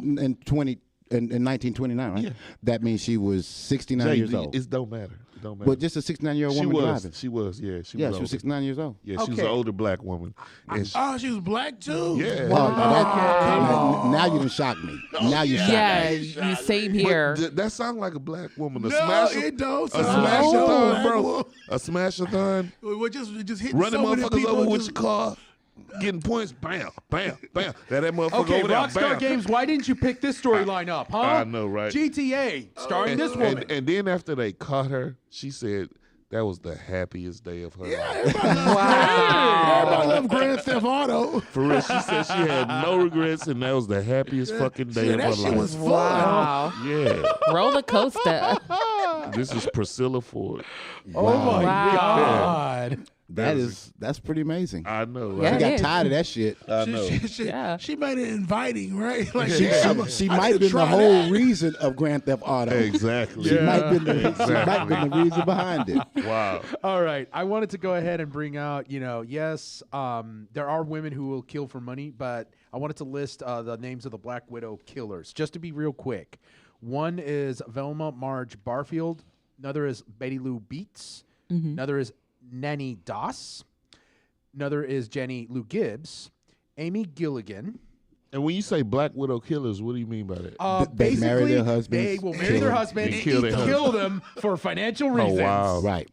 Speaker 1: 1929, right?
Speaker 3: Yeah.
Speaker 1: That means she was 69 years old.
Speaker 3: It don't matter. It don't matter.
Speaker 1: But just a 69-year-old
Speaker 3: she
Speaker 1: woman
Speaker 3: was.
Speaker 1: driving.
Speaker 3: She was. Yeah. She
Speaker 1: Yeah,
Speaker 3: was.
Speaker 1: she was
Speaker 3: older.
Speaker 1: 69 years old.
Speaker 3: Yeah, she was
Speaker 4: Okay.
Speaker 3: an older black woman. And
Speaker 5: Oh, she was black too.
Speaker 3: yeah.
Speaker 1: Now you done shocked me. Now you shocked
Speaker 2: Yeah,
Speaker 1: me.
Speaker 2: you same here.
Speaker 3: That sounds like a black woman. A
Speaker 5: No,
Speaker 3: smash.
Speaker 5: it don't.
Speaker 3: A
Speaker 5: sound like
Speaker 3: smash-a-thon,
Speaker 5: black
Speaker 3: bro.
Speaker 5: woman.
Speaker 3: A smash-a-thon.
Speaker 5: We're just hitting
Speaker 3: Running
Speaker 5: so many
Speaker 3: motherfuckers
Speaker 5: people.
Speaker 3: over with
Speaker 5: just-
Speaker 3: your car. Getting points. Bam, bam, bam. That motherfucker
Speaker 4: Okay,
Speaker 3: over there.
Speaker 4: Rockstar
Speaker 3: Bam.
Speaker 4: Games, why didn't you pick this storyline up, huh?
Speaker 3: I know, right?
Speaker 4: GTA, starring
Speaker 3: And,
Speaker 4: this woman.
Speaker 3: and then after they caught her, she said that was the happiest day of her life.
Speaker 5: Everybody love Grand Theft Auto.
Speaker 3: For real, she said she had no regrets, and that was the happiest fucking day of
Speaker 5: that
Speaker 3: her
Speaker 5: shit
Speaker 3: life.
Speaker 5: was fun.
Speaker 2: Wow.
Speaker 3: Yeah,
Speaker 2: Roller coaster.
Speaker 3: this is Priscilla Ford.
Speaker 4: Oh my
Speaker 2: Wow.
Speaker 4: God.
Speaker 1: That's pretty amazing.
Speaker 3: I know,
Speaker 2: Yeah,
Speaker 1: She
Speaker 3: right?
Speaker 1: got
Speaker 2: is.
Speaker 1: tired of that shit.
Speaker 3: I know.
Speaker 2: Yeah.
Speaker 5: She made it inviting, right? Like
Speaker 1: She might have been the whole reason of Grand Theft Auto.
Speaker 3: Exactly.
Speaker 1: She might have been the reason behind it.
Speaker 3: Wow.
Speaker 4: All right. I wanted to go ahead and bring out, yes, there are women who will kill for money, but I wanted to list the names of the Black Widow killers, just to be real quick. One is Velma Marge Barfield. Another is Betty Lou Beats. Another is Nanny Doss. Another is Jenny Lou Gibbs. Amy Gilligan.
Speaker 3: And when you say Black Widow killers, what do you mean by that?
Speaker 1: They marry
Speaker 4: Basically,
Speaker 1: their husbands,
Speaker 4: They will marry
Speaker 1: kill
Speaker 4: their
Speaker 1: them,
Speaker 4: husbands,
Speaker 3: and kill their
Speaker 4: kill them for financial reasons.
Speaker 3: wow.
Speaker 1: Right.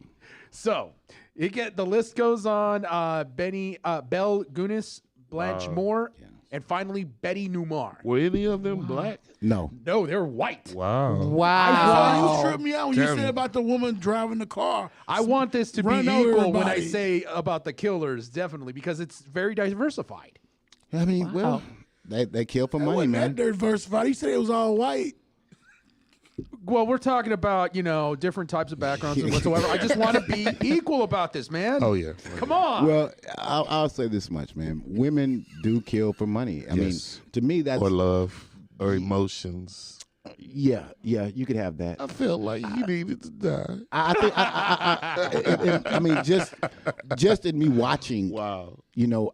Speaker 4: So the list goes on. Belle Gunis, Blanche Moore, and finally Betty Newmar.
Speaker 3: Were any of them black?
Speaker 1: No.
Speaker 4: No, they're white.
Speaker 3: Wow.
Speaker 5: You
Speaker 2: Wow.
Speaker 5: tripped me out when you
Speaker 3: Tell
Speaker 5: said
Speaker 3: me.
Speaker 5: about the woman driving the car.
Speaker 4: I want this to be
Speaker 5: Run over
Speaker 4: equal when I
Speaker 5: everybody.
Speaker 4: say about the killers, definitely, because it's very diversified.
Speaker 1: I mean, well, they kill for money,
Speaker 5: Wasn't
Speaker 1: man.
Speaker 5: that diversified? You said it was all white.
Speaker 4: Well, we're talking about, different types of backgrounds and whatsoever. I just want to be equal about this, man.
Speaker 3: Oh, yeah.
Speaker 4: Come on.
Speaker 1: Well, I'll say this much, man. Women do kill for money. I
Speaker 3: Yes.
Speaker 1: mean, to me, that's
Speaker 3: Or love, or emotions.
Speaker 1: yeah, you could have that.
Speaker 3: I felt like you needed to die.
Speaker 1: I think I mean just in me watching,
Speaker 3: Wow.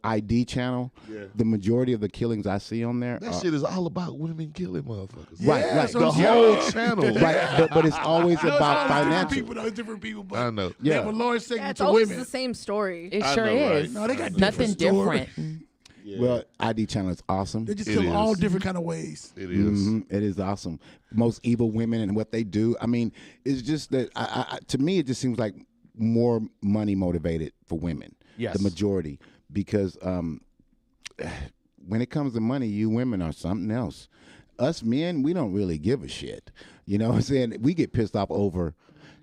Speaker 1: ID channel, the majority of the killings I see on there,
Speaker 3: That shit is all about women killing motherfuckers.
Speaker 1: right,
Speaker 5: Yeah,
Speaker 1: right,
Speaker 5: so
Speaker 3: The
Speaker 5: it's
Speaker 3: whole channel.
Speaker 1: right, but it's always
Speaker 5: No, it's
Speaker 1: about
Speaker 5: all different
Speaker 1: financial.
Speaker 5: people. No, it's different people. But
Speaker 3: I know.
Speaker 5: They
Speaker 1: Yeah.
Speaker 5: have a large
Speaker 6: Yeah,
Speaker 5: segment
Speaker 6: it's
Speaker 5: to
Speaker 6: always
Speaker 5: women.
Speaker 6: the same story.
Speaker 2: It
Speaker 3: I
Speaker 2: sure
Speaker 3: know, right?
Speaker 2: is.
Speaker 5: No, they got
Speaker 2: Nothing
Speaker 5: different stories.
Speaker 2: different.
Speaker 1: Well, ID channel is awesome.
Speaker 5: They just
Speaker 3: It
Speaker 5: kill all
Speaker 3: is.
Speaker 5: different kind of ways.
Speaker 3: It is.
Speaker 1: It is awesome. Most evil women and what they do. I mean, it's just that to me, it just seems like more money motivated for women.
Speaker 4: Yes.
Speaker 1: The majority, because when it comes to money, you women are something else. Us men, we don't really give a shit. You know what I'm saying? We get pissed off over.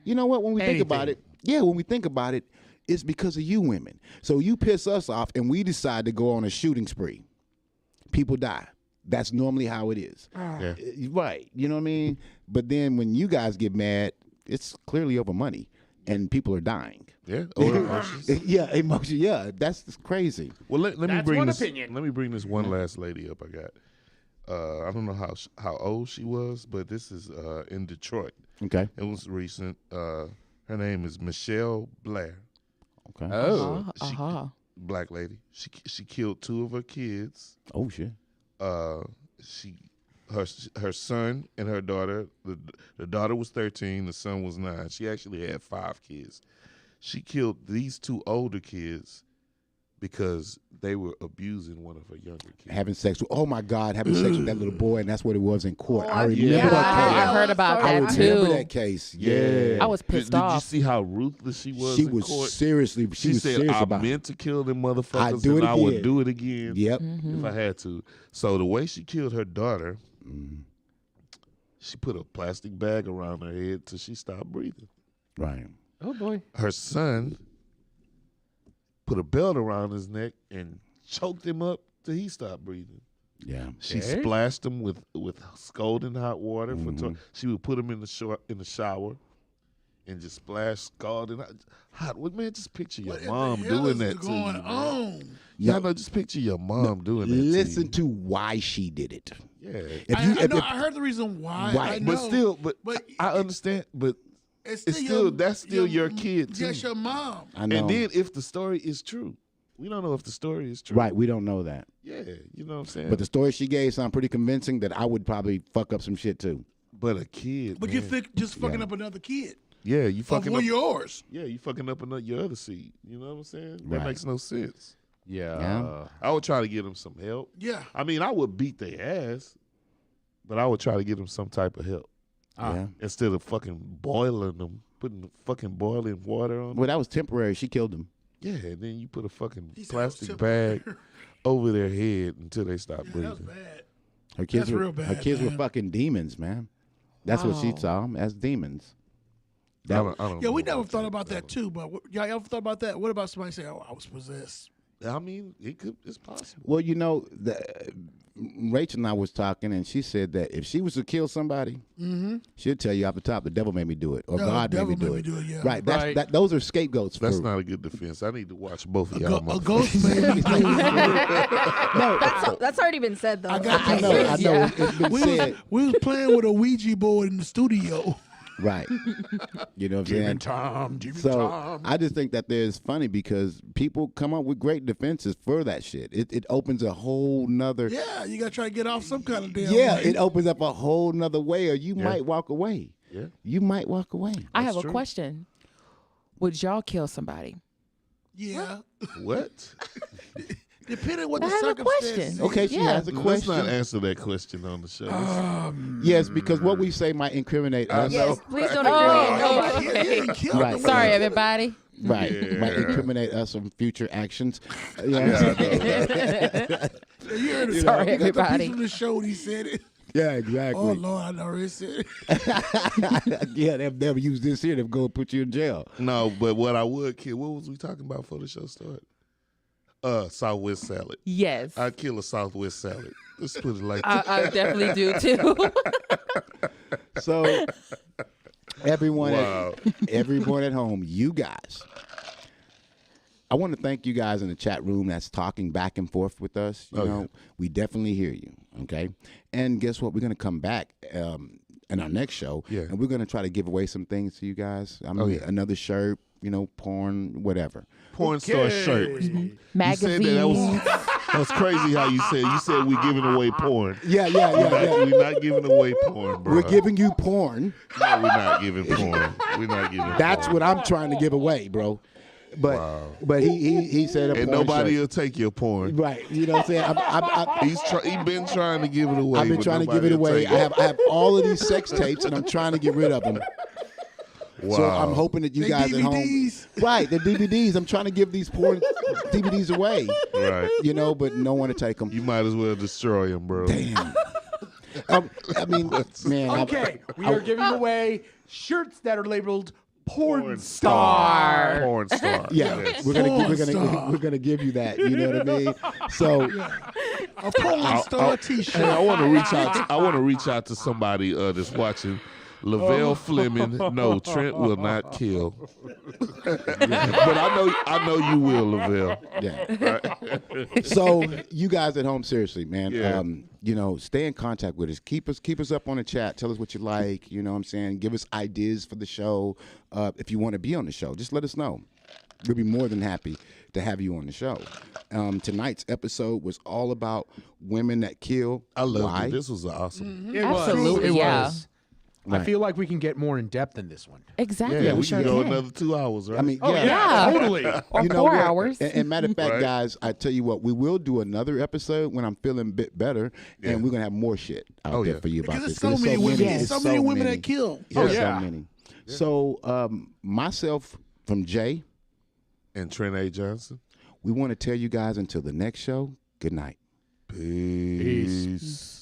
Speaker 1: You know what? When we think about it, when we think about it, it's because of you women. So you piss us off, and we decide to go on a shooting spree. People die. That's normally how it is.
Speaker 3: Yeah.
Speaker 1: Right. You know what I mean? But then when you guys get mad, it's clearly over money, and people are dying.
Speaker 3: Yeah. Or emotions.
Speaker 1: Yeah, emotion. Yeah, that's crazy.
Speaker 3: Well, let me
Speaker 4: That's
Speaker 3: bring
Speaker 4: one
Speaker 3: this.
Speaker 4: opinion.
Speaker 3: Let me bring this one last lady up. I got. I don't know how old she was, but this is in Detroit.
Speaker 1: Okay.
Speaker 3: It was recent. Her name is Michelle Blair.
Speaker 1: Okay.
Speaker 4: Oh.
Speaker 3: Black lady. She killed 2 of her kids.
Speaker 1: Oh shit.
Speaker 3: Her son and her daughter. The daughter was 13. The son was 9. She actually had 5 kids. She killed these 2 older kids because they were abusing one of her younger kids.
Speaker 1: Having sex with, oh my God, having sex with that little boy, and that's what it was in court. I remember
Speaker 2: Yeah,
Speaker 1: that case.
Speaker 2: I heard about
Speaker 1: I
Speaker 2: that
Speaker 1: remember
Speaker 2: too.
Speaker 1: that case. Yeah.
Speaker 2: I was pissed
Speaker 3: Did you
Speaker 2: off.
Speaker 3: see how ruthless she was?
Speaker 1: She
Speaker 3: in
Speaker 1: was
Speaker 3: court?
Speaker 1: seriously.
Speaker 3: She
Speaker 1: was
Speaker 3: said,
Speaker 1: serious
Speaker 3: "I
Speaker 1: about it.
Speaker 3: meant to kill them motherfuckers,
Speaker 1: I'd do
Speaker 3: and
Speaker 1: it
Speaker 3: I would
Speaker 1: again."
Speaker 3: do it again
Speaker 1: Yep.
Speaker 3: if I had to." So the way she killed her daughter, She put a plastic bag around her head till she stopped breathing.
Speaker 1: Right.
Speaker 4: Oh boy.
Speaker 3: Her son put a belt around his neck and choked him up till he stopped breathing.
Speaker 1: Yeah.
Speaker 3: She splashed him with scalding hot water. She would put him in the shower and just splash scalding hot. Well, man, just picture your mom doing that to you.
Speaker 5: Going on?
Speaker 3: Yeah, no, just picture your mom doing that.
Speaker 1: Listen to why she did it.
Speaker 3: Yeah,
Speaker 5: I heard the reason why.
Speaker 1: Right.
Speaker 5: I know,
Speaker 3: but I understand. But that's still your kid too.
Speaker 5: Yes, your mom.
Speaker 1: I know.
Speaker 3: And then if the story is true, we don't know if the story is true.
Speaker 1: Right, we don't know that.
Speaker 3: Yeah, you know what I'm saying.
Speaker 1: But the story she gave sound pretty convincing that I would probably fuck up some shit too.
Speaker 3: But a kid.
Speaker 5: But
Speaker 3: man.
Speaker 5: you're just fucking up another kid.
Speaker 3: Yeah, you fucking
Speaker 5: of
Speaker 3: up
Speaker 5: yours.
Speaker 3: Yeah, you fucking up your other seed. You know what I'm saying?
Speaker 1: Right.
Speaker 3: That makes no sense.
Speaker 4: Yeah.
Speaker 3: I would try to get them some help.
Speaker 5: Yeah.
Speaker 3: I mean, I would beat their ass, but I would try to get them some type of help.
Speaker 1: Yeah.
Speaker 3: Instead of fucking boiling them, putting fucking boiling water on them.
Speaker 1: Well, that was temporary. She killed him.
Speaker 3: Yeah, and then you put a fucking plastic bag over their head until they stop breathing.
Speaker 5: That's bad.
Speaker 1: Her kids
Speaker 5: That's
Speaker 1: were
Speaker 5: real bad,
Speaker 1: her kids were
Speaker 5: man.
Speaker 1: fucking demons, man. That's what she saw them as demons.
Speaker 3: I don't
Speaker 5: Yeah, we
Speaker 3: know
Speaker 5: never thought about that too. But y'all ever thought about that? What about somebody saying, "Oh, I was possessed"?
Speaker 3: I mean, it's possible.
Speaker 1: Well, you know, Rachel and I was talking, and she said that if she was to kill somebody, she'll tell you off the top, the devil made me do it, or
Speaker 5: No,
Speaker 1: God
Speaker 5: the
Speaker 1: made me
Speaker 5: devil
Speaker 1: do
Speaker 5: made
Speaker 1: it.
Speaker 5: me do it, yeah.
Speaker 1: Right. That's those are scapegoats.
Speaker 3: That's
Speaker 1: for,
Speaker 3: not a good defense. I need to watch both of y'all.
Speaker 5: A ghost made me do it.
Speaker 1: No,
Speaker 6: That's already been said though.
Speaker 5: I got
Speaker 1: I know.
Speaker 2: Yeah.
Speaker 1: It's been
Speaker 5: we
Speaker 1: said.
Speaker 5: was playing with a Ouija board in the studio.
Speaker 1: Right. You know what I'm saying?
Speaker 4: Jimmy
Speaker 1: So
Speaker 4: Tom.
Speaker 1: I just think that there's funny because people come up with great defenses for that shit. It opens a whole nother.
Speaker 5: Yeah, you gotta try to get off some kind of damn.
Speaker 1: Yeah,
Speaker 5: way.
Speaker 1: it opens up a whole nother way, or you might walk away.
Speaker 3: Yeah.
Speaker 1: You might walk away.
Speaker 2: I have a
Speaker 3: true.
Speaker 2: question. Would y'all kill somebody?
Speaker 5: Yeah.
Speaker 3: What?
Speaker 5: Depending what the
Speaker 2: I have a
Speaker 5: circumstances.
Speaker 2: question.
Speaker 5: is.
Speaker 1: Okay, she
Speaker 2: Yeah.
Speaker 1: has a
Speaker 3: Let's
Speaker 1: question.
Speaker 3: not answer that question on the show.
Speaker 1: Yes, because what we say might incriminate us.
Speaker 6: Yes, please don't
Speaker 2: Oh,
Speaker 6: agree.
Speaker 5: Yeah,
Speaker 2: okay.
Speaker 5: he killed
Speaker 1: Right.
Speaker 5: the
Speaker 2: Sorry,
Speaker 5: woman.
Speaker 2: everybody.
Speaker 1: Right.
Speaker 3: Yeah.
Speaker 1: Might incriminate us on future actions. You know what I'm saying?
Speaker 5: You heard it.
Speaker 2: Sorry,
Speaker 5: You got the piece
Speaker 2: everybody.
Speaker 5: from the show when he said it.
Speaker 1: Yeah, exactly.
Speaker 5: Oh Lord, I already said it.
Speaker 1: Yeah, they'll never use this here. They'll go put you in jail.
Speaker 3: No, but what I would kill, what was we talking about before the show started? Southwest salad.
Speaker 2: Yes.
Speaker 3: I'd kill a Southwest salad. Let's put it like that.
Speaker 2: I definitely do too.
Speaker 1: So everyone,
Speaker 3: Wow.
Speaker 1: everyone at home, you guys. I want to thank you guys in the chat room that's talking back and forth with us. You know, we definitely hear you. Okay, and guess what? We're gonna come back in our next show, and we're gonna try to give away some things to you guys. I mean, another shirt, you know, porn, whatever.
Speaker 3: Porn star shirt.
Speaker 2: Magazines.
Speaker 3: You said that was crazy how you said we're giving away porn.
Speaker 1: Yeah.
Speaker 3: We're not giving away porn, bro.
Speaker 1: We're giving you porn.
Speaker 3: No, we're not giving porn. We're not giving
Speaker 1: That's
Speaker 3: porn.
Speaker 1: what I'm trying to give away, bro. But he said a
Speaker 3: And
Speaker 1: porn
Speaker 3: nobody
Speaker 1: shirt.
Speaker 3: will take your porn.
Speaker 1: Right, you know what I'm saying?
Speaker 3: He's been trying to give it away.
Speaker 1: I've been
Speaker 3: but
Speaker 1: trying to
Speaker 3: nobody
Speaker 1: give it
Speaker 3: will
Speaker 1: away.
Speaker 3: take
Speaker 1: I have all of these sex tapes, and I'm trying to get rid of them.
Speaker 3: Wow.
Speaker 1: So I'm hoping that you
Speaker 5: They
Speaker 1: guys at home,
Speaker 5: DVDs.
Speaker 1: right? The DVDs. I'm trying to give these porn DVDs away,
Speaker 3: Right.
Speaker 1: you know, but no one to take them.
Speaker 3: You might as well destroy him, bro.
Speaker 1: Damn. I mean, man.
Speaker 4: Okay, we are giving away shirts that are labeled porn star.
Speaker 3: Porn star.
Speaker 1: Yeah,
Speaker 3: Yes.
Speaker 1: we're gonna give you that. You know what I mean? So
Speaker 5: A porn star T-shirt.
Speaker 3: Hey, I want to reach out to somebody that's watching. Lavelle Fleming, no, Trent will not kill. But I know you will, Lavelle.
Speaker 1: yeah. So you guys at home, seriously, man.
Speaker 3: Yeah.
Speaker 1: You know, stay in contact with us. Keep us up on the chat. Tell us what you like. You know what I'm saying? Give us ideas for the show. If you want to be on the show, just let us know. We'll be more than happy to have you on the show. Tonight's episode was all about women that kill.
Speaker 3: I love
Speaker 1: Why?
Speaker 3: it. This was awesome.
Speaker 4: It was.
Speaker 2: Absolutely,
Speaker 4: It
Speaker 2: yeah.
Speaker 4: was. I feel like we can get more in depth in this one.
Speaker 2: Exactly.
Speaker 3: Yeah,
Speaker 2: we
Speaker 3: we
Speaker 2: sure
Speaker 3: can go
Speaker 2: can.
Speaker 3: another 2 hours, right?
Speaker 1: I mean,
Speaker 2: Yeah.
Speaker 4: totally.
Speaker 2: Or
Speaker 1: You know
Speaker 2: 4
Speaker 1: what?
Speaker 2: hours.
Speaker 1: And matter of fact,
Speaker 3: Right.
Speaker 1: guys, I tell you what, we will do another episode when I'm feeling a bit better, and we're gonna have more shit out there for you about
Speaker 5: Because
Speaker 1: this.
Speaker 5: there's so many women.
Speaker 1: It's
Speaker 5: So many women that kill.
Speaker 1: There's
Speaker 4: yeah.
Speaker 1: so many. So myself from Jay,
Speaker 3: And Trent A. Johnson.
Speaker 1: we want to tell you guys until the next show. Good night.
Speaker 3: Peace.